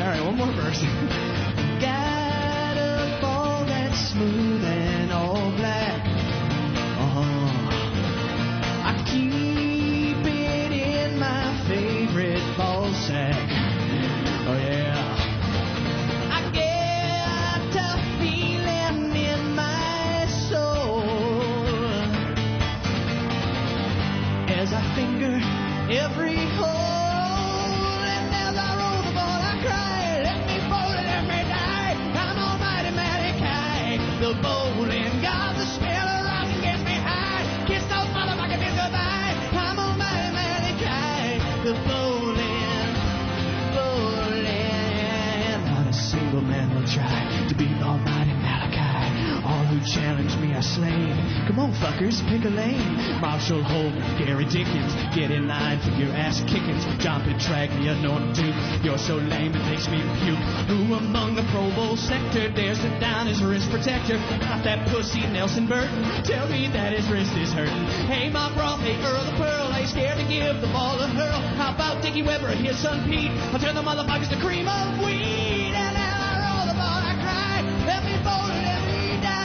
[SPEAKER 22] All right, one more verse. Got a ball that's smooth and all black. I keep it in my favorite ball sack. Oh yeah. I get a feeling in my soul as I finger every hole. The bowling god, the smell of rosin gets me high. Kiss those motherfucking men goodbye. I'm Almighty Malachi. The bowling. Not a single man will try to beat Almighty Malachi. All who challenge me are slain. Come on, fuckers, pick a lane. Marshall Holt, Gary Dickens, get in line for your ass kickings. John Petraglia, Norm Duke, you're so lame it makes me puke. Who among the Pro Bowl sector dares to down his wrist protector? Not that pussy Nelson Burton, tell me that his wrist is hurting. Hey, Mark Roth, hey, Earl of Pearl, ain't scared to give the ball a hurl. How about Dickie Weber, his son Pete? I'll turn the motherfuckers to cream of wheat. And now I roll the ball, I cry. Let me bowl it, let me die.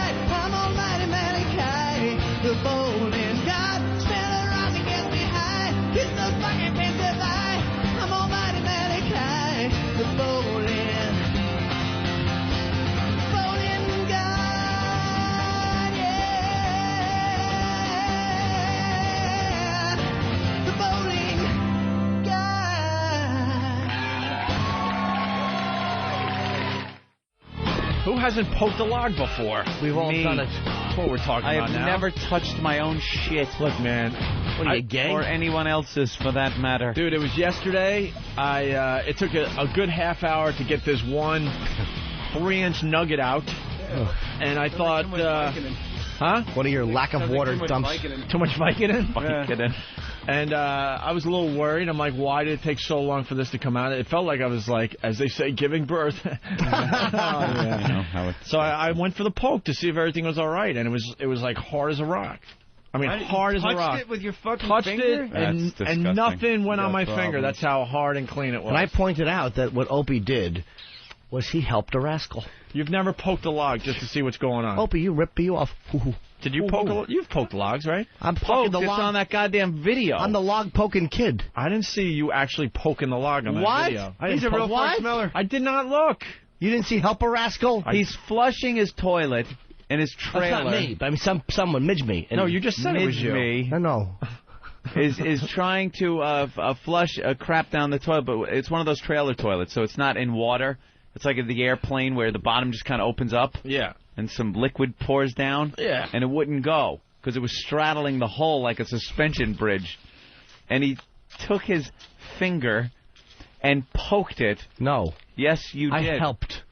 [SPEAKER 2] hasn't poked a log before?
[SPEAKER 4] We've all done it.
[SPEAKER 2] That's what we're talking
[SPEAKER 1] I
[SPEAKER 2] about
[SPEAKER 1] have
[SPEAKER 2] now.
[SPEAKER 1] never touched my own shit.
[SPEAKER 2] Look, man.
[SPEAKER 4] What are you, gay?
[SPEAKER 1] Or anyone else's, for that matter.
[SPEAKER 2] Dude, it was yesterday. It took a good half hour to get this one 3-inch nugget out. And I thought,
[SPEAKER 4] What are your lack of water dumps?
[SPEAKER 2] Too much Vicodin?
[SPEAKER 1] Vicodin.
[SPEAKER 2] And I was a little worried. I'm like, why did it take so long for this to come out? It felt like I was like, as they say, giving birth. So I went for the poke to see if everything was all right, and it was like hard as a rock. I mean, hard as a rock.
[SPEAKER 3] Touched it with your fucking
[SPEAKER 2] Touched
[SPEAKER 3] finger?
[SPEAKER 2] it, and nothing went on my finger. That's how hard and clean it was.
[SPEAKER 4] And I pointed out that what Opie did was he helped a rascal.
[SPEAKER 2] You've never poked a log just to see what's going on.
[SPEAKER 4] Opie, you ripped me off.
[SPEAKER 2] Did you poke a log? You've poked logs, right?
[SPEAKER 4] I'm poking the log.
[SPEAKER 1] on that goddamn video.
[SPEAKER 4] I'm the log poking kid.
[SPEAKER 2] I didn't see you actually poking the log on that video.
[SPEAKER 4] He's a real fart smeller.
[SPEAKER 2] I did not look.
[SPEAKER 4] You didn't see help a rascal?
[SPEAKER 1] He's flushing his toilet in his trailer.
[SPEAKER 4] That's not me. I mean, someone midged me.
[SPEAKER 2] No, you just said it was you.
[SPEAKER 1] Me.
[SPEAKER 4] No.
[SPEAKER 1] is trying to flush crap down the toilet, but it's one of those trailer toilets, so it's not in water. It's like in the airplane where the bottom just kind of opens up.
[SPEAKER 2] Yeah.
[SPEAKER 1] And some liquid pours down.
[SPEAKER 2] Yeah.
[SPEAKER 1] And it wouldn't go because it was straddling the hole like a suspension bridge. And he took his finger and poked it.
[SPEAKER 4] No.
[SPEAKER 1] Yes, you did.
[SPEAKER 4] I helped.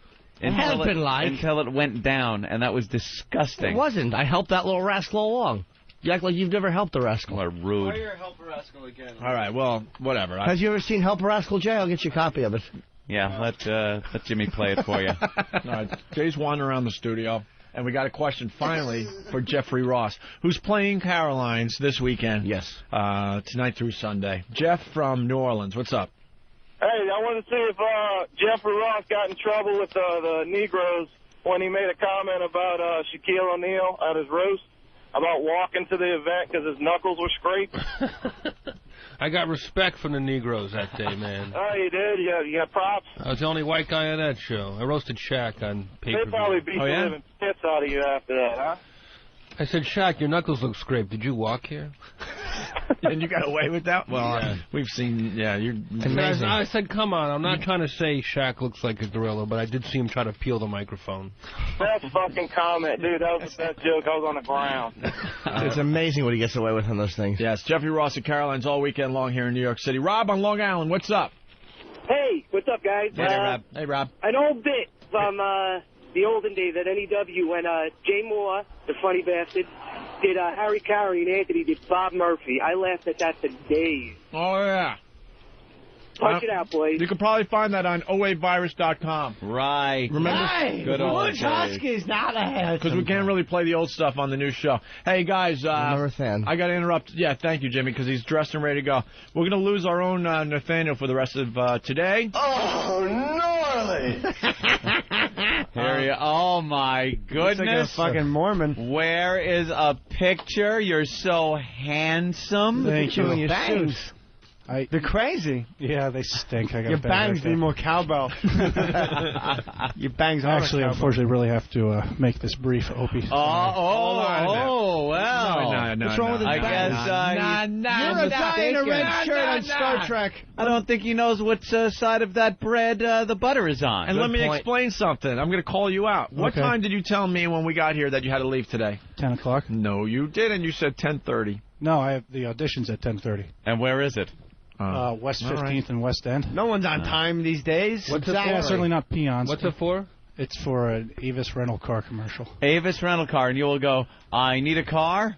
[SPEAKER 1] Until it went down, and that was disgusting.
[SPEAKER 4] It wasn't. I helped that little rascal along. You act like you've never helped a rascal.
[SPEAKER 1] Or rude.
[SPEAKER 3] Why your help a rascal again?
[SPEAKER 2] All right, well, whatever.
[SPEAKER 4] Have you ever seen Help a Rascal, Jay? I'll get you a copy of it.
[SPEAKER 1] Yeah, let Jimmy play it for you.
[SPEAKER 2] All right, Jay's wandering around the studio, and we got a question finally for Jeffrey Ross, who's playing Caroline's this weekend.
[SPEAKER 4] Yes.
[SPEAKER 2] Tonight through Sunday. Jeff from New Orleans, what's up?
[SPEAKER 7] Hey, I want to see if Jeffrey Ross got in trouble with the Negroes when he made a comment about Shaquille O'Neal at his roast about walking to the event because his knuckles were scraped.
[SPEAKER 15] I got respect from the Negroes that day, man.
[SPEAKER 7] Oh, you did? You got props?
[SPEAKER 15] I was the only white guy on that show. I roasted Shaq on pay-per-view.
[SPEAKER 7] They probably beat the living pits out of you after that, huh?
[SPEAKER 15] I said, Shaq, your knuckles look scraped. Did you walk here?
[SPEAKER 2] And you got away with that? Well,
[SPEAKER 15] yeah.
[SPEAKER 2] We've seen, you're
[SPEAKER 15] amazing. I said, come on, I'm not trying to say Shaq looks like a gorilla, but I did see him try to peel the microphone.
[SPEAKER 7] Best fucking comment, dude. That was the best joke. I was on the ground.
[SPEAKER 4] It's amazing what he gets away with on those things.
[SPEAKER 2] Yes, Jeffrey Ross at Caroline's all weekend long here in New York City. Rob on Long Island, what's up?
[SPEAKER 5] Hey, what's up, guys?
[SPEAKER 2] Hey, Rob. Hey, Rob.
[SPEAKER 5] An old bit from the olden days at NEW when Jay Mohr, the funny bastard, did Harry Carey and Anthony did Bob Murphy. I laughed at that for days.
[SPEAKER 2] Oh, yeah.
[SPEAKER 5] Punch it out, boys.
[SPEAKER 2] You can probably find that on oavirus.com.
[SPEAKER 1] Right.
[SPEAKER 2] Remember?
[SPEAKER 4] Hey,
[SPEAKER 1] Good old
[SPEAKER 4] Butch Huskies, not a
[SPEAKER 2] because we can't really play the old stuff on the new show. Hey, guys.
[SPEAKER 4] I'm a fan.
[SPEAKER 2] I got to interrupt. Yeah, thank you, Jimmy, because he's dressed and ready to go. We're going to lose our own Nathaniel for the rest of today.
[SPEAKER 18] Oh, gnarly!
[SPEAKER 1] Oh, my goodness.
[SPEAKER 3] Looks like a fucking Mormon.
[SPEAKER 1] Where is a picture? You're so handsome.
[SPEAKER 3] Thank you.
[SPEAKER 4] Your
[SPEAKER 3] bangs.
[SPEAKER 4] suits.
[SPEAKER 3] They're crazy.
[SPEAKER 9] Yeah, they stink. I got
[SPEAKER 3] Your bangs need more cowbell. Your bangs are
[SPEAKER 9] Actually, unfortunately, really have to make this brief, Opie.
[SPEAKER 1] Oh, well.
[SPEAKER 2] No,
[SPEAKER 4] What's wrong with his
[SPEAKER 1] I guess
[SPEAKER 4] You're a guy in a red shirt on Star Trek.
[SPEAKER 1] I don't think he knows which side of that bread the butter is on.
[SPEAKER 2] And let me explain something. I'm going to call you out. What time did you tell me when we got here that you had to leave today?
[SPEAKER 9] 10 o'clock.
[SPEAKER 2] No, you didn't. You said 10:30.
[SPEAKER 9] No, I have the auditions at 10:30.
[SPEAKER 1] And where is it?
[SPEAKER 9] West 15th and West End.
[SPEAKER 3] No one's on time these days.
[SPEAKER 9] What's it for? Yeah, certainly not peons.
[SPEAKER 15] What's it for?
[SPEAKER 9] It's for an Avis rental car commercial.
[SPEAKER 1] Avis rental car, and you will go, I need a car?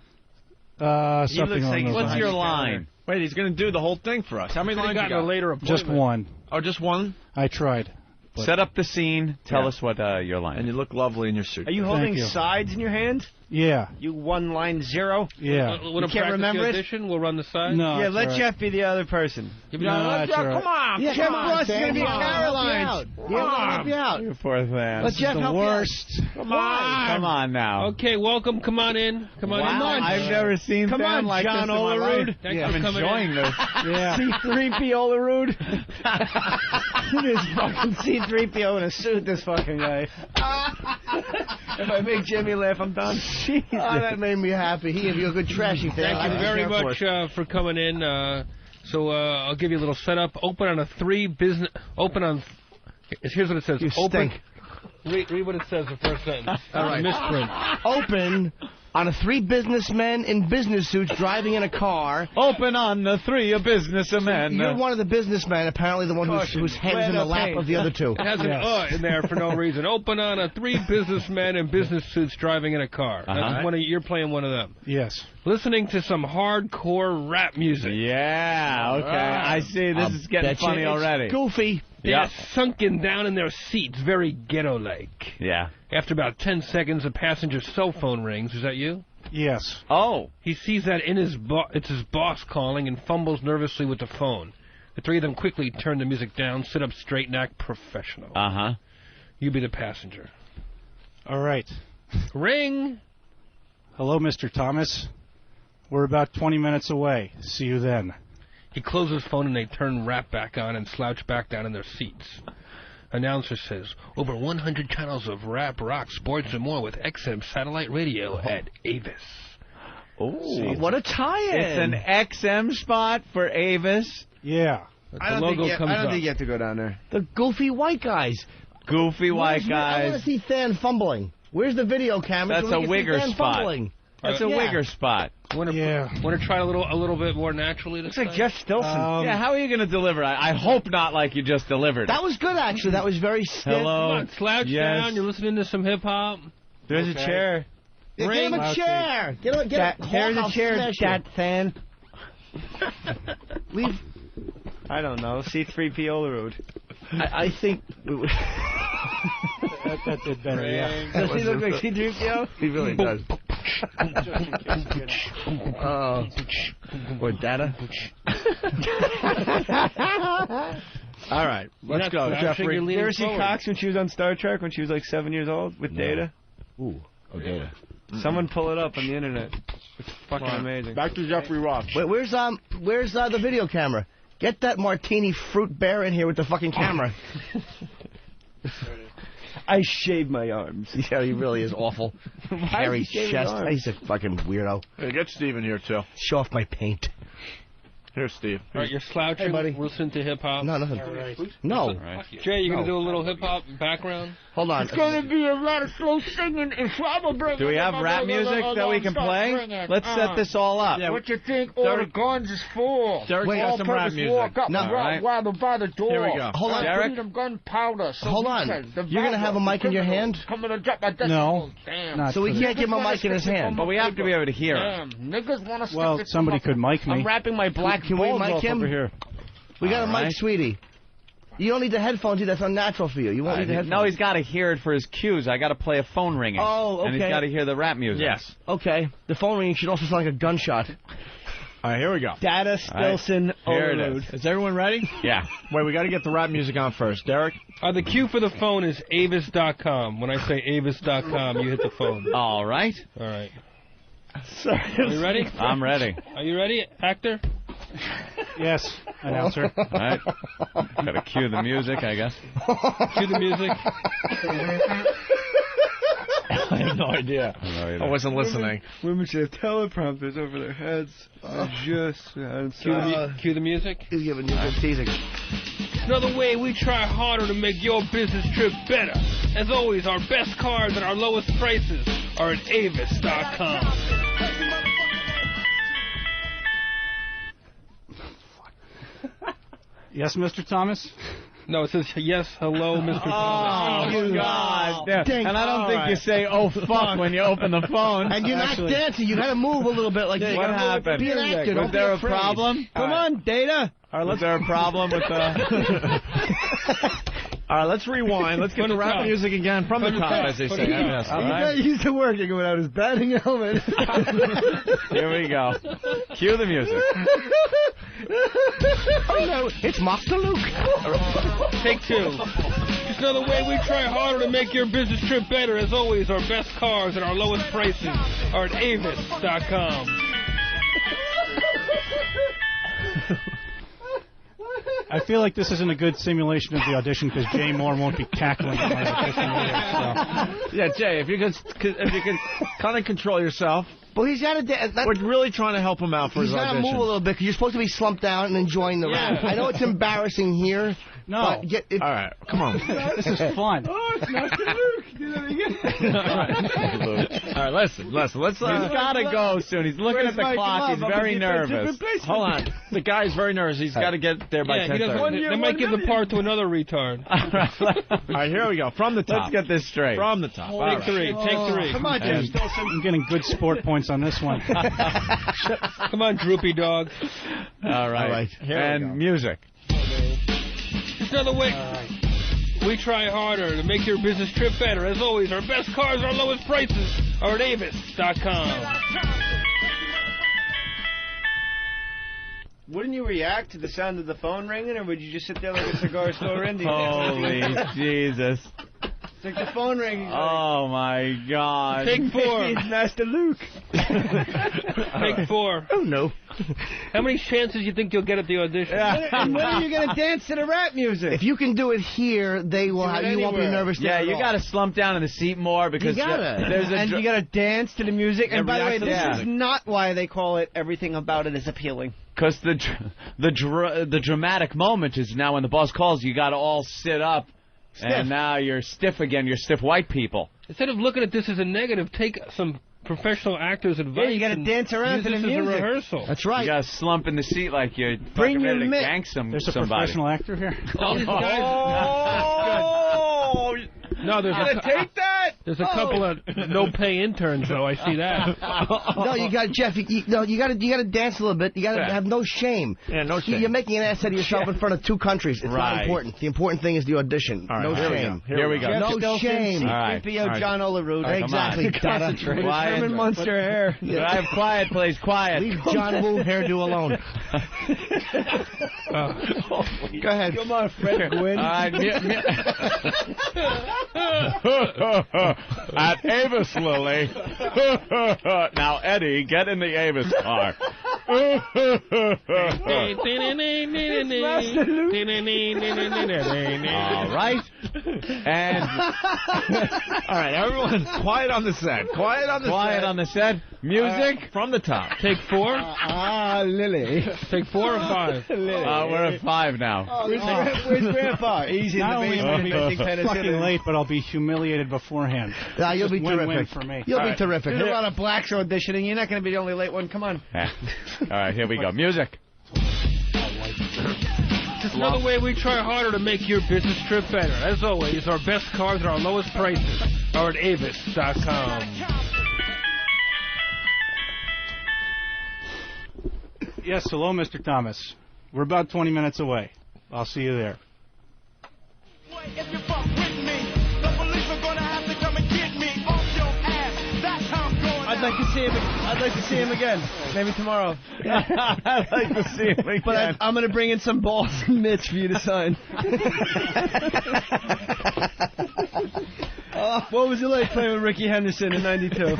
[SPEAKER 9] Something along those
[SPEAKER 1] What's
[SPEAKER 9] lines.
[SPEAKER 1] your line?
[SPEAKER 2] Wait, he's going to do the whole thing for us. How many lines you got?
[SPEAKER 15] Later
[SPEAKER 9] Just one.
[SPEAKER 2] Oh, just one?
[SPEAKER 9] I tried.
[SPEAKER 1] Set up the scene. Tell us what your line is.
[SPEAKER 2] And you look lovely in your suit.
[SPEAKER 3] Are you holding sides in your hand?
[SPEAKER 9] Yeah.
[SPEAKER 3] You one line zero?
[SPEAKER 9] Yeah.
[SPEAKER 15] You can't remember the audition? We'll run the side?
[SPEAKER 9] No.
[SPEAKER 3] Yeah, let Jeff be the other person.
[SPEAKER 2] Come on.
[SPEAKER 3] Yeah, Jeff Ross is going to be at Caroline's.
[SPEAKER 2] Help
[SPEAKER 3] you out.
[SPEAKER 1] You poor thing.
[SPEAKER 3] Let Jeff help
[SPEAKER 9] worst.
[SPEAKER 3] you out. Come on.
[SPEAKER 1] Come on now.
[SPEAKER 15] Okay, welcome. Come on in. Come on in.
[SPEAKER 1] Wow, I've never seen
[SPEAKER 3] Come
[SPEAKER 1] Sam
[SPEAKER 3] on,
[SPEAKER 1] like
[SPEAKER 3] John
[SPEAKER 1] this in my
[SPEAKER 3] Olerud.
[SPEAKER 1] life.
[SPEAKER 15] Thanks
[SPEAKER 1] I'm
[SPEAKER 15] for coming
[SPEAKER 1] enjoying
[SPEAKER 15] in.
[SPEAKER 1] this.
[SPEAKER 9] Yeah.
[SPEAKER 3] C3PO Olerud. This fucking C3PO in a suit, this fucking guy. If I make Jimmy laugh, I'm done.
[SPEAKER 4] Oh, that made me happy. He gave you a good trashing thing.
[SPEAKER 15] Thank you very much for coming in. So I'll give you a little setup. Open on a 3 business. Open on. Here's what it says.
[SPEAKER 4] You
[SPEAKER 15] Open.
[SPEAKER 4] stink.
[SPEAKER 15] Read what it says, the first sentence.
[SPEAKER 4] All right.
[SPEAKER 15] Misprint.
[SPEAKER 4] Open on 3 businessmen in business suits driving in a car.
[SPEAKER 1] Open on the 3 businessmen.
[SPEAKER 4] You're one of the businessmen, apparently the one whose head is in the lap of the other 2.
[SPEAKER 15] It has an in there for no reason. Open on 3 businessmen in business suits driving in a car. That's you're playing one of them.
[SPEAKER 9] Yes.
[SPEAKER 15] Listening to some hardcore rap music.
[SPEAKER 1] Yeah, okay. I see. This is getting funny already.
[SPEAKER 4] Goofy.
[SPEAKER 15] They're sunken down in their seats, very ghetto-like.
[SPEAKER 1] Yeah.
[SPEAKER 15] After about 10 seconds, a passenger's cell phone rings. Is that you?
[SPEAKER 9] Yes.
[SPEAKER 1] Oh.
[SPEAKER 15] He sees that it's his boss calling and fumbles nervously with the phone. The 3 of them quickly turn the music down, sit up straight, and act professional.
[SPEAKER 1] Uh-huh.
[SPEAKER 15] You be the passenger.
[SPEAKER 9] All right.
[SPEAKER 15] Ring.
[SPEAKER 9] Hello, Mr. Thomas. We're about 20 minutes away. See you then.
[SPEAKER 15] He closes his phone and they turn rap back on and slouch back down in their seats. Announcer says, over 100 channels of rap, rock, sports, and more with XM satellite radio at Avis.
[SPEAKER 1] Oh,
[SPEAKER 4] what a tie-in.
[SPEAKER 1] It's an XM spot for Avis.
[SPEAKER 9] Yeah.
[SPEAKER 15] The logo comes up.
[SPEAKER 3] I don't think you have to go down there.
[SPEAKER 4] The goofy white guys.
[SPEAKER 1] Goofy white guys.
[SPEAKER 4] I want to see Than fumbling. Where's the video camera?
[SPEAKER 1] That's a wigger spot.
[SPEAKER 4] Fumbling.
[SPEAKER 1] That's a wigger spot.
[SPEAKER 15] Want to try a little bit more naturally?
[SPEAKER 3] Looks like Jeff Stilson.
[SPEAKER 1] Yeah, how are you going to deliver? I hope not like you just delivered.
[SPEAKER 4] That was good, actually. That was very stiff.
[SPEAKER 1] Hello.
[SPEAKER 15] Come on, slouch down. You're listening to some hip-hop.
[SPEAKER 3] There's a chair.
[SPEAKER 4] Give him a chair. There's
[SPEAKER 3] a chair, that fan. I don't know. C3PO Road.
[SPEAKER 4] I think...
[SPEAKER 9] that did better, yeah.
[SPEAKER 3] Does he look like C3PO?
[SPEAKER 4] He really does. Or Data.
[SPEAKER 2] All right, let's go, Jeffrey.
[SPEAKER 3] You ever see Cox when she was on Star Trek when she was like 7 years old with Data?
[SPEAKER 2] Ooh, Data.
[SPEAKER 3] Someone pull it up on the internet. It's fucking amazing.
[SPEAKER 2] Back to Jeffrey Ross.
[SPEAKER 4] Wait, where's the video camera? Get that martini fruit bear in here with the fucking camera.
[SPEAKER 3] I shave my arms.
[SPEAKER 4] Yeah, he really is awful. Hairy chest. He's a fucking weirdo.
[SPEAKER 2] Hey, get Steve in here, too.
[SPEAKER 4] Show off my paint.
[SPEAKER 2] Here, Steve.
[SPEAKER 15] All right, you're slouching.
[SPEAKER 4] Hey, buddy.
[SPEAKER 15] Listen to hip-hop.
[SPEAKER 4] No, nothing.
[SPEAKER 15] Right.
[SPEAKER 4] No.
[SPEAKER 15] Right. Jay, you going to do a little hip-hop background?
[SPEAKER 4] Hold on.
[SPEAKER 18] It's going to be a lot of slow singing and flabber bringing.
[SPEAKER 1] Do we have rap music that we can play? Let's set this all up.
[SPEAKER 18] Yeah, what you think all the guns is for?
[SPEAKER 2] Derek got some rap music.
[SPEAKER 18] Walk up
[SPEAKER 4] by
[SPEAKER 18] the door.
[SPEAKER 2] Here we go.
[SPEAKER 4] Hold on,
[SPEAKER 1] Derek.
[SPEAKER 18] Freedom gunpowder. So
[SPEAKER 4] hold on. You're going to have a mic in your hand?
[SPEAKER 18] Coming to drop my
[SPEAKER 9] No.
[SPEAKER 18] Damn.
[SPEAKER 4] So we can't give him a mic in his hand.
[SPEAKER 1] But we have to be able to hear him.
[SPEAKER 18] Damn. Niggas want to
[SPEAKER 9] Well, somebody could mic me.
[SPEAKER 18] I'm wrapping my black
[SPEAKER 4] Can we
[SPEAKER 18] balls
[SPEAKER 4] mic
[SPEAKER 18] off
[SPEAKER 4] him?
[SPEAKER 18] over here.
[SPEAKER 4] We got a mic, sweetie. You don't need the headphones, that's unnatural for you. You won't need the headphones.
[SPEAKER 1] No, he's got to hear it for his cues. I got to play a phone ringing.
[SPEAKER 4] Oh, okay.
[SPEAKER 1] And he's got to hear the rap music.
[SPEAKER 2] Yes.
[SPEAKER 4] Okay. The phone ringing should also sound like a gunshot.
[SPEAKER 2] All right, here we go.
[SPEAKER 3] Data Stilson Overload.
[SPEAKER 2] Is everyone ready?
[SPEAKER 1] Yeah.
[SPEAKER 2] Wait, we got to get the rap music on first. Derek?
[SPEAKER 15] The cue for the phone is avis.com. When I say avis.com, you hit the phone.
[SPEAKER 1] All right.
[SPEAKER 15] All right.
[SPEAKER 3] Sorry.
[SPEAKER 15] Are you ready?
[SPEAKER 1] I'm ready.
[SPEAKER 15] Are you ready, actor?
[SPEAKER 9] Yes, announcer.
[SPEAKER 1] All right. Got to cue the music, I guess.
[SPEAKER 15] Cue the music.
[SPEAKER 2] I have no idea. I wasn't listening.
[SPEAKER 3] Women should have teleprompters over their heads.
[SPEAKER 15] Cue the music.
[SPEAKER 4] He's giving you good teasing.
[SPEAKER 15] Another way we try harder to make your business trip better. As always, our best cars and our lowest prices are at avis.com.
[SPEAKER 9] Yes, Mr. Thomas?
[SPEAKER 15] No, it says, yes, hello, Mr. Thomas.
[SPEAKER 1] Oh, God. And I don't think you say, oh, fuck, when you open the phone.
[SPEAKER 4] And you're not dancing. You got to move a little bit. Like
[SPEAKER 1] what happened?
[SPEAKER 4] Be an actor.
[SPEAKER 1] Was there a problem?
[SPEAKER 3] Come on, Data.
[SPEAKER 1] Was there a problem with the...
[SPEAKER 2] All right, let's rewind. Let's get the rap music again from the top, as they say.
[SPEAKER 3] He's not used to working without his batting helmet.
[SPEAKER 1] Here we go. Cue the music.
[SPEAKER 4] Oh, no. It's Master Luke.
[SPEAKER 15] Take 2. Just another way we try harder to make your business trip better. As always, our best cars and our lowest prices are at avis.com.
[SPEAKER 9] I feel like this isn't a good simulation of the audition because Jay Mohr won't be cackling at my audition either. So.
[SPEAKER 2] Yeah, Jay, if you can kind of control yourself.
[SPEAKER 4] Well, he's got to.
[SPEAKER 2] We're really trying to help him out for his audition.
[SPEAKER 4] He's got to move a little bit because you're supposed to be slumped down and enjoying the rap. I know it's embarrassing here.
[SPEAKER 9] No.
[SPEAKER 4] But
[SPEAKER 2] all right, come on.
[SPEAKER 9] This is fun.
[SPEAKER 18] Oh, it's Master Luke. Do that again.
[SPEAKER 2] All right, listen. Let's.
[SPEAKER 1] He's got to go soon. He's looking at the clock. He's very nervous.
[SPEAKER 2] Hold on. The guy's very nervous. He's got to get there by 10:30.
[SPEAKER 15] They might give the part to another retard.
[SPEAKER 2] All right, here we go. From the top.
[SPEAKER 1] Let's get this straight.
[SPEAKER 2] From the top.
[SPEAKER 15] Take three.
[SPEAKER 9] Come on, Jim. I'm getting good sport points on this one.
[SPEAKER 15] Come on, droopy dog.
[SPEAKER 1] All right. And music.
[SPEAKER 15] Another way. We try harder to make your business trip better. As always, our best cars, our lowest prices are at Avis.com.
[SPEAKER 3] Wouldn't you react to the sound of the phone ringing, or would you just sit there like a cigar store Indian?
[SPEAKER 1] Holy Jesus.
[SPEAKER 3] It's like the phone ringing.
[SPEAKER 1] Oh, my God.
[SPEAKER 15] Take 4.
[SPEAKER 3] It's Master Luke.
[SPEAKER 15] Take 4.
[SPEAKER 4] Oh, no.
[SPEAKER 15] How many chances do you think you'll get at the audition?
[SPEAKER 3] And when are you going to dance to the rap music?
[SPEAKER 4] If you can do it here, they will. You won't be nervous.
[SPEAKER 1] Yeah, you got to slump down in the seat more because
[SPEAKER 3] you got to dance to the music. And by the way, this is not why they call it Everything About It Is Appealing.
[SPEAKER 1] Because the dramatic moment is now when the boss calls, you got to all sit up.
[SPEAKER 4] Stiff.
[SPEAKER 1] And now you're stiff again. You're stiff white people.
[SPEAKER 15] Instead of looking at this as a negative, take some professional actors' advice.
[SPEAKER 3] Yeah, you got to dance around to the music.
[SPEAKER 15] As a rehearsal.
[SPEAKER 4] That's right.
[SPEAKER 1] You got to slump in the seat like you're
[SPEAKER 3] Bring your
[SPEAKER 1] ready to
[SPEAKER 3] mitt.
[SPEAKER 1] gang
[SPEAKER 9] There's a
[SPEAKER 1] somebody.
[SPEAKER 9] professional actor here.
[SPEAKER 15] All these guys.
[SPEAKER 2] Oh!
[SPEAKER 15] No, there's
[SPEAKER 2] take that.
[SPEAKER 15] There's a couple of no-pay interns, though. I see that.
[SPEAKER 4] No, you got Jeff. You got to dance a little bit. You got to have no shame.
[SPEAKER 2] Yeah, no shame.
[SPEAKER 4] You're making an ass out of yourself in front of 2 countries. It's not important. The important thing is the audition.
[SPEAKER 2] All right,
[SPEAKER 4] no shame.
[SPEAKER 2] Here we go.
[SPEAKER 4] No shame.
[SPEAKER 1] All right.
[SPEAKER 3] John Olerud.
[SPEAKER 4] Exactly.
[SPEAKER 3] Concentrate. German Munster hair.
[SPEAKER 1] Yeah. I have quiet, please. Quiet.
[SPEAKER 4] Leave John Woo hairdo alone. Go ahead.
[SPEAKER 3] Come on, Fred Gwynn.
[SPEAKER 1] All right. At Avis, Lily. Now, Eddie, get in the Avis car. All right. And
[SPEAKER 2] all right, everyone, quiet on the set. Quiet on the set.
[SPEAKER 1] Music
[SPEAKER 2] from the top.
[SPEAKER 15] Take 4.
[SPEAKER 3] Lily.
[SPEAKER 15] Take 4 or 5.
[SPEAKER 1] We're at 5 now.
[SPEAKER 3] Where's Grandpa? He's in
[SPEAKER 9] Not
[SPEAKER 3] the
[SPEAKER 9] only am I
[SPEAKER 3] basement.
[SPEAKER 9] going to be fucking late, but I'll be humiliated beforehand.
[SPEAKER 4] You'll be
[SPEAKER 9] Win-win
[SPEAKER 4] terrific.
[SPEAKER 9] for me.
[SPEAKER 4] You'll be terrific.
[SPEAKER 3] There's a lot of blacks auditioning. You're not going to be the only late one. Come on.
[SPEAKER 1] All right, here we go. Music.
[SPEAKER 15] Just another way we try harder to make your business trip better. As always, our best cars at our lowest prices are at Avis.com.
[SPEAKER 9] Yes, hello, Mr. Thomas. We're about 20 minutes away. I'll see you there.
[SPEAKER 18] If you fuck with me, the police are gonna have to come and get me off your ass. That's how I'm going.
[SPEAKER 3] I'd like to see him again. Maybe tomorrow.
[SPEAKER 1] I'd like to see him again.
[SPEAKER 3] But I'm going to bring in some balls and mitts for you to sign. What was it like playing with Ricky Henderson in '92?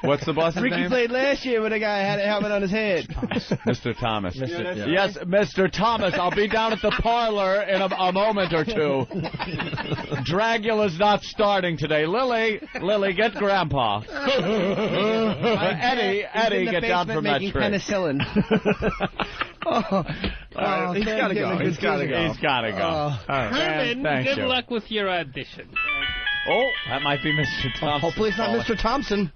[SPEAKER 1] What's the boss's
[SPEAKER 3] Ricky
[SPEAKER 1] name?
[SPEAKER 3] played last year with a guy who had a helmet on his head.
[SPEAKER 1] Mr. Thomas. Yes, Mr. Thomas. I'll be down at the parlor in a moment or 2. Dragula's not starting today. Lily, get Grandpa. Eddie, get down from that tree.
[SPEAKER 3] Penicillin.
[SPEAKER 2] He's got to go. He's got to go.
[SPEAKER 15] Herman, good luck with your audition.
[SPEAKER 1] Oh, that might be Mr. Thompson.
[SPEAKER 4] Hopefully it's not Mr. Thompson.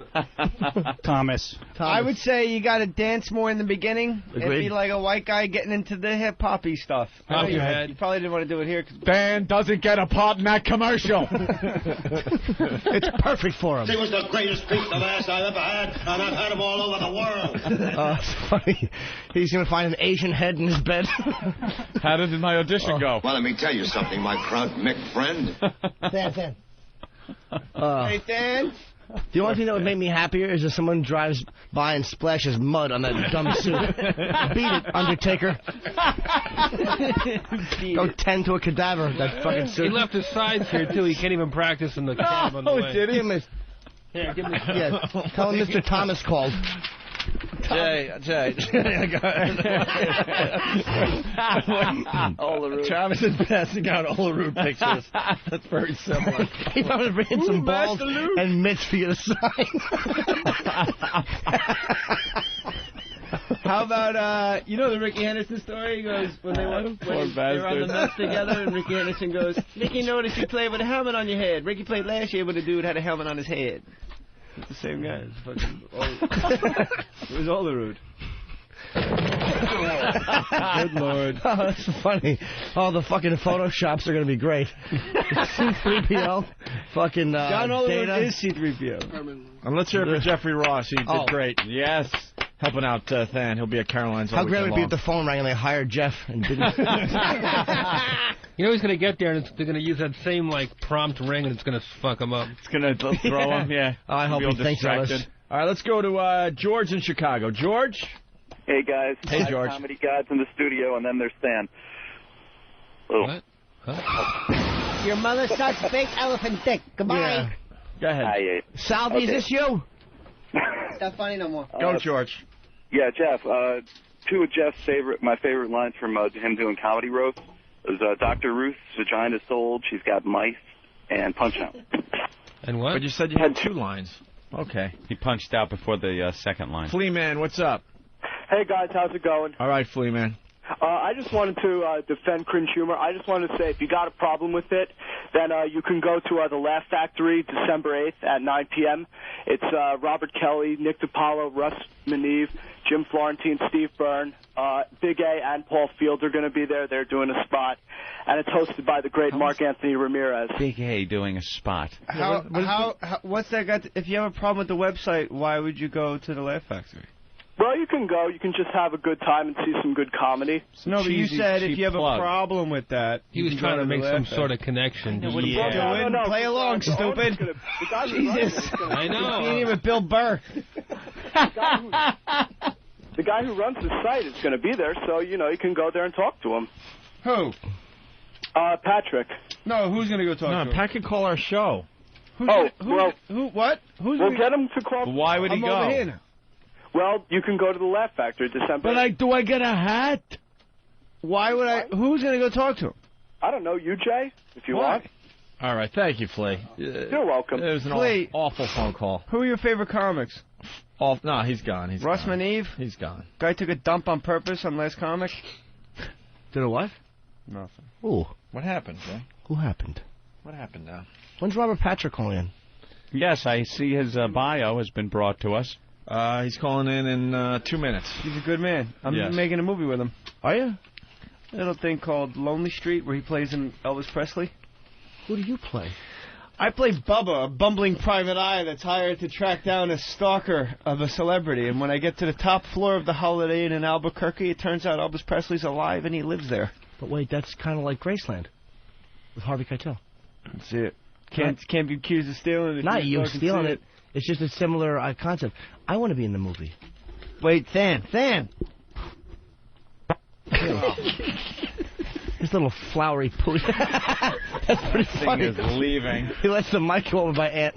[SPEAKER 9] Thomas.
[SPEAKER 3] I would say you got to dance more in the beginning.
[SPEAKER 2] Agreed.
[SPEAKER 3] And be like a white guy getting into the hip-hoppy stuff.
[SPEAKER 15] You
[SPEAKER 3] probably didn't want to do it here.
[SPEAKER 1] Dan doesn't get a part in that commercial.
[SPEAKER 4] It's perfect for him.
[SPEAKER 18] He was the greatest piece of ass I've ever had, and I've had him all over the world.
[SPEAKER 4] It's funny. He's going to find an Asian head in his bed.
[SPEAKER 1] How did my audition go?
[SPEAKER 18] Well, let me tell you something, my proud Mick friend.
[SPEAKER 4] Dan.
[SPEAKER 3] Hey, Dan.
[SPEAKER 4] The only thing that would make me happier is if someone drives by and splashes mud on that dumb suit. Beat it, Undertaker. Go tend to a cadaver, that fucking suit.
[SPEAKER 15] He left his sides here, too. He can't even practice in the cab on the way.
[SPEAKER 4] Did he?
[SPEAKER 15] Yeah, give me...
[SPEAKER 4] Tell him Mr. Thomas called.
[SPEAKER 2] Jay. Travis is passing out Olerud pictures. That's very similar.
[SPEAKER 4] He probably bringing some balls and mitts for you to sign.
[SPEAKER 3] How about, you know the Ricky Henderson story? He goes, when they were on the Mets together, and Ricky Henderson goes, Ricky noticed you played with a helmet on your head. Ricky played last year, but a dude had a helmet on his head. It's the same guy. It's fucking it was Olerud. Good Lord.
[SPEAKER 4] Oh, that's funny. Oh, the fucking Photoshops are going to be great. C-3PO, fucking
[SPEAKER 3] John Olerud
[SPEAKER 4] Data.
[SPEAKER 3] is C-3PO.
[SPEAKER 2] And let's hear it for Jeffrey Ross. He did great.
[SPEAKER 1] Yes.
[SPEAKER 2] Helping out Than. He'll be at Caroline's
[SPEAKER 4] How
[SPEAKER 2] all
[SPEAKER 4] great would it be
[SPEAKER 2] weekend
[SPEAKER 4] if the phone rang and they hired Jeff and didn't?
[SPEAKER 15] You know he's going to get there and they're going to use that same, like, prompt ring and it's going to fuck him up.
[SPEAKER 1] It's going to throw him, yeah.
[SPEAKER 4] Oh, I hope he thinks of us.
[SPEAKER 2] All right, let's go to George in Chicago. George?
[SPEAKER 11] Hey, guys.
[SPEAKER 2] Hey, George.
[SPEAKER 11] Comedy gods in the studio, and then there's Stan. Oh.
[SPEAKER 15] What?
[SPEAKER 14] Your mother sucks big elephant dick. Goodbye.
[SPEAKER 2] Yeah. Go ahead.
[SPEAKER 4] Salvi, is this you?
[SPEAKER 14] It's not funny no more.
[SPEAKER 2] Go, George.
[SPEAKER 11] Yeah, Jeff. Two of Jeff's my favorite lines from him doing comedy roast was Dr. Ruth's vagina's old, she's got mice, and Punch Out.
[SPEAKER 15] And what?
[SPEAKER 2] But you said you had 2 lines. Okay.
[SPEAKER 1] He punched out before the second line.
[SPEAKER 2] Flea Man, what's up?
[SPEAKER 23] Hey, guys, how's it going?
[SPEAKER 2] All right, Flea Man.
[SPEAKER 23] I just wanted to defend cringe humor. I just wanted to say if you got a problem with it, then you can go to the Laugh Factory December 8th at 9 p.m. It's Robert Kelly, Nick DiPaolo, Russ Maneve, Jim Florentine, Steve Byrne, Big A, and Paul Field are going to be there. They're doing a spot. And it's hosted by the great Mark Anthony Ramirez.
[SPEAKER 1] Big A doing a spot.
[SPEAKER 3] What's that got? If you have a problem with the website, why would you go to the Laugh Factory?
[SPEAKER 23] Well, you can go. You can just have a good time and see some good comedy.
[SPEAKER 3] No, but you said if you have a problem with that,
[SPEAKER 15] he was trying to make some sort of connection.
[SPEAKER 3] What are you doing?
[SPEAKER 23] No.
[SPEAKER 3] Play along, stupid. Jesus.
[SPEAKER 15] I know.
[SPEAKER 3] Being with Bill Burr.
[SPEAKER 23] The guy who runs the site is going to be there, so, you can go there and talk to him.
[SPEAKER 3] Who?
[SPEAKER 23] Patrick.
[SPEAKER 3] No, who's going to go talk to him?
[SPEAKER 2] No, Pat can call our show.
[SPEAKER 23] What?
[SPEAKER 3] Who's
[SPEAKER 23] we'll get him to call.
[SPEAKER 1] Why would he
[SPEAKER 3] I'm
[SPEAKER 1] go?
[SPEAKER 3] over here now.
[SPEAKER 23] Well, you can go to the Laugh Factory December.
[SPEAKER 1] But do I get a hat?
[SPEAKER 3] Why would I? Who's going to go talk to him?
[SPEAKER 23] I don't know, you, Jay, if you want.
[SPEAKER 2] All right, thank you, Flea.
[SPEAKER 23] You're welcome.
[SPEAKER 2] It was an awful phone call.
[SPEAKER 3] Who are your favorite comics?
[SPEAKER 2] No, he's gone.
[SPEAKER 3] Russ Maneve?
[SPEAKER 2] He's gone.
[SPEAKER 3] Guy took a dump on purpose on Last Comic?
[SPEAKER 4] Did a what?
[SPEAKER 3] Nothing.
[SPEAKER 4] Ooh.
[SPEAKER 2] What happened, Jay?
[SPEAKER 4] Who happened?
[SPEAKER 2] What happened now?
[SPEAKER 4] When's Robert Patrick calling in?
[SPEAKER 1] Yes, I see his bio has been brought to us.
[SPEAKER 2] He's calling in 2 minutes.
[SPEAKER 3] He's a good man. I'm making a movie with him.
[SPEAKER 4] Are you?
[SPEAKER 3] A little thing called Lonely Street where he plays in Elvis Presley.
[SPEAKER 4] Who do you play?
[SPEAKER 3] I play Bubba, a bumbling private eye that's hired to track down a stalker of a celebrity. And when I get to the top floor of the Holiday Inn in Albuquerque, it turns out Elvis Presley's alive and he lives there.
[SPEAKER 4] But wait, that's kind of like Graceland with Harvey Keitel.
[SPEAKER 3] That's it. Can't be accused of stealing it.
[SPEAKER 4] Not you stealing it. It's just a similar concept. I want to be in the movie.
[SPEAKER 3] Wait, Than.
[SPEAKER 4] His little flowery poo. That's pretty funny.
[SPEAKER 1] Thing is leaving.
[SPEAKER 4] He lets the mic go over by Ant.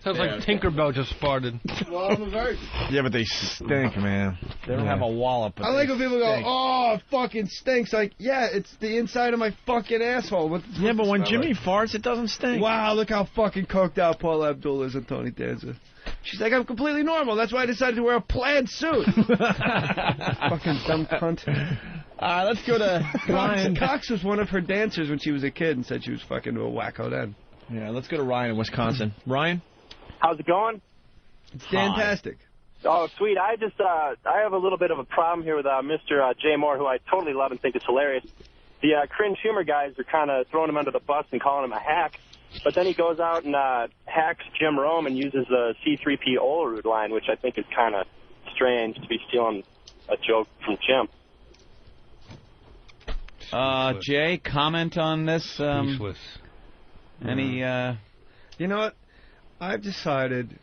[SPEAKER 15] Sounds like Tinkerbell just farted.
[SPEAKER 3] Well, I'm a virgin.
[SPEAKER 2] Yeah, but they stink, man. They don't have a wallop. But
[SPEAKER 3] I like when people go,
[SPEAKER 2] stink.
[SPEAKER 3] oh, it fucking stinks. Like, yeah, it's the inside of my fucking asshole. But
[SPEAKER 2] when Jimmy farts, it doesn't stink.
[SPEAKER 3] Wow, look how fucking coked out Paul Abdul is and Tony Danza. She's like, I'm completely normal. That's why I decided to wear a plaid suit. Fucking dumb cunt.
[SPEAKER 2] Let's go to Ryan.
[SPEAKER 3] Cox was one of her dancers when she was a kid and said she was fucking to a wacko then.
[SPEAKER 2] Yeah, let's go to Ryan in Wisconsin. Ryan?
[SPEAKER 23] How's it going?
[SPEAKER 3] It's fantastic.
[SPEAKER 23] Oh, sweet. I have a little bit of a problem here with Mr. Jay Mohr, who I totally love and think is hilarious. The cringe humor guys are kind of throwing him under the bus and calling him a hack. But then he goes out and hacks Jim Rome and uses the C-3P Olerud line, which I think is kind of strange to be stealing a joke from Jim.
[SPEAKER 1] Jay, comment on this? Any?
[SPEAKER 3] You know what? I've decided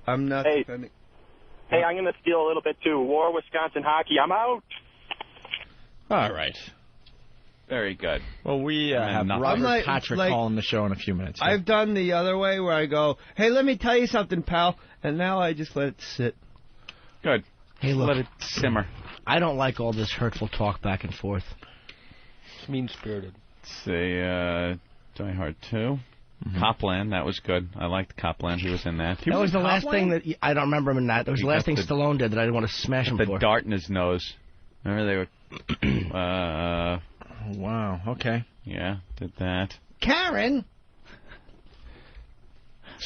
[SPEAKER 3] I'm not defending.
[SPEAKER 23] Hey, I'm going to steal a little bit, too. War, Wisconsin hockey. I'm out.
[SPEAKER 2] All right.
[SPEAKER 1] Very good.
[SPEAKER 2] Well, we have Robert Patrick calling the show in a few minutes.
[SPEAKER 3] Yeah. I've done the other way where I go, hey, let me tell you something, pal. And now I just let it sit.
[SPEAKER 1] Good.
[SPEAKER 4] Hey, look.
[SPEAKER 1] Let it simmer.
[SPEAKER 4] I don't like all this hurtful talk back and forth.
[SPEAKER 15] It's mean-spirited.
[SPEAKER 1] Let's see, Die Hard 2. Copland, that was good. I liked Copland. He was in that.
[SPEAKER 4] That was the last thing that... I don't remember him in that. That was the last thing Stallone did that I didn't want to smash him
[SPEAKER 1] for.
[SPEAKER 4] for.
[SPEAKER 1] The dart in his nose. Remember they were...
[SPEAKER 2] wow, okay.
[SPEAKER 1] Yeah, did that.
[SPEAKER 14] Karen!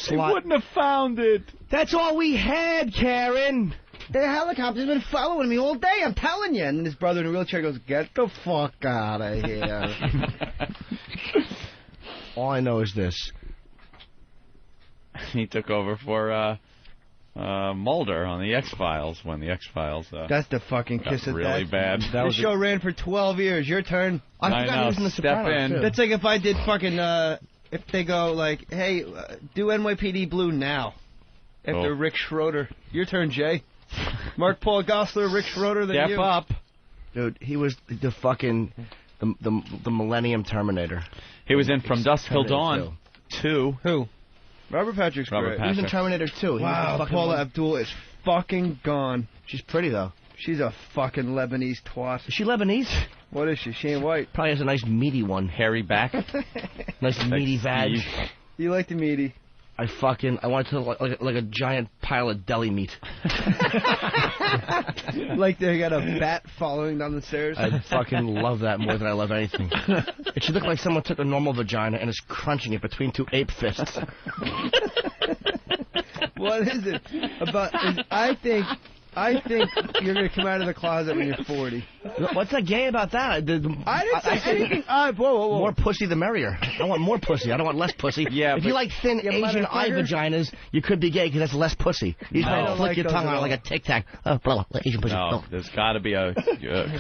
[SPEAKER 1] They wouldn't have found it.
[SPEAKER 4] That's all we had, Karen.
[SPEAKER 14] The helicopter's been following me all day, I'm telling you. And his brother in a wheelchair goes, get the fuck out of here.
[SPEAKER 4] All I know is this.
[SPEAKER 1] He took over for Mulder on the X-Files when the X-Files
[SPEAKER 3] That's the fucking
[SPEAKER 1] got
[SPEAKER 3] kiss of
[SPEAKER 1] really
[SPEAKER 3] death.
[SPEAKER 1] bad.
[SPEAKER 3] The show ran for 12 years. Your turn.
[SPEAKER 4] I forgot he was in The Sopranos, too.
[SPEAKER 3] That's like if I did fucking... if they go like, hey, do NYPD Blue now. After Rick Schroeder. Your turn, Jay. Mark Paul Gosselaar, Rick Schroeder, then
[SPEAKER 1] Step up.
[SPEAKER 4] Dude, he was the fucking... The Millennium Terminator.
[SPEAKER 1] He was in From Dusk Till Dawn 2.
[SPEAKER 3] Who? Robert Patrick's great.
[SPEAKER 4] He was in Terminator 2.
[SPEAKER 3] Wow, Paula Abdul is fucking gone.
[SPEAKER 4] She's pretty, though.
[SPEAKER 3] She's a fucking Lebanese twat.
[SPEAKER 4] Is she Lebanese?
[SPEAKER 3] What is she? She ain't white.
[SPEAKER 4] Probably has a nice meaty one.
[SPEAKER 1] Hairy back.
[SPEAKER 4] Nice meaty vag.
[SPEAKER 3] You like the meaty?
[SPEAKER 4] I want it to look like a giant pile of deli meat.
[SPEAKER 3] Like they got a bat following down the stairs?
[SPEAKER 4] I fucking love that more than I love anything. It should look like someone took a normal vagina and is crunching it between two ape fists.
[SPEAKER 3] What is it? I think you're going to come out of the closet when you're 40.
[SPEAKER 4] What's that gay about that?
[SPEAKER 3] I didn't say anything. Whoa.
[SPEAKER 4] More pussy the merrier. I want more pussy. I don't want less pussy.
[SPEAKER 1] Yeah,
[SPEAKER 4] if you like thin Asian eye vaginas, you could be gay because that's less pussy. You just flick your tongue out like a Tic Tac. Oh, blah, Asian pussy.
[SPEAKER 1] No, there's got to be a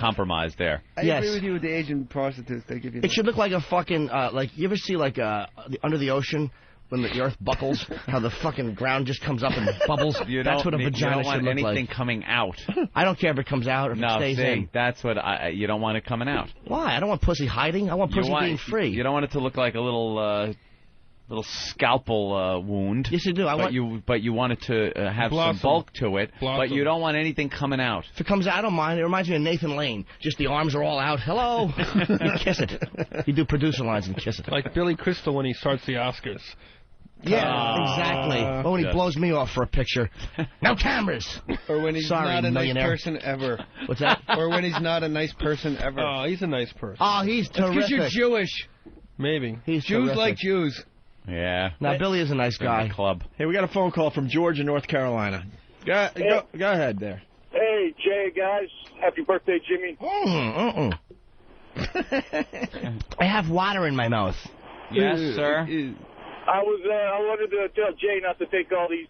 [SPEAKER 1] compromise there.
[SPEAKER 3] I agree with you with the Asian prostitutes. They give you.
[SPEAKER 4] It should look like a fucking like you ever see like Under the Ocean. When the earth buckles, how the fucking ground just comes up and bubbles. That's what a vagina should look like.
[SPEAKER 1] You don't want anything coming out.
[SPEAKER 4] I don't care if it comes out or if it stays in.
[SPEAKER 1] That's what you don't want it coming out.
[SPEAKER 4] Why? I don't want pussy hiding. I want pussy being free.
[SPEAKER 1] You don't want it to look like a little scalpel wound.
[SPEAKER 4] Yes, you do.
[SPEAKER 1] But you want it to have some bulk to it. But you don't want anything coming out.
[SPEAKER 4] If it comes out, I don't mind. It reminds me of Nathan Lane. Just the arms are all out. Hello. You kiss it. You do producer lines and kiss it.
[SPEAKER 15] Like Billy Crystal when he starts the Oscars.
[SPEAKER 4] Yeah, exactly. Or when he blows me off for a picture. No cameras!
[SPEAKER 3] Or when he's not a nice person ever.
[SPEAKER 4] What's that?
[SPEAKER 3] Or when he's not a nice person ever.
[SPEAKER 15] Oh, he's a nice person.
[SPEAKER 4] Oh, he's terrific.
[SPEAKER 3] Because you're Jewish.
[SPEAKER 15] Maybe.
[SPEAKER 4] He's
[SPEAKER 3] Jews
[SPEAKER 4] terrific.
[SPEAKER 3] like Jews.
[SPEAKER 1] Yeah.
[SPEAKER 4] Now, Billy is a nice guy.
[SPEAKER 1] Club.
[SPEAKER 2] Hey, we got a phone call from George in North Carolina. Go ahead there.
[SPEAKER 7] Hey, Jay, guys. Happy birthday, Jimmy.
[SPEAKER 4] I have water in my mouth.
[SPEAKER 1] Yes, sir.
[SPEAKER 7] I wanted to tell Jay not to take all these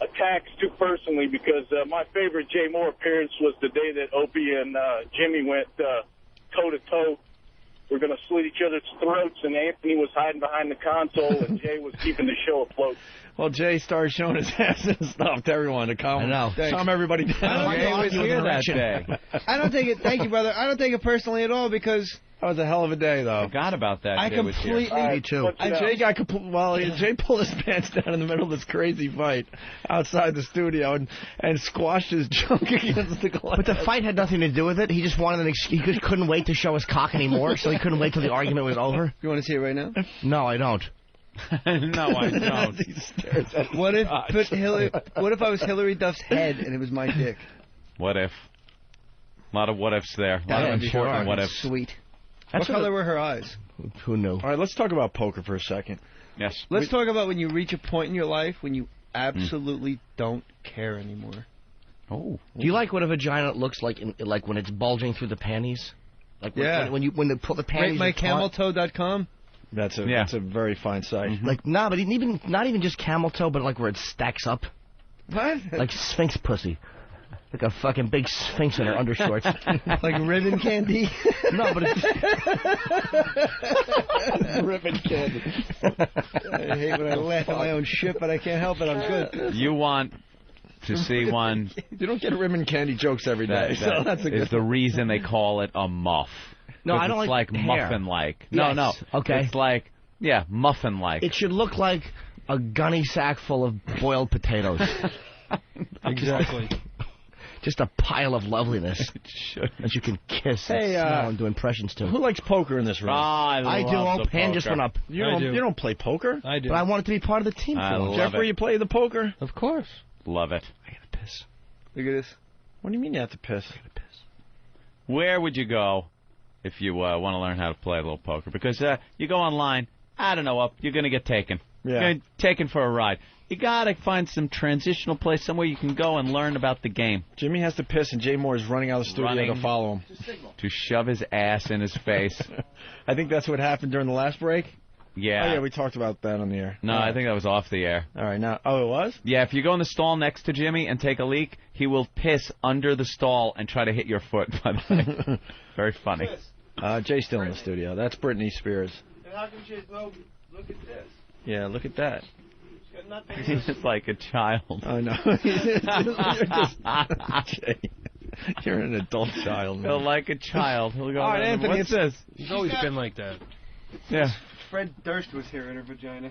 [SPEAKER 7] attacks too personally because my favorite Jay Mohr appearance was the day that Opie and Jimmy went toe-to-toe. We're going to slit each other's throats, and Anthony was hiding behind the console, and Jay was keeping the show afloat.
[SPEAKER 2] Well, Jay started showing his ass and stuff to everyone to calm everybody down.
[SPEAKER 1] Jay was here that day.
[SPEAKER 3] I don't take it. Thank you, brother. I don't take it personally at all because
[SPEAKER 2] that was a hell of a day, though.
[SPEAKER 1] I forgot about that.
[SPEAKER 3] I completely.
[SPEAKER 2] Me too. Jay pulled his pants down in the middle of this crazy fight outside the studio and squashed his junk against the glass.
[SPEAKER 4] But the fight had nothing to do with it. He just wanted an excuse. He couldn't wait to show his cock anymore, so he couldn't wait till the argument was over.
[SPEAKER 3] You want to see it right now?
[SPEAKER 4] No, I don't.
[SPEAKER 1] No, I don't.
[SPEAKER 3] What if I was Hillary Duff's head and it was my dick?
[SPEAKER 1] What if? A lot of what ifs there. A lot of important what ifs.
[SPEAKER 3] Sweet. What color were her eyes?
[SPEAKER 4] Who knew?
[SPEAKER 2] All right, let's talk about poker for a second.
[SPEAKER 1] Yes.
[SPEAKER 3] Let's talk about when you reach a point in your life when you absolutely don't care anymore.
[SPEAKER 1] Oh.
[SPEAKER 4] Do you like what a vagina looks like, like when it's bulging through the panties? Like when they pull the panties.
[SPEAKER 3] RateMyCamelToe.com.
[SPEAKER 2] That's a very fine site.
[SPEAKER 4] Mm-hmm. Like but not even just camel toe, but like where it stacks up.
[SPEAKER 3] What?
[SPEAKER 4] Like sphinx pussy. Like a fucking big sphinx in her undershorts.
[SPEAKER 3] Like ribbon candy?
[SPEAKER 4] No, but it's...
[SPEAKER 2] ribbon candy.
[SPEAKER 3] I hate when I laugh at my own shit, but I can't help it. I'm good.
[SPEAKER 1] You want to see one...
[SPEAKER 2] You don't get ribbon candy jokes every day, so that's a good...
[SPEAKER 1] is the reason they call it a muff.
[SPEAKER 4] No, I don't
[SPEAKER 1] it's like muffin-like.
[SPEAKER 4] Yes.
[SPEAKER 1] No.
[SPEAKER 4] Okay.
[SPEAKER 1] It's like, muffin-like.
[SPEAKER 4] It should look like a gunny sack full of boiled potatoes.
[SPEAKER 15] Exactly.
[SPEAKER 4] Just a pile of loveliness that you can kiss and smell and do impressions to.
[SPEAKER 2] Who likes poker in this room?
[SPEAKER 4] I do. Oh, Pan just went up.
[SPEAKER 2] You don't play poker?
[SPEAKER 15] I do.
[SPEAKER 4] But I want it to be part of the team.
[SPEAKER 2] Jeffrey, you play the poker?
[SPEAKER 15] Of course.
[SPEAKER 1] Love it.
[SPEAKER 4] I gotta piss.
[SPEAKER 3] Look at this.
[SPEAKER 2] What do you mean you have to piss?
[SPEAKER 4] I gotta piss.
[SPEAKER 1] Where would you go if you want to learn how to play a little poker? Because you go online, I don't know, you're going to get taken.
[SPEAKER 2] Yeah.
[SPEAKER 1] You're gonna get taken for a ride. You got to find some transitional place, somewhere you can go and learn about the game.
[SPEAKER 2] Jimmy has to piss, and Jay Mohr is running out of the studio to follow him.
[SPEAKER 1] To shove his ass in his face.
[SPEAKER 2] I think that's what happened during the last break.
[SPEAKER 1] Yeah.
[SPEAKER 2] Oh, yeah, we talked about that on the air.
[SPEAKER 1] No, I think that was off the air.
[SPEAKER 2] All right, now. Oh, it was?
[SPEAKER 1] Yeah, if you go in the stall next to Jimmy and take a leak, he will piss under the stall and try to hit your foot, by the way. Very funny.
[SPEAKER 2] Jay's still in the studio. That's Britney Spears.
[SPEAKER 3] And how come Jay's look at this?
[SPEAKER 2] Yeah, look at that.
[SPEAKER 3] She's got nothing.
[SPEAKER 1] He's like a child.
[SPEAKER 2] I know. Jay, you're an adult child, man.
[SPEAKER 1] He'll like a child. He'll go,
[SPEAKER 2] all right, Anthony,
[SPEAKER 1] what's this?
[SPEAKER 15] He's always been like that.
[SPEAKER 1] Yeah.
[SPEAKER 3] Fred Durst was here in her vagina.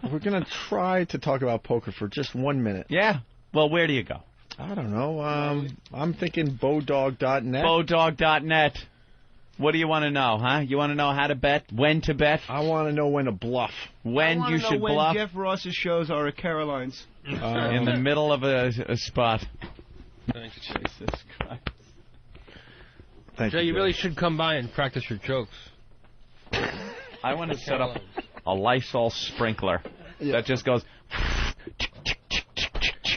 [SPEAKER 2] We're going to try to talk about poker for just 1 minute.
[SPEAKER 1] Yeah. Well, where do you go?
[SPEAKER 2] I don't know. I'm thinking Bodog.net.
[SPEAKER 1] Bodog.net. What do you want to know, huh? You want to know how to bet, when to bet?
[SPEAKER 2] I want to know when to bluff.
[SPEAKER 1] When you should
[SPEAKER 3] when
[SPEAKER 1] bluff.
[SPEAKER 3] Jeff Ross's shows are at Caroline's.
[SPEAKER 1] In the middle of a spot.
[SPEAKER 15] Thanks.
[SPEAKER 1] Jesus Christ.
[SPEAKER 2] Thank
[SPEAKER 15] Jay,
[SPEAKER 2] you,
[SPEAKER 15] you really should come by and practice your jokes.
[SPEAKER 1] I want to set up a Lysol sprinkler that just goes...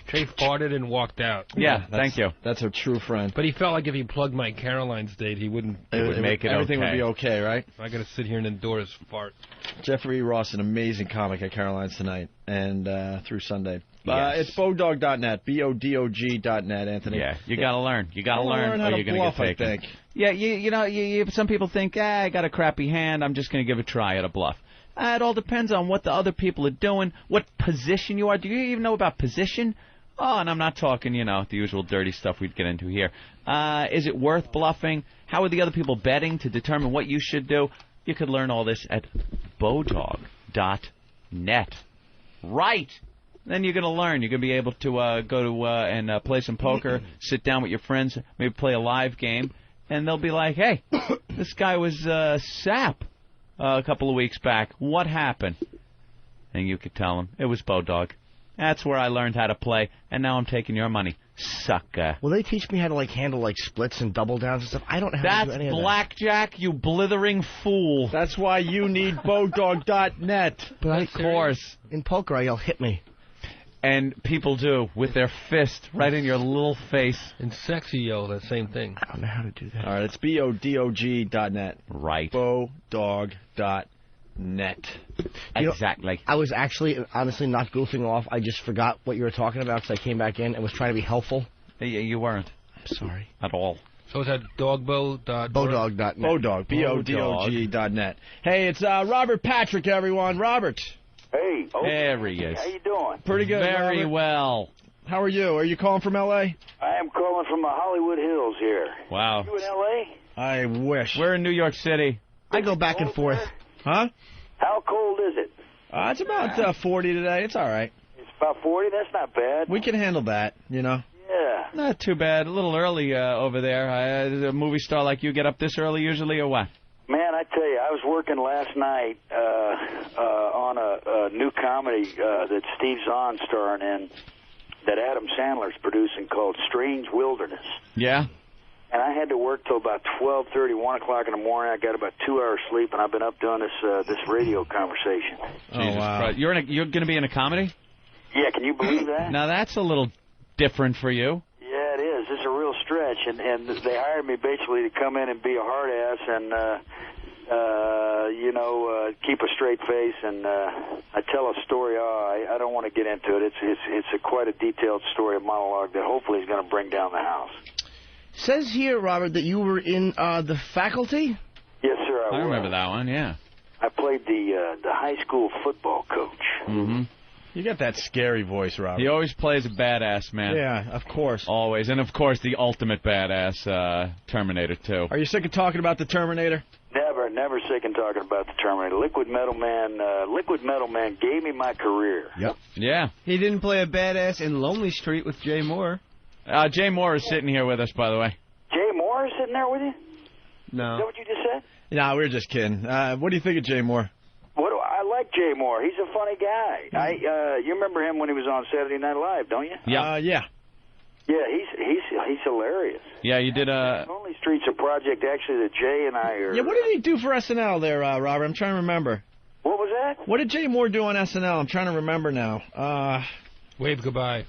[SPEAKER 15] Jay farted and walked out.
[SPEAKER 1] Yeah, thank you.
[SPEAKER 2] That's a true friend.
[SPEAKER 15] But he felt like if he plugged my Caroline's date, he wouldn't...
[SPEAKER 1] It would make it
[SPEAKER 2] everything
[SPEAKER 1] okay.
[SPEAKER 2] would be okay, right?
[SPEAKER 15] I got to sit here and endure his fart.
[SPEAKER 2] Jeffrey Ross, an amazing comic at Caroline's tonight and through Sunday.
[SPEAKER 1] Yes.
[SPEAKER 2] It's Bodog.net, Bodog.net, Anthony.
[SPEAKER 1] Yeah, you got to learn. You got to learn,
[SPEAKER 2] how
[SPEAKER 1] or
[SPEAKER 2] to
[SPEAKER 1] you're going
[SPEAKER 2] bluff,
[SPEAKER 1] to get taken.
[SPEAKER 2] I think.
[SPEAKER 1] Yeah, you know, some people think, I got a crappy hand, I'm just going to give it a try at a bluff. It all depends on what the other people are doing, what position you are. Do you even know about position? Oh, and I'm not talking, the usual dirty stuff we'd get into here. Is it worth bluffing? How are the other people betting to determine what you should do? You could learn all this at Bodog.net. Right. Then you're going to learn. You're going to be able to go to and play some poker, sit down with your friends, maybe play a live game, and they'll be like, hey, this guy was sap a couple of weeks back. What happened? And you could tell them, it was Bodog. That's where I learned how to play, and now I'm taking your money, sucker.
[SPEAKER 4] Will they teach me how to handle splits and double downs and stuff? I don't know how to do any of that.
[SPEAKER 1] That's blackjack, you blithering fool.
[SPEAKER 2] That's why you need Bodog.net.
[SPEAKER 4] But
[SPEAKER 1] of course.
[SPEAKER 4] In poker, I yell, hit me.
[SPEAKER 1] And people do, with their fist right in your little face.
[SPEAKER 15] And sexy yell, that same thing.
[SPEAKER 4] I don't know how to do that.
[SPEAKER 2] All right, it's Bodog.net.
[SPEAKER 1] Right.
[SPEAKER 2] Bodog.net.
[SPEAKER 1] Exactly.
[SPEAKER 4] I was actually, honestly, not goofing off. I just forgot what you were talking about because I came back in and was trying to be helpful.
[SPEAKER 1] You weren't.
[SPEAKER 4] I'm sorry.
[SPEAKER 1] At all.
[SPEAKER 15] So is that Bodog.net?
[SPEAKER 2] Bodog. Bodog.net. Hey, it's Robert Patrick, everyone. Robert.
[SPEAKER 8] Hey. Okay.
[SPEAKER 1] There he is.
[SPEAKER 8] How you doing?
[SPEAKER 2] Pretty good,
[SPEAKER 1] Very
[SPEAKER 2] Robert.
[SPEAKER 1] well.
[SPEAKER 2] How are you? Are you calling from L.A.?
[SPEAKER 8] I am calling from the Hollywood Hills here.
[SPEAKER 1] Wow.
[SPEAKER 8] You in L.A.?
[SPEAKER 2] I wish.
[SPEAKER 1] We're in New York City.
[SPEAKER 4] I go back and forth.
[SPEAKER 2] Huh?
[SPEAKER 8] How cold is it?
[SPEAKER 2] It's about 40 today. It's all right.
[SPEAKER 8] It's about 40? That's not bad.
[SPEAKER 2] We can handle that,
[SPEAKER 8] Yeah.
[SPEAKER 1] Not too bad. A little early over there. Does a movie star like you get up this early usually, or what?
[SPEAKER 8] Man, I tell you, I was working last night on a new comedy that Steve Zahn's starring in that Adam Sandler's producing called Strange Wilderness.
[SPEAKER 1] Yeah?
[SPEAKER 8] And I had to work till about 12:30, 1 o'clock in the morning. I got about 2 hours sleep, and I've been up doing this radio conversation.
[SPEAKER 1] Jesus Christ. You're going to be in a comedy?
[SPEAKER 8] Yeah, can you believe that?
[SPEAKER 1] Now, that's a little different for you.
[SPEAKER 8] Yeah, it is. It's a real stretch, and they hired me basically to come in and be a hard ass and, keep a straight face, and I tell a story. I don't want to get into it. It's quite a detailed story, a monologue that hopefully is going to bring down the house.
[SPEAKER 4] Says here, Robert, that you were in the faculty?
[SPEAKER 8] Yes, sir, I was.
[SPEAKER 1] I remember that one, yeah.
[SPEAKER 8] I played the high school football coach.
[SPEAKER 1] Mm-hmm.
[SPEAKER 2] You got that scary voice, Robert.
[SPEAKER 1] He always plays a badass, man.
[SPEAKER 2] Yeah, of course.
[SPEAKER 1] Always. And, of course, the ultimate badass, Terminator 2.
[SPEAKER 2] Are you sick of talking about the Terminator?
[SPEAKER 8] Never sick of talking about the Terminator. Liquid Metal Man gave me my career.
[SPEAKER 4] Yep.
[SPEAKER 1] Yeah.
[SPEAKER 3] He didn't play a badass in Lonely Street with Jay Mohr.
[SPEAKER 1] Jay Mohr is sitting here with us, by the way.
[SPEAKER 8] Jay Mohr is sitting there with you?
[SPEAKER 3] No.
[SPEAKER 8] Is that what you just said?
[SPEAKER 2] Nah, we were just kidding. What do you think of Jay Mohr?
[SPEAKER 8] I like Jay Mohr. He's a funny guy. You remember him when he was on Saturday Night Live, don't you?
[SPEAKER 1] Yeah.
[SPEAKER 2] Yeah.
[SPEAKER 8] Yeah, he's hilarious.
[SPEAKER 1] Yeah, you did
[SPEAKER 8] Lonely Street's a project actually that Jay and I are.
[SPEAKER 2] Yeah, what did he do for SNL there, Robert? I'm trying to remember.
[SPEAKER 8] What was that?
[SPEAKER 2] What did Jay Mohr do on SNL? I'm trying to remember now.
[SPEAKER 15] Wave goodbye.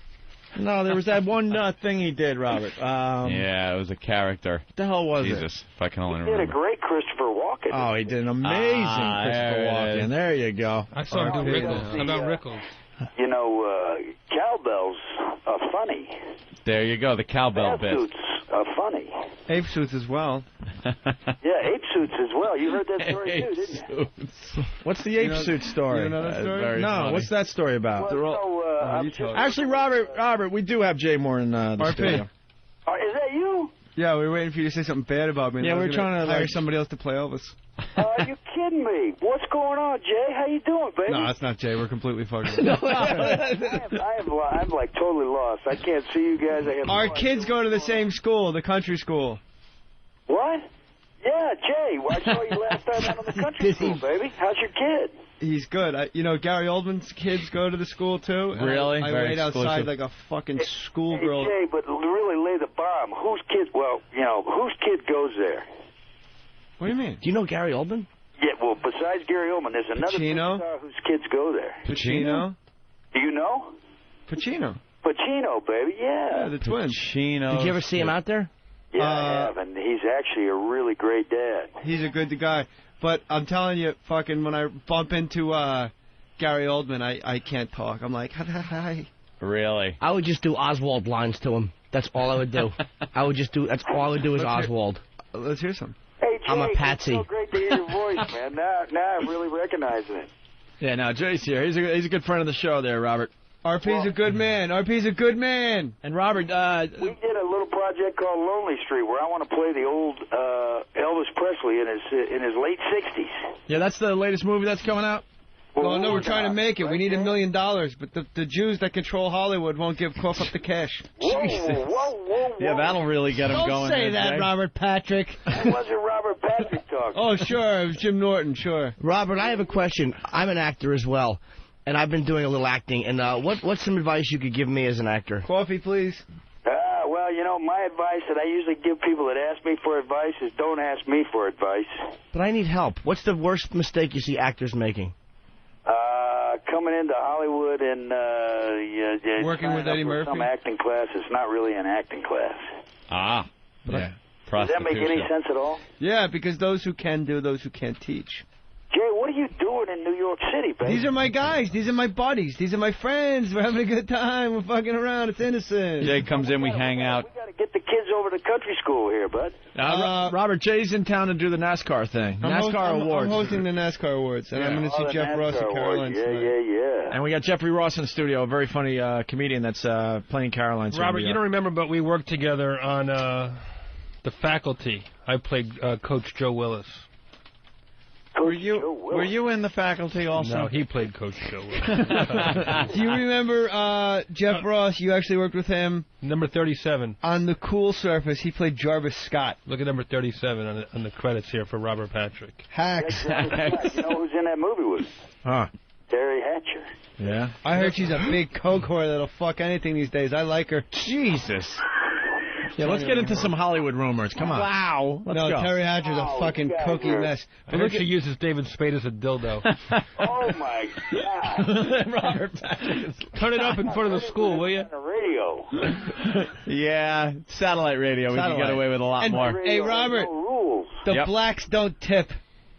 [SPEAKER 2] No, there was that one thing he did, Robert.
[SPEAKER 1] yeah, it was a character.
[SPEAKER 2] What the hell was it?
[SPEAKER 1] Jesus, if I can only
[SPEAKER 8] He
[SPEAKER 1] remember.
[SPEAKER 8] did a great Christopher Walken.
[SPEAKER 2] Oh, he did an amazing Christopher Walken. There you go.
[SPEAKER 15] I saw him do Rickles. How about Rickles?
[SPEAKER 8] You know, cowbells are funny.
[SPEAKER 1] There you go, the cowbell bit.
[SPEAKER 8] Suits are funny.
[SPEAKER 3] Ape suits as well.
[SPEAKER 8] Yeah, ape suits as well. You heard that story too, didn't you?
[SPEAKER 2] What's the ape suit story?
[SPEAKER 3] You know that story?
[SPEAKER 2] No,
[SPEAKER 1] funny.
[SPEAKER 2] What's that story about?
[SPEAKER 8] Well,
[SPEAKER 2] Actually, Robert, we do have Jay Mohr in the studio.
[SPEAKER 8] Is that you?
[SPEAKER 3] Yeah, we were waiting for you to say something bad about me.
[SPEAKER 2] Yeah, we were trying to
[SPEAKER 3] hire somebody else to play Elvis.
[SPEAKER 8] Are you kidding me? What's going on, Jay? How you doing, baby?
[SPEAKER 3] No, that's not Jay. We're completely fucking.
[SPEAKER 8] I'm like totally lost. I can't see you guys.
[SPEAKER 3] Our kids go to the same school, the country school.
[SPEAKER 8] What? Yeah, Jay. I saw you last time out on the country school, baby. How's your kid?
[SPEAKER 3] He's good. Gary Oldman's kids go to the school too.
[SPEAKER 1] Really?
[SPEAKER 3] I wait outside like a fucking schoolgirl.
[SPEAKER 8] Hey, Jay, but really lay the bomb. Whose kid? Well, whose kid goes there?
[SPEAKER 3] What do you mean?
[SPEAKER 4] Do you know Gary Oldman?
[SPEAKER 8] Yeah, well, besides Gary Oldman, there's another big star whose kids go there.
[SPEAKER 3] Pacino?
[SPEAKER 8] Do you know?
[SPEAKER 3] Pacino,
[SPEAKER 8] baby, yeah.
[SPEAKER 3] the twins.
[SPEAKER 1] Pacino.
[SPEAKER 4] Did you ever see him out there?
[SPEAKER 8] Yeah, I have, and he's actually a really great dad.
[SPEAKER 3] He's a good guy. But I'm telling you, fucking, when I bump into Gary Oldman, I can't talk. I'm like, hi.
[SPEAKER 1] Really?
[SPEAKER 4] I would just do Oswald lines to him. That's all I would do. That's all I would do is Oswald.
[SPEAKER 3] Let's hear some.
[SPEAKER 8] Hey, Jay,
[SPEAKER 4] I'm a patsy.
[SPEAKER 8] It's so great to hear your voice, man. Now I'm really recognizing it.
[SPEAKER 2] Yeah, no, Jay's here. He's a good friend of the show there, Robert.
[SPEAKER 3] RP's a good man. RP's a good man.
[SPEAKER 2] And Robert,
[SPEAKER 8] we did a little project called Lonely Street where I want to play the old Elvis Presley in his late 60s.
[SPEAKER 2] Yeah, that's the latest movie that's coming out?
[SPEAKER 3] Well, no, we're trying to make it. We need $1 million, but the Jews that control Hollywood won't cough up the cash.
[SPEAKER 8] Whoa.
[SPEAKER 2] Yeah, that'll really get him going.
[SPEAKER 4] Don't say that,
[SPEAKER 2] Jay.
[SPEAKER 4] Robert Patrick.
[SPEAKER 8] It wasn't Robert Patrick talking.
[SPEAKER 3] Oh, sure. It was Jim Norton, sure.
[SPEAKER 4] Robert, I have a question. I'm an actor as well, and I've been doing a little acting. And what's some advice you could give me as an actor?
[SPEAKER 3] Coffee, please.
[SPEAKER 8] Well, my advice that I usually give people that ask me for advice is don't ask me for advice.
[SPEAKER 4] But I need help. What's the worst mistake you see actors making?
[SPEAKER 8] Coming into Hollywood and
[SPEAKER 3] working with Eddie Murphy.
[SPEAKER 8] Some acting class. It's not really an acting class.
[SPEAKER 1] Ah. Yeah.
[SPEAKER 8] Does that make any sense at all?
[SPEAKER 3] Yeah, because those who can do, those who can't teach.
[SPEAKER 8] Jay, what are you doing in New York City, baby?
[SPEAKER 3] These are my guys. These are my buddies. These are my friends. We're having a good time. We're fucking around. It's innocent.
[SPEAKER 1] Jay comes in, we hang out.
[SPEAKER 8] We got to get the kids over to country school here, bud.
[SPEAKER 2] Robert, Jay's in town to do the NASCAR thing. NASCAR Awards.
[SPEAKER 3] I'm hosting the NASCAR Awards, and I'm going to see Jeff Ross at Caroline's tonight.
[SPEAKER 8] Yeah.
[SPEAKER 2] And we got Jeffrey Ross in the studio, a very funny comedian that's playing Caroline's.
[SPEAKER 15] Robert, you don't remember, but we worked together on The Faculty. I played Coach Joe Willis.
[SPEAKER 2] Were you in the Faculty also?
[SPEAKER 15] No, he played Coach Joe Willis.
[SPEAKER 3] Do you remember Jeff Ross? You actually worked with him.
[SPEAKER 15] Number 37.
[SPEAKER 3] On The Cool Surface, he played Jarvis Scott.
[SPEAKER 15] Look at number 37 on the credits here for Robert Patrick.
[SPEAKER 3] Hacks.
[SPEAKER 8] You know who's in that movie with?
[SPEAKER 2] Huh.
[SPEAKER 8] Terry Hatcher.
[SPEAKER 2] Yeah.
[SPEAKER 3] I heard she's a big coke whore that'll fuck anything these days. I like her.
[SPEAKER 2] Jesus. Yeah, let's get into some Hollywood rumors. Come on.
[SPEAKER 4] Wow.
[SPEAKER 2] Let's go.
[SPEAKER 3] Terry Hatcher's a fucking cokey mess.
[SPEAKER 15] I heard she uses David Spade as a dildo.
[SPEAKER 8] Oh, my God.
[SPEAKER 2] Robert Patrick.
[SPEAKER 15] Turn it up in front of the school, will you?
[SPEAKER 8] On the radio.
[SPEAKER 2] Yeah, satellite radio. We can get away with a lot more.
[SPEAKER 3] Hey, Robert, the blacks don't tip.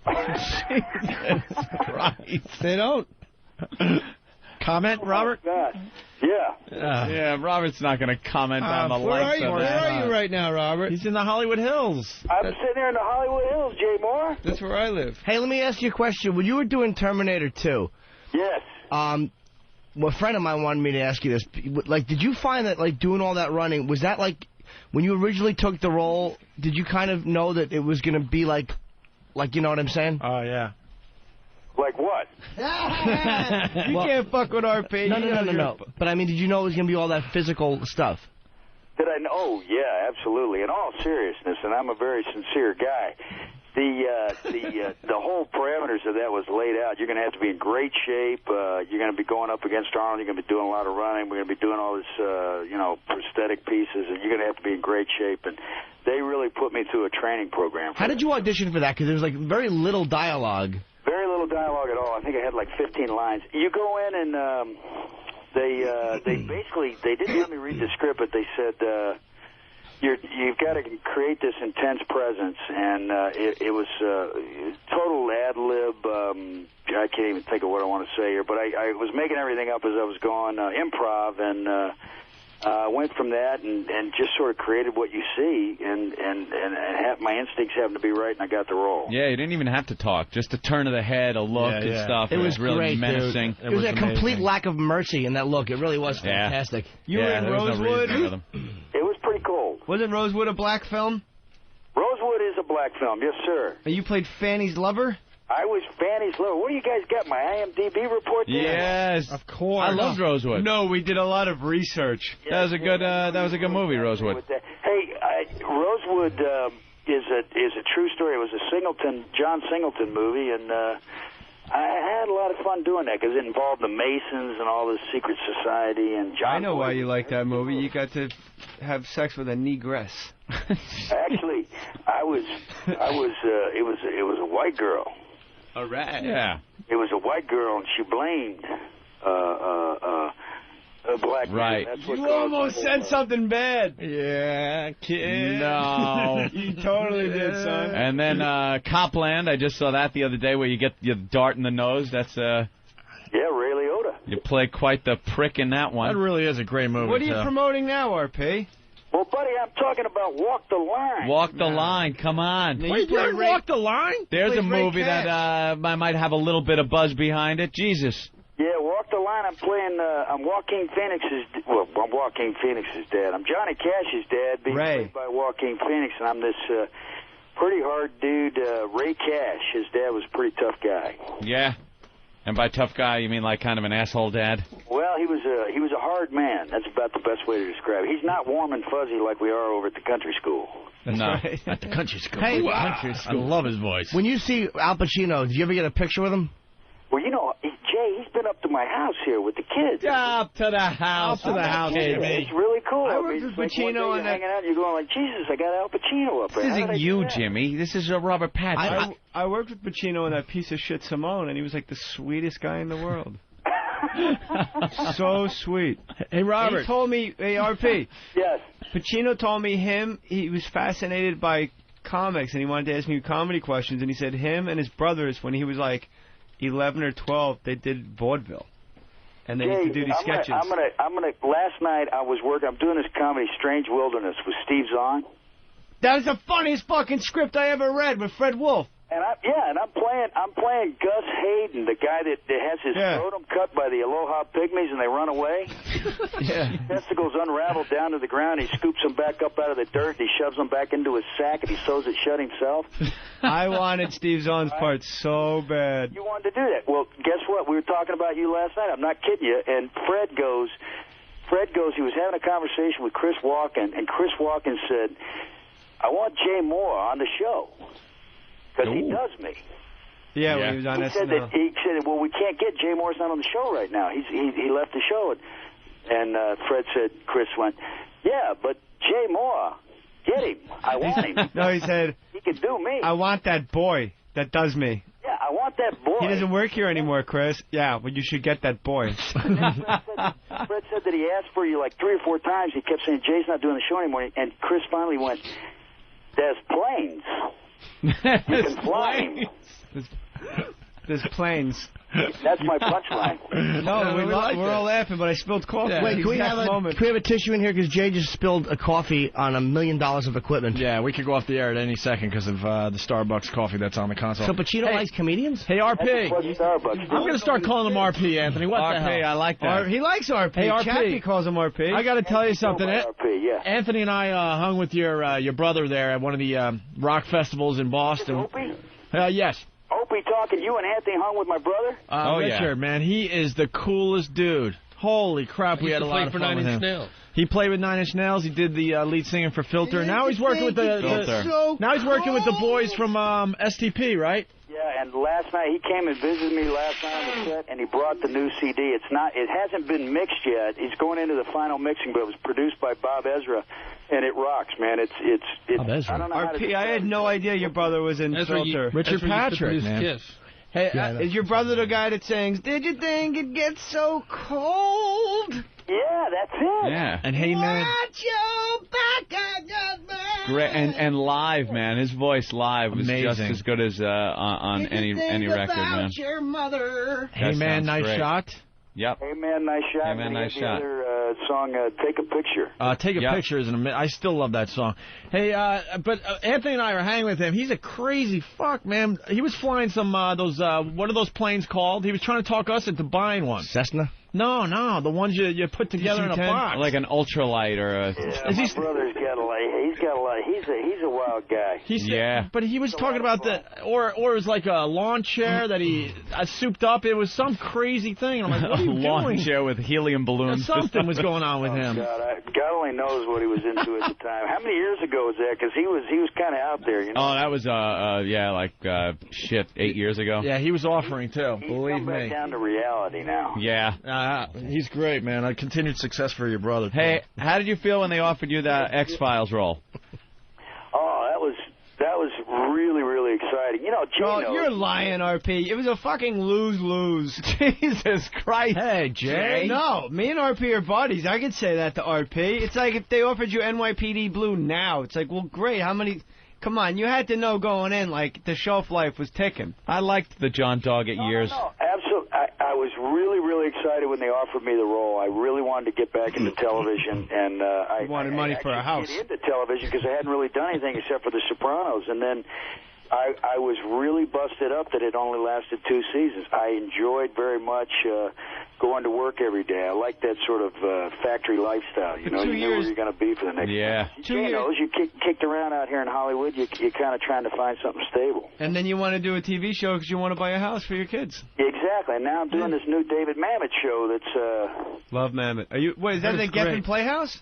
[SPEAKER 2] Jesus Christ.
[SPEAKER 3] They don't.
[SPEAKER 2] Comment, Robert?
[SPEAKER 8] Yeah.
[SPEAKER 1] Robert's not going to comment on the likes of it.
[SPEAKER 3] Where are you right now, Robert?
[SPEAKER 2] He's in the Hollywood Hills.
[SPEAKER 8] I'm sitting there in the Hollywood Hills, Jay Mohr.
[SPEAKER 3] That's where I live.
[SPEAKER 4] Hey, let me ask you a question. When you were doing Terminator 2,
[SPEAKER 8] yes.
[SPEAKER 4] Well, a friend of mine wanted me to ask you this. Like, did you find that, like, doing all that running, was that, like, when you originally took the role, did you kind of know that it was going to be, like, you know what I'm saying?
[SPEAKER 2] Oh, yeah.
[SPEAKER 8] Like what?
[SPEAKER 3] You can't fuck with RP.
[SPEAKER 4] No. But, I mean, did you know it was going to be all that physical stuff?
[SPEAKER 8] Did I know? Oh, yeah, absolutely. In all seriousness, and I'm a very sincere guy, the whole parameters of that was laid out. You're going to have to be in great shape. You're going to be going up against Arnold. You're going to be doing a lot of running. We're going to be doing all this, prosthetic pieces, and you're going to have to be in great shape. And they really put me through a training program.
[SPEAKER 4] How did you audition for that? Because there was, like, very little dialogue.
[SPEAKER 8] Very little dialogue at all. I think I had, like, 15 lines. You go in and they basically, they didn't let me read the script, but they said, you've got to create this intense presence, and it was total ad-lib. I can't even think of what I want to say here, but I was making everything up as I was going, improv, and went from that and just sort of created what you see, and my instincts happened to be right, and I got the role.
[SPEAKER 1] Yeah, you didn't even have to talk. Just a turn of the head, a look and stuff.
[SPEAKER 4] It was
[SPEAKER 1] really
[SPEAKER 4] great,
[SPEAKER 1] menacing.
[SPEAKER 4] Dude. It was a complete lack of mercy in that look. It really was fantastic.
[SPEAKER 3] You were in Rosewood?
[SPEAKER 8] It was pretty cold.
[SPEAKER 3] Wasn't Rosewood a black film?
[SPEAKER 8] Rosewood is a black film, yes, sir.
[SPEAKER 3] And you played Fanny's lover?
[SPEAKER 8] I was Fanny's lover. What do you guys got, my IMDb report there?
[SPEAKER 1] Yes,
[SPEAKER 3] of course.
[SPEAKER 1] I loved Rosewood.
[SPEAKER 3] No, we did a lot of research.
[SPEAKER 1] That was a good movie, Rosewood.
[SPEAKER 8] Hey, Rosewood is a true story. It was a John Singleton movie, and I had a lot of fun doing that because it involved the Masons and all this secret society. And John
[SPEAKER 3] I know why you like that movie. You got to have sex with a negress.
[SPEAKER 8] Actually, it was a white girl.
[SPEAKER 3] All right.
[SPEAKER 1] Yeah.
[SPEAKER 8] It was a white girl, and she blamed a black man.
[SPEAKER 1] Right.
[SPEAKER 8] That's what
[SPEAKER 3] You almost said something bad.
[SPEAKER 2] Yeah, kid.
[SPEAKER 1] No.
[SPEAKER 3] You totally did, son.
[SPEAKER 1] And then Copland, I just saw that the other day where you get your dart in the nose. That's
[SPEAKER 8] Yeah, Ray Liotta.
[SPEAKER 1] You play quite the prick in that one.
[SPEAKER 2] That really is a great movie.
[SPEAKER 3] What are you promoting now, RP?
[SPEAKER 8] Well, buddy, I'm talking about Walk the Line.
[SPEAKER 1] Walk the Line, come on.
[SPEAKER 2] Wait, you didn't Walk the Line?
[SPEAKER 1] There's a movie that I might have a little bit of buzz behind it. Jesus.
[SPEAKER 8] Yeah, Walk the Line. I'm playing. I'm Joaquin Phoenix's. Well, I'm Joaquin Phoenix's dad. I'm Johnny Cash's dad, being played by Joaquin Phoenix, and I'm this pretty hard dude, Ray Cash. His dad was a pretty tough guy.
[SPEAKER 1] Yeah. And by tough guy, you mean like kind of an asshole dad?
[SPEAKER 8] Well, he was a hard man. That's about the best way to describe it. He's not warm and fuzzy like we are over at the country school.
[SPEAKER 1] No,
[SPEAKER 2] at the country school.
[SPEAKER 4] Hey,
[SPEAKER 2] Country school. I love his voice.
[SPEAKER 4] When you see Al Pacino, did you ever get a picture with him?
[SPEAKER 8] Well, Jay, he's been up to my house here with the kids.
[SPEAKER 1] Up to the house.
[SPEAKER 2] Up to the house,
[SPEAKER 8] It's really cool.
[SPEAKER 3] I worked with Pacino
[SPEAKER 8] and hanging out, you're going like, Jesus, I got Al Pacino up there.
[SPEAKER 1] This isn't you, Jimmy. This is Robert Patrick.
[SPEAKER 3] I worked with Pacino and that piece of shit Simone, and he was like the sweetest guy in the world. So sweet.
[SPEAKER 2] Hey, Robert.
[SPEAKER 3] He told me, hey, RP.
[SPEAKER 8] Yes.
[SPEAKER 3] Pacino told me he was fascinated by comics, and he wanted to ask me comedy questions, and he said him and his brothers, when he was like 11 or 12, they did vaudeville. And they used to do these sketches.
[SPEAKER 8] Last night I was working, I'm doing this comedy, Strange Wilderness, with Steve Zahn.
[SPEAKER 3] That is the funniest fucking script I ever read with Fred Wolf.
[SPEAKER 8] And I'm playing Gus Hayden, the guy that has his scrotum cut by the Aloha Pygmies and they run away.
[SPEAKER 3] Yeah.
[SPEAKER 8] His testicles unravel down to the ground. He scoops them back up out of the dirt. And he shoves them back into his sack and he sews it shut himself.
[SPEAKER 3] I wanted Steve Zahn's part so bad.
[SPEAKER 8] You wanted to do that. Well, guess what? We were talking about you last night. I'm not kidding you. And Fred goes, he was having a conversation with Chris Walken, and Chris Walken said, I want Jay Mohr on the show. Because he does me.
[SPEAKER 3] Yeah, when he was on SNL.
[SPEAKER 8] He said, well, we can't get Jay Mohr's not on the show right now. He left the show. And Fred said, Chris went, yeah, but Jay Mohr, get him. I want him.
[SPEAKER 3] No, he said,
[SPEAKER 8] he can do me.
[SPEAKER 3] I want that boy that does me.
[SPEAKER 8] Yeah, I want that boy.
[SPEAKER 3] He doesn't work here anymore, Chris. Yeah, well, you should get that boy.
[SPEAKER 8] Fred said that he asked for you like 3 or 4 times. He kept saying, Jay's not doing the show anymore. And Chris finally went, there's planes. You can fly him.
[SPEAKER 3] There's planes.
[SPEAKER 8] That's my punchline.
[SPEAKER 3] No, we're all laughing, but I spilled coffee.
[SPEAKER 4] Yeah. Wait, can we have a tissue in here? Because Jay just spilled a coffee on $1 million of equipment.
[SPEAKER 2] Yeah, we could go off the air at any second because of the Starbucks coffee that's on the console.
[SPEAKER 4] So Pacino likes comedians?
[SPEAKER 2] Hey, RP.
[SPEAKER 8] I'm
[SPEAKER 2] going to start calling him RP, Anthony. What the hell?
[SPEAKER 1] RP, I like that.
[SPEAKER 3] He likes RP.
[SPEAKER 2] Hey, RP.
[SPEAKER 3] Chappie calls him RP.
[SPEAKER 2] I got to tell you something.
[SPEAKER 8] RP, yeah.
[SPEAKER 2] Anthony and I hung with your brother there at one of the rock festivals in Boston.
[SPEAKER 8] Opie?
[SPEAKER 2] Yes.
[SPEAKER 8] Opie talking. You and Anthony hung with my brother?
[SPEAKER 2] Richard, man, he is the coolest dude. Holy crap, we had a lot of fun with him. He played with Nine Inch Nails. He did the lead singer for Filter. Now he's working with the boys from STP, right?
[SPEAKER 8] Yeah, and last night he came and visited me last night on the set, and he brought the new CD. It hasn't been mixed yet. He's going into the final mixing, but it was produced by Bob Ezra, and it rocks, man. It's
[SPEAKER 2] Bob Ezra.
[SPEAKER 8] I don't know how to
[SPEAKER 3] RP, I had no idea your brother was in Filter.
[SPEAKER 2] Richard Patrick, man.
[SPEAKER 15] Kiss.
[SPEAKER 3] Hey, is your brother the guy that sings, "Did you think it gets so cold?"
[SPEAKER 8] Yeah, that's it.
[SPEAKER 1] Yeah.
[SPEAKER 2] And hey, man.
[SPEAKER 3] Watch your back, I got back.
[SPEAKER 1] Great, and live, man. His voice live was just as good as on any record, man.
[SPEAKER 3] Your mother.
[SPEAKER 2] Hey, man, nice
[SPEAKER 1] great.
[SPEAKER 2] shot.
[SPEAKER 8] Hey, man, nice shot.
[SPEAKER 1] Hey, man, nice shot.
[SPEAKER 8] The other song, Take a Picture.
[SPEAKER 2] Take a Picture is I still love that song. Hey, but Anthony and I are hanging with him. He's a crazy fuck, man. He was flying some those what are those planes called? He was trying to talk us into buying one.
[SPEAKER 4] Cessna?
[SPEAKER 2] No, the ones you put together in a box.
[SPEAKER 1] Like an ultralight or a...
[SPEAKER 8] Yeah, my brother's got a lot. He's a wild guy.
[SPEAKER 2] But he was talking about or it was like a lawn chair that he souped up. It was some crazy thing. I'm like, what are you
[SPEAKER 1] lawn
[SPEAKER 2] doing?
[SPEAKER 1] chair with helium balloons.
[SPEAKER 2] Something was going on with him.
[SPEAKER 8] God only knows what he was into at the time. How many years ago was that? Because he was kind of out there, you know.
[SPEAKER 1] Oh, that was 8 years ago.
[SPEAKER 2] Yeah, he was offering too.
[SPEAKER 8] He's
[SPEAKER 2] Believe
[SPEAKER 8] come back
[SPEAKER 2] me.
[SPEAKER 8] down to reality now.
[SPEAKER 1] Yeah.
[SPEAKER 2] He's great, man. Continued success for your brother.
[SPEAKER 1] Hey, how did you feel when they offered you that X-Files role?
[SPEAKER 8] Oh, that was really, really exciting. You know, Jay knows.
[SPEAKER 3] You're lying, RP. It was a fucking lose-lose.
[SPEAKER 1] Jesus Christ.
[SPEAKER 2] Hey, Jay.
[SPEAKER 3] No, me and RP are buddies. I could say that to RP. It's like if they offered you NYPD Blue now. It's like, well, great. How many... Come on, you had to know going in, like, the shelf life was ticking.
[SPEAKER 1] I liked the John Doggett years.
[SPEAKER 8] No, absolutely. I was really, really excited when they offered me the role. I really wanted to get back into television, and I
[SPEAKER 3] wanted money for a house.
[SPEAKER 8] Get into television because I hadn't really done anything except for The Sopranos, and then I was really busted up that it only lasted 2 seasons. I enjoyed very much going to work every day. I like that sort of factory lifestyle. You know, you know where you're going to be for the next.
[SPEAKER 1] Yeah.
[SPEAKER 3] 2 years.
[SPEAKER 8] You kicked around out here in Hollywood. You're kind of trying to find something stable.
[SPEAKER 3] And then you want to do a TV show because you want to buy a house for your kids.
[SPEAKER 8] Exactly. And now I'm doing this new David Mamet show. That's
[SPEAKER 3] Love Mamet. Are you? Wait, is that the Geffen Playhouse?
[SPEAKER 8] Is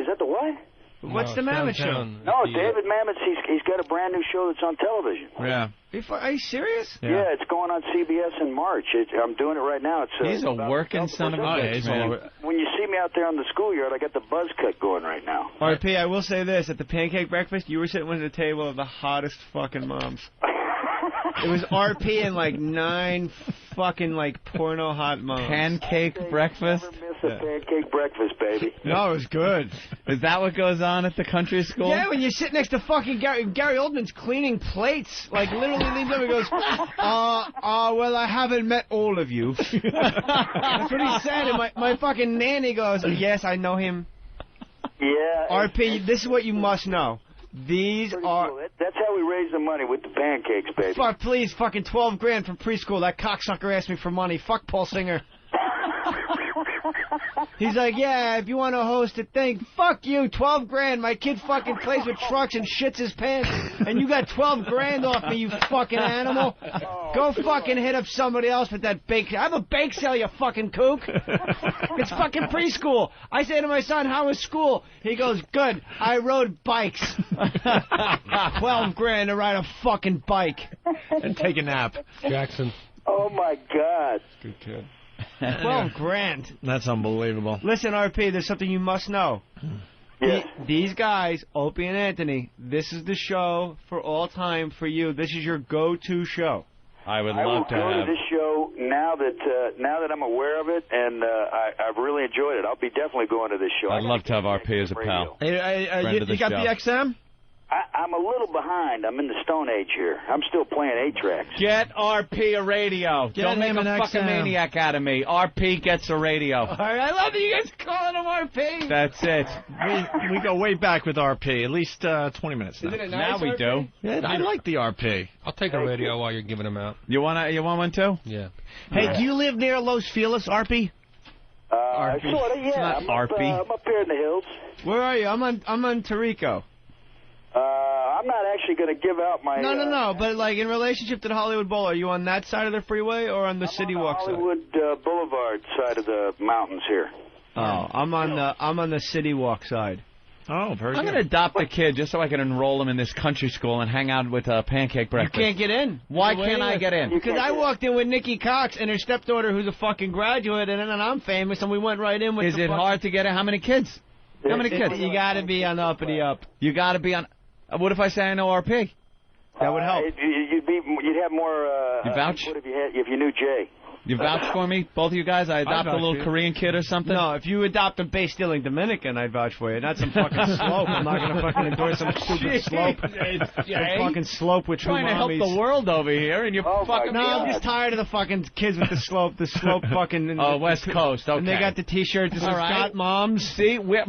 [SPEAKER 8] that the what?
[SPEAKER 3] What's the Mamet show?
[SPEAKER 8] No, David Mamet's. He's got a brand new show that's on television.
[SPEAKER 2] Yeah.
[SPEAKER 3] Are you serious?
[SPEAKER 8] Yeah, it's going on CBS in March. I'm doing it right now.
[SPEAKER 1] He's a working son of a bitch, man.
[SPEAKER 8] When you see me out there on the schoolyard, I got the buzz cut going right now.
[SPEAKER 3] RP, I will say this. At the pancake breakfast, you were sitting at the table of the hottest fucking moms. It was RP and like 9 fucking like porno hot moms.
[SPEAKER 1] Pancake breakfast?
[SPEAKER 8] Never miss a pancake breakfast, baby.
[SPEAKER 3] No, it was good.
[SPEAKER 1] Is that what goes on at the country school?
[SPEAKER 3] Yeah, when you sit next to fucking Gary Oldman's cleaning plates. Like, literally leans over and goes, well, I haven't met all of you. That's what he said. And my fucking nanny goes, yes, I know him.
[SPEAKER 8] Yeah.
[SPEAKER 3] RP, this is what you must know. These are...
[SPEAKER 8] Cool. That's how we raise the money, with the pancakes, baby.
[SPEAKER 3] Fuck, please, fucking $12 grand from preschool. That cocksucker asked me for money. Fuck Paul Singer. He's like, yeah, if you want to host a thing, fuck you, 12 grand. My kid fucking plays with trucks and shits his pants, and you got 12 grand off me, you fucking animal. Go fucking hit up somebody else with that bake. I have a bake sale, you fucking kook. It's fucking preschool. I say to my son, how was school? He goes, good. I rode bikes. 12 grand to ride a fucking bike.
[SPEAKER 2] And take a nap.
[SPEAKER 15] Jackson.
[SPEAKER 8] Oh, my God.
[SPEAKER 2] Good kid.
[SPEAKER 3] 12 grand.
[SPEAKER 2] That's unbelievable.
[SPEAKER 3] Listen, RP, there's something you must know.
[SPEAKER 8] Yes.
[SPEAKER 3] These guys, Opie and Anthony, this is the show for all time for you. This is your go-to show.
[SPEAKER 1] I would
[SPEAKER 8] I will
[SPEAKER 1] love to
[SPEAKER 8] go
[SPEAKER 1] have.
[SPEAKER 8] to this show now that I'm aware of it, and I've really enjoyed it. I'll be definitely going to this show.
[SPEAKER 1] I'd love to have RP as a pal.
[SPEAKER 2] Hey, you got the XM?
[SPEAKER 8] I'm a little behind. I'm in the Stone Age here. I'm still playing 8-tracks.
[SPEAKER 1] Get RP a radio. Don't make a fucking maniac out of me. RP gets a radio.
[SPEAKER 3] All right, I love that you guys calling him RP.
[SPEAKER 1] That's it.
[SPEAKER 2] We go way back with RP, at least 20 minutes now.
[SPEAKER 3] Isn't it
[SPEAKER 1] Now
[SPEAKER 3] nice,
[SPEAKER 1] we
[SPEAKER 3] RP?
[SPEAKER 1] do.
[SPEAKER 2] Yeah, I like the RP.
[SPEAKER 15] I'll take a radio while you're giving them out.
[SPEAKER 1] You want one too?
[SPEAKER 15] Yeah.
[SPEAKER 4] Hey, do you live near Los Feliz, RP?
[SPEAKER 8] Sort of, yeah.
[SPEAKER 1] It's not RP.
[SPEAKER 8] I'm up here in the hills.
[SPEAKER 3] Where are you? I'm on Tarico.
[SPEAKER 8] I'm not actually going to give out my...
[SPEAKER 3] No, but like in relationship to the Hollywood Bowl, are you on that side of the freeway or on the City Walk side?
[SPEAKER 8] Hollywood Boulevard side of the mountains here.
[SPEAKER 3] Oh, I'm on the City Walk side.
[SPEAKER 2] Oh, very good.
[SPEAKER 1] I'm going to adopt a kid just so I can enroll him in this country school and hang out with pancake breakfast.
[SPEAKER 3] You can't get in.
[SPEAKER 1] Why can't I get in?
[SPEAKER 3] Because I walked in with Nikki Cox and her stepdaughter, who's a fucking graduate, and then I'm famous, and we went right in with.
[SPEAKER 1] Is it hard to get in? How many kids? How many kids?
[SPEAKER 3] You got to be on the uppity up.
[SPEAKER 1] You got to be on. What if I say I know RP?
[SPEAKER 3] That would help.
[SPEAKER 8] You'd have more.
[SPEAKER 1] You vouch?
[SPEAKER 8] What if you knew Jay?
[SPEAKER 1] You vouch for me, both of you guys? I adopt a little Korean kid or something?
[SPEAKER 3] No, if you adopt a base-stealing Dominican, I'd vouch for you. Not some fucking slope. I'm not going to fucking endorse some stupid slope. Some fucking slope with two
[SPEAKER 1] trying to help the world over here, and you're fucking
[SPEAKER 3] No, I'm just tired of the fucking kids with the slope fucking...
[SPEAKER 1] West Coast, okay.
[SPEAKER 3] And they got the T-shirts that says Got Moms.
[SPEAKER 1] See, we're...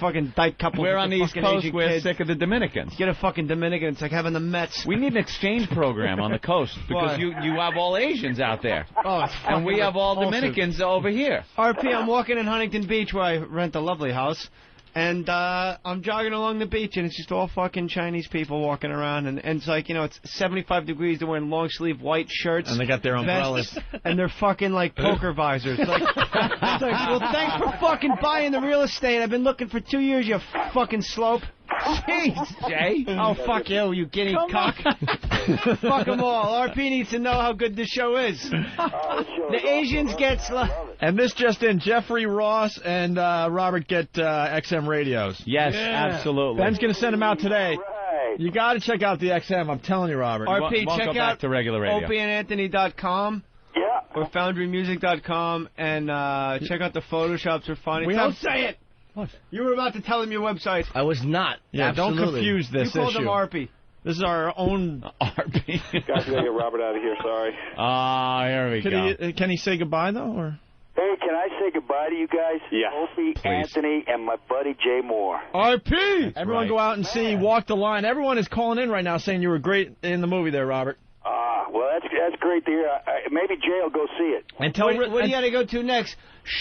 [SPEAKER 3] fucking dyke couples.
[SPEAKER 1] We're on the East Coast,
[SPEAKER 3] Asian
[SPEAKER 1] we're
[SPEAKER 3] kids.
[SPEAKER 1] sick of the Dominicans.
[SPEAKER 3] Get a fucking Dominican, it's like having the Mets.
[SPEAKER 1] We need an exchange program on the coast, because you have all Asians out there.
[SPEAKER 3] Oh, it's
[SPEAKER 1] and we have all
[SPEAKER 3] repulsive.
[SPEAKER 1] Dominicans over here.
[SPEAKER 3] RP, I'm walking in Huntington Beach where I rent a lovely house, and I'm jogging along the beach, and it's just all fucking Chinese people walking around, and it's like, it's 75 degrees, they're wearing long-sleeve white shirts.
[SPEAKER 2] And they got their umbrellas.
[SPEAKER 3] And they're fucking like poker visors. It's like, well, thanks for fucking buying the real estate. I've been looking for 2 years, you fucking slope. Jeez, Jay. Oh, fuck you guinea cock. Fuck them all. RP needs to know how good this show is. The Asians get slow.
[SPEAKER 2] And this just in, Jeffrey Ross and Robert get XM radios.
[SPEAKER 1] Yes, absolutely.
[SPEAKER 2] Ben's going to send them out today. You got to check out the XM. I'm telling you, Robert.
[SPEAKER 3] RP,
[SPEAKER 1] won't
[SPEAKER 3] check
[SPEAKER 1] go back
[SPEAKER 3] out
[SPEAKER 1] to regular radio.
[SPEAKER 3] opieandanthony.com.
[SPEAKER 8] Yeah.
[SPEAKER 3] Or foundrymusic.com, and check out the photoshops. We're funny. Don't say it. What? You were about to tell him your website.
[SPEAKER 4] I was not.
[SPEAKER 2] Yeah,
[SPEAKER 4] Absolutely.
[SPEAKER 2] don't confuse this
[SPEAKER 3] You called
[SPEAKER 2] issue.
[SPEAKER 3] him RP.
[SPEAKER 2] This is our own
[SPEAKER 1] RP.
[SPEAKER 7] Guys, we gotta get Robert out of here. Sorry.
[SPEAKER 1] Here we go.
[SPEAKER 2] Can he say goodbye though, or?
[SPEAKER 8] Hey, can I say goodbye to you guys?
[SPEAKER 7] Yeah.
[SPEAKER 8] Opie, Anthony, and my buddy Jay Mohr.
[SPEAKER 2] RP. Everyone go out and see Walk the Line. Everyone is calling in right now saying you were great in the movie there, Robert.
[SPEAKER 8] Well, that's great to hear. Maybe Jay will go see it.
[SPEAKER 2] And tell
[SPEAKER 3] what do you got to go to next?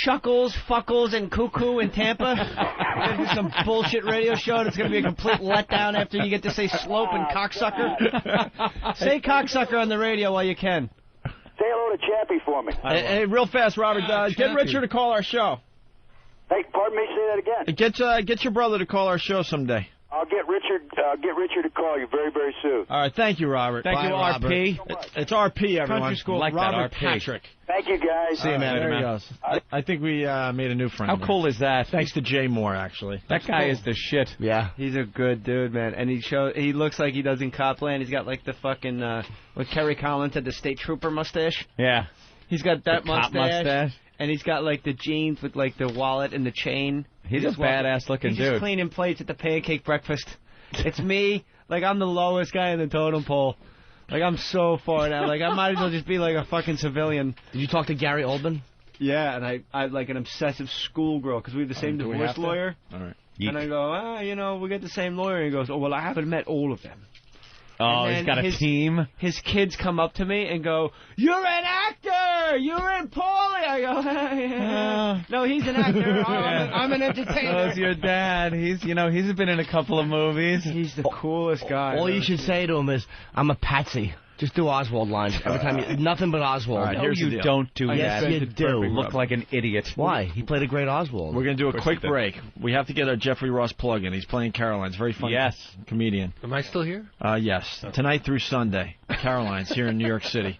[SPEAKER 3] Shuckles, Fuckles, and Cuckoo in Tampa? You're going to do some bullshit radio show that's going to be a complete letdown after you get to say slope and cocksucker? Say cocksucker on the radio while you can.
[SPEAKER 8] Say hello to Chappie for me.
[SPEAKER 2] Hey, real fast, Robert. Get Richard to call our show.
[SPEAKER 8] Hey, pardon me, say that again.
[SPEAKER 2] Get your brother to call our show someday.
[SPEAKER 8] I'll get Richard to call you very, very soon.
[SPEAKER 2] All right, thank you, Robert.
[SPEAKER 1] Thank you, RP.
[SPEAKER 2] It's RP, everyone.
[SPEAKER 3] Country School.
[SPEAKER 1] Like
[SPEAKER 2] Robert
[SPEAKER 1] that, RP.
[SPEAKER 2] Patrick.
[SPEAKER 8] Thank you, guys.
[SPEAKER 2] See you, man.
[SPEAKER 1] There
[SPEAKER 2] There
[SPEAKER 1] he
[SPEAKER 2] he goes. I think we made a new friend.
[SPEAKER 1] How cool is that?
[SPEAKER 2] Thanks to Jay Mohr, actually.
[SPEAKER 1] That guy is the shit.
[SPEAKER 4] Yeah.
[SPEAKER 3] He's a good dude, man. And he looks like he does in Copland. He's got like the fucking, what Kerry Collins had, the state trooper mustache.
[SPEAKER 1] Yeah.
[SPEAKER 3] He's got that
[SPEAKER 1] The cop mustache.
[SPEAKER 3] And he's got like the jeans with like the wallet and the chain.
[SPEAKER 1] He's a badass looking
[SPEAKER 3] He's
[SPEAKER 1] dude.
[SPEAKER 3] just cleaning plates at the pancake breakfast. It's me. Like, I'm the lowest guy in the totem pole. Like, I'm so far down. Like, I might as well just be like a fucking civilian.
[SPEAKER 4] Did you talk to Gary Oldman?
[SPEAKER 3] Yeah, and I like an obsessive schoolgirl because we have the same divorce lawyer.
[SPEAKER 2] All right.
[SPEAKER 3] And I go, we got the same lawyer. And he goes, well, I haven't met all of them.
[SPEAKER 1] Oh,
[SPEAKER 3] And
[SPEAKER 1] he's
[SPEAKER 3] then
[SPEAKER 1] got a team.
[SPEAKER 3] His kids come up to me and go, "You're an actor! You're in Paulie!" I go, yeah. "No, he's an actor. I'm an entertainer."
[SPEAKER 1] That's your dad. He's been in a couple of movies.
[SPEAKER 3] He's the coolest guy.
[SPEAKER 4] All you should say to him is, "I'm a patsy." Just do Oswald lines every time. Nothing but Oswald.
[SPEAKER 2] All right,
[SPEAKER 1] No,
[SPEAKER 2] here's the
[SPEAKER 1] you
[SPEAKER 2] deal.
[SPEAKER 1] don't do
[SPEAKER 4] Yes,
[SPEAKER 1] that.
[SPEAKER 4] you do.
[SPEAKER 1] You look like an idiot.
[SPEAKER 4] Why? He played a great Oswald.
[SPEAKER 2] We're going to do a quick break. We have to get a Jeffrey Ross plug in. He's playing Caroline's. Very funny comedian.
[SPEAKER 15] Am I still here?
[SPEAKER 2] Yes. Tonight through Sunday. Caroline's here in New York City.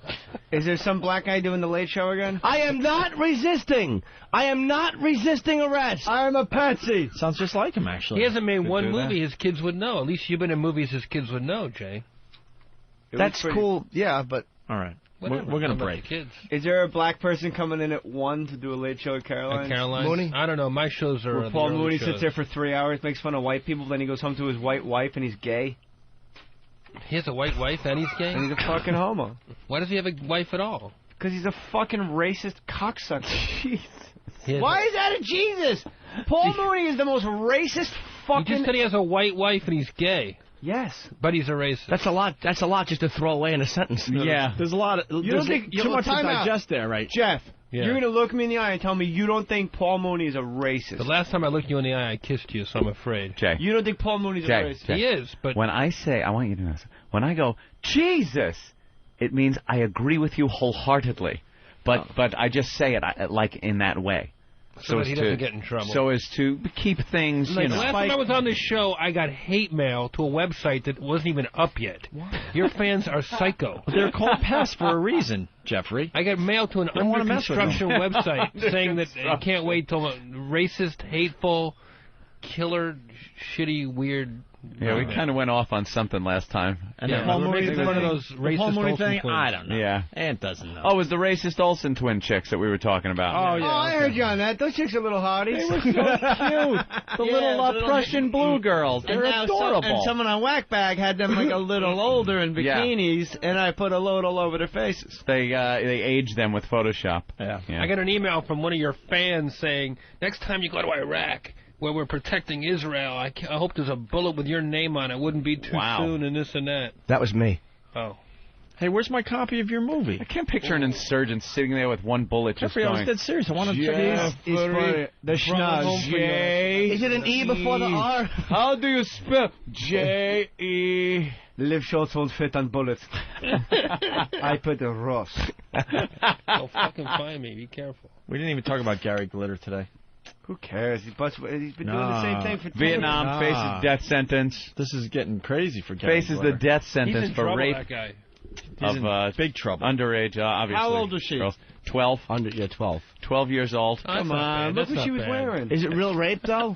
[SPEAKER 3] Is there some black guy doing the Late Show again?
[SPEAKER 4] I am not resisting. I am not resisting arrest.
[SPEAKER 3] I am a patsy.
[SPEAKER 2] Sounds just like him, actually.
[SPEAKER 15] He hasn't made one
[SPEAKER 2] do that.
[SPEAKER 15] movie his kids would know. At least you've been in movies his kids would know, Jay.
[SPEAKER 4] That's cool. Yeah, but
[SPEAKER 2] all right.
[SPEAKER 15] Whatever.
[SPEAKER 2] We're going to
[SPEAKER 15] How about
[SPEAKER 2] break.
[SPEAKER 15] the kids?
[SPEAKER 3] Is there a black person coming in at 1 to do a Late Show at Caroline's?
[SPEAKER 15] Caroline's? I don't know. My shows are
[SPEAKER 3] Where Paul Mooney sits there for 3 hours, makes fun of white people, then he goes home to his white wife and he's gay.
[SPEAKER 15] He has a white wife and he's gay?
[SPEAKER 3] And he's a fucking homo.
[SPEAKER 15] Why does he have a wife at all?
[SPEAKER 3] Because he's a fucking racist cocksucker.
[SPEAKER 15] He
[SPEAKER 3] Why is that a Jesus? Paul Mooney is the most racist fucking...
[SPEAKER 15] You just said he has a white wife and he's gay.
[SPEAKER 3] Yes.
[SPEAKER 15] But he's a racist.
[SPEAKER 4] That's a lot. That's a lot just to throw away in a sentence.
[SPEAKER 2] Yeah. There's a lot of...
[SPEAKER 3] You don't think...
[SPEAKER 2] too much to digest there, right?
[SPEAKER 3] Jeff,
[SPEAKER 15] Yeah.
[SPEAKER 3] you're going to look me in the eye and tell me you don't think Paul Mooney is a racist.
[SPEAKER 15] The last time I looked you in the eye, I kissed you, so I'm afraid.
[SPEAKER 1] Jay.
[SPEAKER 3] You don't think Paul Mooney's a racist?
[SPEAKER 1] Jay.
[SPEAKER 15] He is, but...
[SPEAKER 1] When I say, I want you to know this. When I go, Jesus, it means I agree with you wholeheartedly. But I just say it like in that way.
[SPEAKER 15] So that he doesn't get in trouble.
[SPEAKER 1] So as to keep things,
[SPEAKER 15] Like, last time I was on this show, I got hate mail to a website that wasn't even up yet. Your fans are psycho.
[SPEAKER 2] They're called pests for a reason, Jeffrey.
[SPEAKER 15] I got mail to an
[SPEAKER 2] Don't wanna
[SPEAKER 15] under
[SPEAKER 2] mess with
[SPEAKER 15] construction
[SPEAKER 2] them.
[SPEAKER 15] website saying that I can't wait till racist, hateful, killer, shitty, weird.
[SPEAKER 1] Yeah, we kind of went off on something last time.
[SPEAKER 2] And
[SPEAKER 15] Yeah,
[SPEAKER 2] the Paul
[SPEAKER 15] we're
[SPEAKER 2] Mooney
[SPEAKER 15] making
[SPEAKER 2] thing,
[SPEAKER 15] fun of those
[SPEAKER 2] the
[SPEAKER 15] racist
[SPEAKER 2] Paul Mooney
[SPEAKER 15] Olsen
[SPEAKER 2] thing,
[SPEAKER 15] twins.
[SPEAKER 2] I don't know.
[SPEAKER 1] Yeah.
[SPEAKER 2] Ant doesn't know.
[SPEAKER 1] Oh, it was the racist Olsen twin chicks that we were talking about.
[SPEAKER 2] Oh, yeah.
[SPEAKER 14] I heard you on that. Those chicks are little hardies.
[SPEAKER 1] They were so cute. The little Prussian blue girls. They're adorable.
[SPEAKER 14] And someone on Whackbag had them like a little older in
[SPEAKER 1] Yeah.
[SPEAKER 14] bikinis, and I put a load all over their faces.
[SPEAKER 1] They aged them with Photoshop.
[SPEAKER 2] Yeah.
[SPEAKER 15] I got an email from one of your fans saying, next time you go to Iraq, where we're protecting Israel, I hope there's a bullet with your name on it. Wouldn't be too soon and this and that.
[SPEAKER 4] That was me.
[SPEAKER 15] Oh.
[SPEAKER 2] Hey, where's my copy of your movie?
[SPEAKER 1] I can't picture an insurgent sitting there with one bullet just
[SPEAKER 2] Jeffrey, I was
[SPEAKER 1] going.
[SPEAKER 2] dead serious. I want to check it out.
[SPEAKER 14] The schnoz.
[SPEAKER 1] J.
[SPEAKER 4] Is it an E before the R?
[SPEAKER 1] How do you spell J-E?
[SPEAKER 14] Live shots won't fit on bullets. I put a Ross.
[SPEAKER 15] Go fucking find me. Be careful.
[SPEAKER 2] We didn't even talk about Gary Glitter today.
[SPEAKER 14] Who cares? He's been doing the same thing for 10
[SPEAKER 1] Vietnam
[SPEAKER 14] years.
[SPEAKER 1] faces death sentence.
[SPEAKER 2] This is getting crazy for Gary
[SPEAKER 1] Faces
[SPEAKER 2] Glitter.
[SPEAKER 1] the death
[SPEAKER 15] He's
[SPEAKER 1] sentence
[SPEAKER 15] in
[SPEAKER 1] for
[SPEAKER 15] trouble,
[SPEAKER 1] rape
[SPEAKER 15] that guy.
[SPEAKER 2] He's in
[SPEAKER 1] of
[SPEAKER 2] big trouble.
[SPEAKER 1] underage, obviously.
[SPEAKER 2] How old was she?
[SPEAKER 1] Girls. 12.
[SPEAKER 4] 12.
[SPEAKER 1] 12 years old.
[SPEAKER 15] Oh, that's
[SPEAKER 14] Come
[SPEAKER 15] not
[SPEAKER 14] on,
[SPEAKER 15] bad.
[SPEAKER 14] look
[SPEAKER 15] That's
[SPEAKER 14] what she
[SPEAKER 15] not
[SPEAKER 14] was
[SPEAKER 15] bad.
[SPEAKER 14] wearing.
[SPEAKER 4] Is it real rape, though?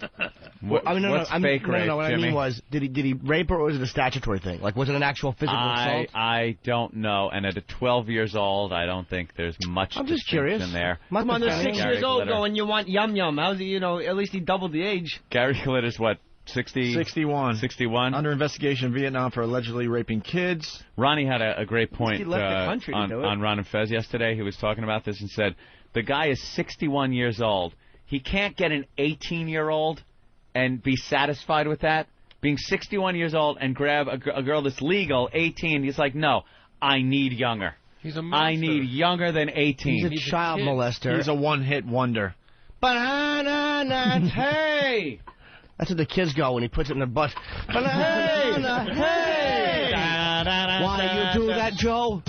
[SPEAKER 1] What,
[SPEAKER 4] I mean,
[SPEAKER 1] what's fake rape,
[SPEAKER 4] no, what
[SPEAKER 1] Jimmy?
[SPEAKER 4] I mean was, did he rape her, or was it a statutory thing? Like, was it an actual physical assault?
[SPEAKER 1] I don't know. And at 12 years old, I don't think there's much
[SPEAKER 4] I'm just curious.
[SPEAKER 1] distinction there.
[SPEAKER 14] Come on, they're 6
[SPEAKER 1] Gary
[SPEAKER 14] years old
[SPEAKER 1] Glitter.
[SPEAKER 14] though, and you want yum yum. How's he, at least he doubled the age.
[SPEAKER 1] Gary Glitter's what, 61? 61.
[SPEAKER 2] Under investigation in Vietnam for allegedly raping kids.
[SPEAKER 1] Ronnie had a great point
[SPEAKER 14] He left the country to do it.
[SPEAKER 1] on Ron and Fez yesterday. He was talking about this and said, the guy is 61 years old. He can't get an 18-year-old and be satisfied with that. Being 61 years old and grab a girl that's legal, 18, he's like, no, I need younger.
[SPEAKER 15] He's a monster.
[SPEAKER 1] I need younger than 18.
[SPEAKER 4] He's a child molester.
[SPEAKER 2] He's a one-hit wonder.
[SPEAKER 4] Banana, hey! That's what the kids go when he puts it in their butt. Banana, hey! Why you do that, Joe?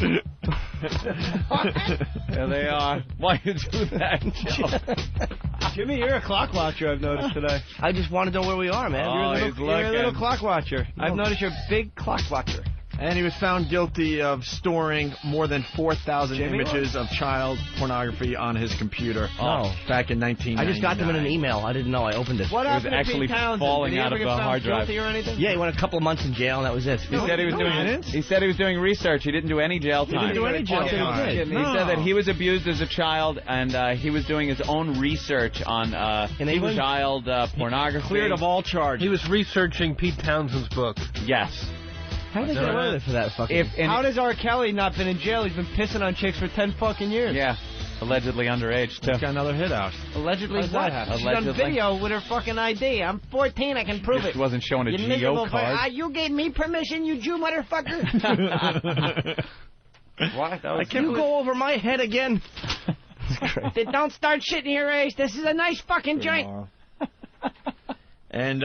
[SPEAKER 1] There they are. Why you do that, Joe?
[SPEAKER 14] Jimmy, you're a clock watcher, I've noticed today.
[SPEAKER 4] I just want to know where we are, man.
[SPEAKER 1] Oh, he's
[SPEAKER 14] You're a little
[SPEAKER 1] looking.
[SPEAKER 14] clock watcher. I've noticed you're a big clock watcher.
[SPEAKER 2] And he was found guilty of storing more than 4,000 images of child pornography on his computer.
[SPEAKER 4] Oh.
[SPEAKER 2] Back in 1999.
[SPEAKER 4] I just got them in an email. I didn't know. I opened it.
[SPEAKER 14] What
[SPEAKER 1] It was
[SPEAKER 14] happened to
[SPEAKER 1] actually
[SPEAKER 14] Pete Townsend?
[SPEAKER 1] falling
[SPEAKER 14] Did he
[SPEAKER 1] out
[SPEAKER 14] ever
[SPEAKER 1] of
[SPEAKER 14] get
[SPEAKER 1] the
[SPEAKER 14] found
[SPEAKER 1] hard drive.
[SPEAKER 14] guilty or anything?
[SPEAKER 4] Yeah, he went a couple of months in jail, and that was it.
[SPEAKER 1] He said he was doing. He said he was doing research. He didn't do any jail time.
[SPEAKER 2] didn't do any jail time.
[SPEAKER 1] He said that he was abused as a child, and he was doing his own research on
[SPEAKER 4] In England?
[SPEAKER 1] child pornography.
[SPEAKER 2] Cleared of all charges.
[SPEAKER 15] He was researching Pete Townsend's book.
[SPEAKER 1] Yes.
[SPEAKER 4] How did they get away with it for that fucking...
[SPEAKER 14] How does R. Kelly not been in jail? He's been pissing on chicks for 10 fucking years.
[SPEAKER 1] Yeah. Allegedly underage, too.
[SPEAKER 2] He's got another hit out.
[SPEAKER 14] Allegedly
[SPEAKER 2] How's
[SPEAKER 14] what?
[SPEAKER 2] that happen?
[SPEAKER 14] She's on
[SPEAKER 1] Allegedly.
[SPEAKER 14] video with her fucking ID. I'm 14. I can prove
[SPEAKER 1] She
[SPEAKER 14] it.
[SPEAKER 1] wasn't showing a
[SPEAKER 14] You
[SPEAKER 1] GO
[SPEAKER 14] miserable
[SPEAKER 1] card.
[SPEAKER 14] you gave me permission, you Jew motherfucker.
[SPEAKER 4] What? You go over my head again.
[SPEAKER 14] Then don't start shitting your ace. This is a nice fucking joint.
[SPEAKER 2] And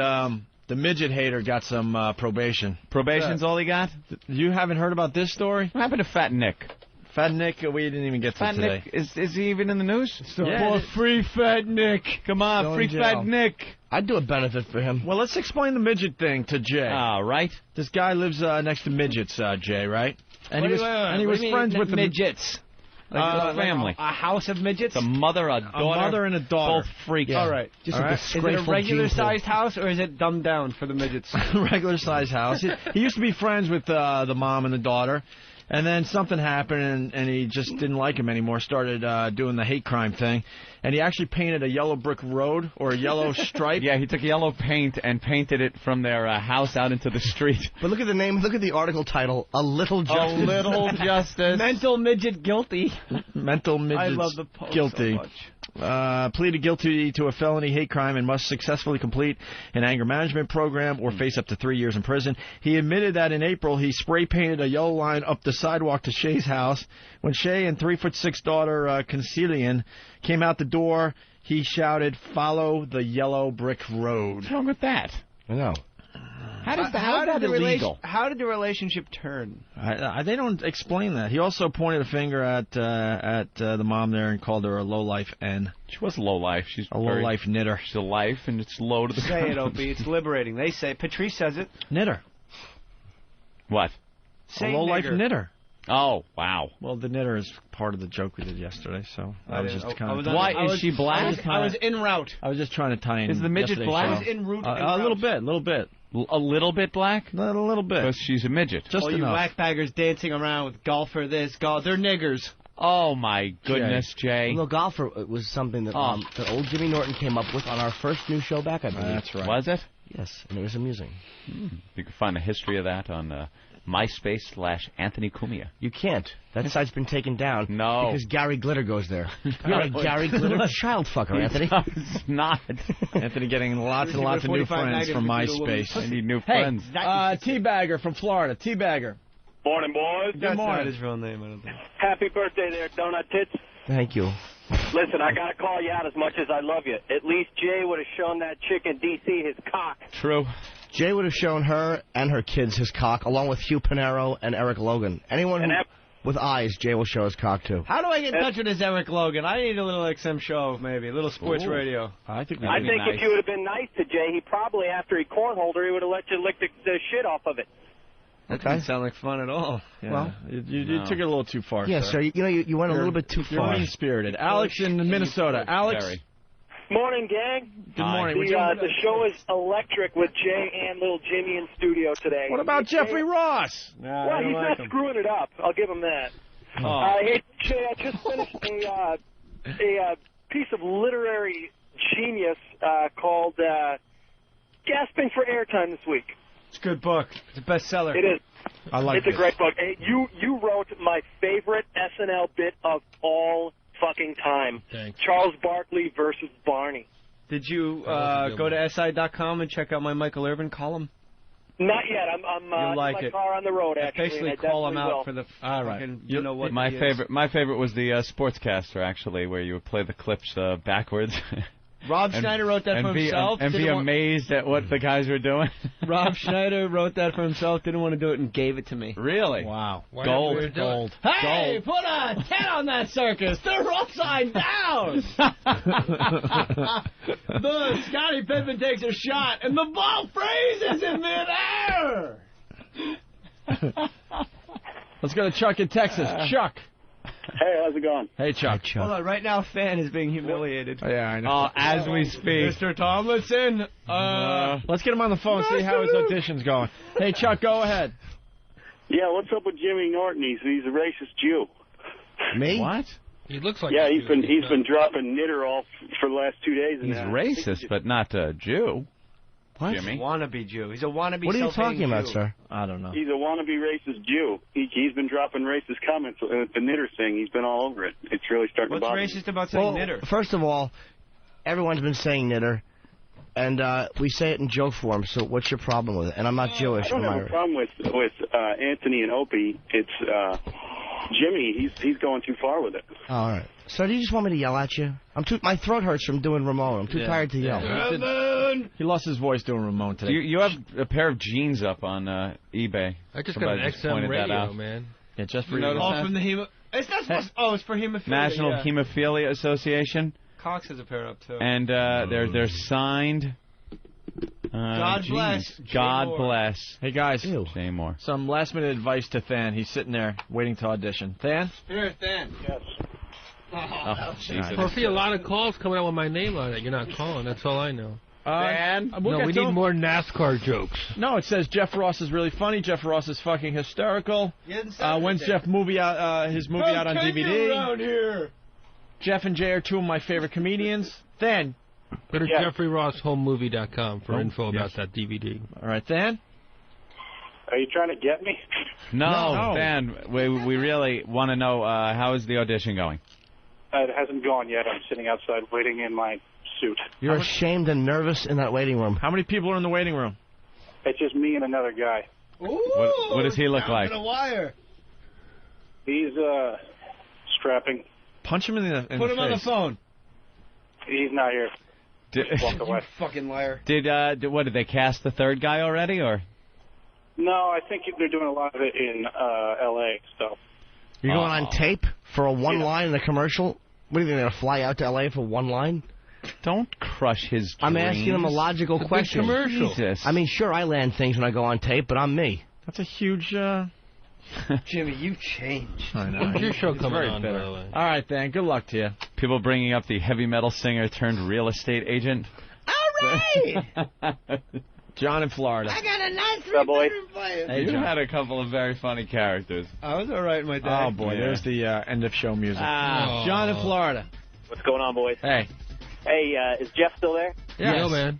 [SPEAKER 2] the midget hater got some probation.
[SPEAKER 1] Probation's all he got?
[SPEAKER 2] You haven't heard about this story?
[SPEAKER 1] What happened to Fat Nick?
[SPEAKER 2] Fat Nick, we didn't even get to
[SPEAKER 1] Fat
[SPEAKER 2] today.
[SPEAKER 1] Nick, is he even in the news?
[SPEAKER 2] Yeah,
[SPEAKER 1] free Fat Nick. Come on,
[SPEAKER 2] Still
[SPEAKER 1] free
[SPEAKER 2] in jail.
[SPEAKER 1] Fat Nick.
[SPEAKER 4] I'd do a benefit for him.
[SPEAKER 2] Well, let's explain the midget thing to Jay.
[SPEAKER 1] All right.
[SPEAKER 2] This guy lives next to midgets, Jay, right? And he was
[SPEAKER 14] What
[SPEAKER 2] was
[SPEAKER 14] do you
[SPEAKER 2] friends
[SPEAKER 14] mean,
[SPEAKER 2] with the
[SPEAKER 14] midgets.
[SPEAKER 1] Like family.
[SPEAKER 14] A house of midgets?
[SPEAKER 1] The mother, a daughter.
[SPEAKER 2] mother and a daughter.
[SPEAKER 1] Both freaks.
[SPEAKER 14] All right.
[SPEAKER 4] Just
[SPEAKER 2] All
[SPEAKER 4] a
[SPEAKER 2] right.
[SPEAKER 14] Is it a
[SPEAKER 4] disgraceful
[SPEAKER 14] regular-sized house, or is it dumbed down for the midgets?
[SPEAKER 2] Regular size house. He used to be friends with the mom and the daughter, and then something happened, and he just didn't like him anymore. Started doing the hate crime thing, and he actually painted a yellow brick road or a yellow stripe.
[SPEAKER 1] Yeah, he took yellow paint and painted it from their house out into the street.
[SPEAKER 4] But look at the name. Look at the article title. A Little
[SPEAKER 1] A
[SPEAKER 4] Justice.
[SPEAKER 1] little justice.
[SPEAKER 14] Mental midget guilty.
[SPEAKER 2] Mental midgets
[SPEAKER 14] I love the post
[SPEAKER 2] guilty.
[SPEAKER 14] so much.
[SPEAKER 2] Pleaded guilty to a felony hate crime and must successfully complete an anger management program or face up to 3 years in prison. He admitted that in April he spray painted a yellow line up the sidewalk to Shay's house. When Shay and 3'6" daughter Concilian came out the door, he shouted, "Follow the yellow brick road."
[SPEAKER 1] What's wrong with that?
[SPEAKER 4] I know.
[SPEAKER 1] How did that illegal?
[SPEAKER 3] How did the relationship turn?
[SPEAKER 2] They don't explain that. He also pointed a finger at the mom there and called her a low-life N.
[SPEAKER 1] She was low-life. She's
[SPEAKER 2] a low-life knitter.
[SPEAKER 1] She's a life, and it's low to the ground.
[SPEAKER 3] Say it, Opie. It's liberating. They say. Patrice says it.
[SPEAKER 2] Knitter.
[SPEAKER 1] What?
[SPEAKER 2] A low-life knitter.
[SPEAKER 1] Oh, wow.
[SPEAKER 2] Well, the knitter is part of the joke we did yesterday, so I was just kind of...
[SPEAKER 1] Why is she black?
[SPEAKER 3] I was en route.
[SPEAKER 2] I was just trying to tie in.
[SPEAKER 1] Is the midget black?
[SPEAKER 3] I was en route.
[SPEAKER 2] A little bit.
[SPEAKER 1] A little bit black?
[SPEAKER 2] A little bit.
[SPEAKER 1] Because she's a midget.
[SPEAKER 2] Just
[SPEAKER 3] all
[SPEAKER 2] enough.
[SPEAKER 3] you whackbaggers dancing around with golfer this, they're niggers.
[SPEAKER 1] Oh, my goodness, Jay.
[SPEAKER 4] Well, golfer was something that old Jimmy Norton came up with on our first new show back, I believe.
[SPEAKER 2] That's right.
[SPEAKER 1] Was it?
[SPEAKER 4] Yes, and it was amusing.
[SPEAKER 1] You can find a history of that on MySpace/Anthony Cumia.
[SPEAKER 4] You can't. That site's been taken down.
[SPEAKER 1] No.
[SPEAKER 4] Because Gary Glitter goes there. You're a Gary Glitter child fucker, Anthony.
[SPEAKER 1] It's not.
[SPEAKER 2] Anthony getting lots and lots of new friends from MySpace.
[SPEAKER 1] I need new friends.
[SPEAKER 2] Teabagger from Florida. Teabagger.
[SPEAKER 7] Morning, boys.
[SPEAKER 2] Good morning.
[SPEAKER 3] That's not his real name, I don't think.
[SPEAKER 7] Happy birthday there, Donut Tits.
[SPEAKER 4] Thank you.
[SPEAKER 7] Listen, I got to call you out as much as I love you. At least Jay would have shown that chick in D.C. his cock.
[SPEAKER 1] True.
[SPEAKER 4] Jay would have shown her and her kids his cock, along with Hugh Pinero and Eric Logan. Anyone with eyes, Jay will show his cock, too.
[SPEAKER 3] How do I get in touch with this Eric Logan? I need a little XM show, maybe. A little sports radio.
[SPEAKER 2] I think
[SPEAKER 7] if you would have been nice to Jay, he probably, after he cornholed her, he would have let you lick the shit off of it.
[SPEAKER 3] That doesn't sound like fun at all.
[SPEAKER 2] Yeah. Well, you took it a little too far.
[SPEAKER 4] Yeah, sir. You went a little bit too far.
[SPEAKER 2] You're mean-spirited. Alex in Minnesota. Alex.
[SPEAKER 7] Morning, gang.
[SPEAKER 2] Good morning.
[SPEAKER 7] The show is electric with Jay and little Jimmy in studio today.
[SPEAKER 2] What about Jeffrey Ross?
[SPEAKER 7] Well, he's not screwing it up. I'll give him that. Hey, Jay, I just finished a piece of literary genius called Gasping for Airtime this week.
[SPEAKER 3] It's a good book. It's a bestseller.
[SPEAKER 7] It is.
[SPEAKER 2] I like it.
[SPEAKER 7] It's a great book. Hey, you wrote my favorite SNL bit of all fucking time.
[SPEAKER 15] Thanks.
[SPEAKER 7] Charles Barkley versus Barney.
[SPEAKER 3] Did you go to SI.com and check out my Michael Irvin column?
[SPEAKER 7] Not yet. I'm in my car on the road, actually.
[SPEAKER 3] Basically, call him out for the
[SPEAKER 2] all right.
[SPEAKER 3] You know what?
[SPEAKER 1] My favorite was the Sportscaster, actually, where you would play the clips backwards.
[SPEAKER 3] Rob Schneider wrote that for himself.
[SPEAKER 1] And be amazed at what the guys were doing.
[SPEAKER 3] Rob Schneider wrote that for himself, didn't want to do it, and gave it to me.
[SPEAKER 1] Really?
[SPEAKER 2] Wow.
[SPEAKER 1] Gold.
[SPEAKER 3] Hey, put a 10 on that circus. They're upside down. Scottie Pippen takes a shot, and the ball freezes in midair.
[SPEAKER 2] Let's go to Chuck in Texas. Chuck.
[SPEAKER 7] Hey, how's it going?
[SPEAKER 2] Hey, Chuck.
[SPEAKER 3] Hold on, right now, Fan is being humiliated.
[SPEAKER 2] Yeah, I know.
[SPEAKER 1] As we speak.
[SPEAKER 3] Mr. Tomlinson.
[SPEAKER 2] Let's get him on the phone, see how his audition's going. Hey, Chuck, go ahead.
[SPEAKER 7] Yeah, what's up with Jimmy Norton? He's a racist Jew.
[SPEAKER 4] Me?
[SPEAKER 1] What?
[SPEAKER 15] He looks like
[SPEAKER 7] he's been dropping knitter all for the last 2 days.
[SPEAKER 1] He's racist, but not a Jew.
[SPEAKER 4] What?
[SPEAKER 1] Jimmy?
[SPEAKER 3] Wannabe Jew. He's a wannabe.
[SPEAKER 4] What are you talking about,
[SPEAKER 3] Jew.
[SPEAKER 4] sir?
[SPEAKER 2] I don't know.
[SPEAKER 7] He's a wannabe racist Jew. He's been dropping racist comments. The knitter thing, he's been all over it. It's really starting to bother me.
[SPEAKER 3] What's racist about saying knitter?
[SPEAKER 4] First of all, everyone's been saying knitter, and we say it in joke form, so what's your problem with it? And I'm not Jewish.
[SPEAKER 7] I don't have a problem with Anthony and Opie. It's Jimmy. He's going too far with it.
[SPEAKER 4] Oh, all right. So do you just want me to yell at you? My throat hurts from doing Ramon. I'm too tired to yell.
[SPEAKER 2] He lost his voice doing Ramon today.
[SPEAKER 1] You have a pair of jeans up on eBay.
[SPEAKER 15] I just
[SPEAKER 1] Somebody
[SPEAKER 15] got an XM radio, man.
[SPEAKER 2] Yeah, just for
[SPEAKER 1] you.
[SPEAKER 3] All from the It's not supposed. It's for hemophilia.
[SPEAKER 1] National Hemophilia Association.
[SPEAKER 3] Cox has a pair up too.
[SPEAKER 1] And they're signed.
[SPEAKER 3] God bless.
[SPEAKER 1] God bless.
[SPEAKER 2] Hey guys,
[SPEAKER 1] Jay Mohr.
[SPEAKER 2] Some last minute advice to Than. He's sitting there waiting to audition. Than?
[SPEAKER 3] Here, Than.
[SPEAKER 7] Yes.
[SPEAKER 1] Oh, Jesus.
[SPEAKER 15] Well, I see a lot of calls coming out with my name on it. You're not calling. That's all I know.
[SPEAKER 2] We
[SPEAKER 15] need more NASCAR jokes.
[SPEAKER 2] No, it says Jeff Ross is really funny. Jeff Ross is fucking hysterical. When's Jeff movie out? His movie out on DVD?
[SPEAKER 3] Around here.
[SPEAKER 2] Jeff and Jay are two of my favorite comedians. Than.
[SPEAKER 15] Go to JeffreyRossHomeMovie.com for info about that DVD.
[SPEAKER 2] All right, Than.
[SPEAKER 7] Are you trying to get me?
[SPEAKER 1] No, Than. We really want to know how is the audition going?
[SPEAKER 7] It hasn't gone yet. I'm sitting outside waiting in my suit.
[SPEAKER 4] You're ashamed and nervous in that waiting room.
[SPEAKER 2] How many people are in the waiting room?
[SPEAKER 7] It's just me and another guy.
[SPEAKER 3] Ooh,
[SPEAKER 1] what does he look like?
[SPEAKER 3] A wire.
[SPEAKER 7] He's strapping.
[SPEAKER 2] Punch him in the
[SPEAKER 3] Put him on the phone.
[SPEAKER 7] He's not here. Walk away.
[SPEAKER 3] You fucking liar.
[SPEAKER 1] Did they cast the third guy already, or?
[SPEAKER 10] No, I think they're doing a lot of it in L.A., so.
[SPEAKER 4] You're going on tape for a one line in a commercial? What are you going to fly out to L.A. for one line?
[SPEAKER 1] Don't crush his dreams.
[SPEAKER 4] I'm asking him a logical question.
[SPEAKER 1] Commercial. Jesus.
[SPEAKER 4] I mean, sure, I land things when I go on tape, but I'm me.
[SPEAKER 2] That's a huge...
[SPEAKER 14] Jimmy, you changed.
[SPEAKER 2] I know.
[SPEAKER 15] When's your show coming on, by the
[SPEAKER 2] All
[SPEAKER 15] way?
[SPEAKER 2] right, Dan. Good luck to you.
[SPEAKER 1] People bringing up the heavy metal singer turned real estate agent.
[SPEAKER 14] All right!
[SPEAKER 2] John in Florida.
[SPEAKER 14] I got a nice
[SPEAKER 16] bedroom
[SPEAKER 14] for you.
[SPEAKER 2] Hey,
[SPEAKER 1] You
[SPEAKER 2] John.
[SPEAKER 1] had a couple of very funny characters.
[SPEAKER 14] I was all right in my day.
[SPEAKER 2] Oh, boy.
[SPEAKER 1] Yeah.
[SPEAKER 2] There's the end of show music.
[SPEAKER 14] Ah.
[SPEAKER 2] John in Florida.
[SPEAKER 16] What's going on, boys?
[SPEAKER 2] Hey.
[SPEAKER 16] Hey, is Jeff still there?
[SPEAKER 2] Yes.
[SPEAKER 15] Yo, man.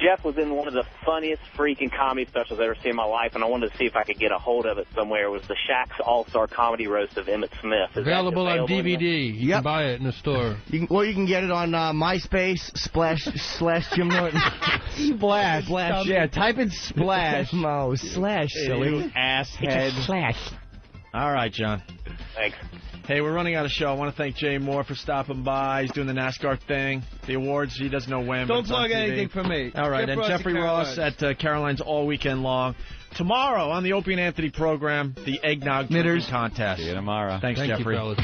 [SPEAKER 16] Jeff was in one of the funniest freaking comedy specials I've ever seen in my life, and I wanted to see if I could get a hold of it somewhere. It was the Shaq's All-Star Comedy Roast of Emmett Smith. Is that
[SPEAKER 15] Available on
[SPEAKER 16] in there?
[SPEAKER 15] DVD. You can buy it in the store.
[SPEAKER 4] You can get it on MySpace / Jim Norton.
[SPEAKER 14] Splash.
[SPEAKER 4] Yeah, type in splash. No, slash, silly.
[SPEAKER 1] Asshead.
[SPEAKER 4] Slash.
[SPEAKER 2] All right, John.
[SPEAKER 16] Thanks.
[SPEAKER 2] Hey, we're running out of show. I want to thank Jay Mohr for stopping by. He's doing the NASCAR thing. The awards, he doesn't know when.
[SPEAKER 14] Don't
[SPEAKER 2] but it's on
[SPEAKER 14] plug
[SPEAKER 2] TV.
[SPEAKER 14] anything for me.
[SPEAKER 2] All right,
[SPEAKER 14] Jeff
[SPEAKER 2] and
[SPEAKER 14] Ross
[SPEAKER 2] Jeffrey
[SPEAKER 14] at
[SPEAKER 2] Ross
[SPEAKER 14] Caroline's.
[SPEAKER 2] at Caroline's all weekend long. Tomorrow on the Opie and Anthony program, the Eggnog Drinking Contest.
[SPEAKER 1] See you tomorrow.
[SPEAKER 2] Thanks,
[SPEAKER 15] Thank
[SPEAKER 2] Jeffrey.
[SPEAKER 15] you, fellas.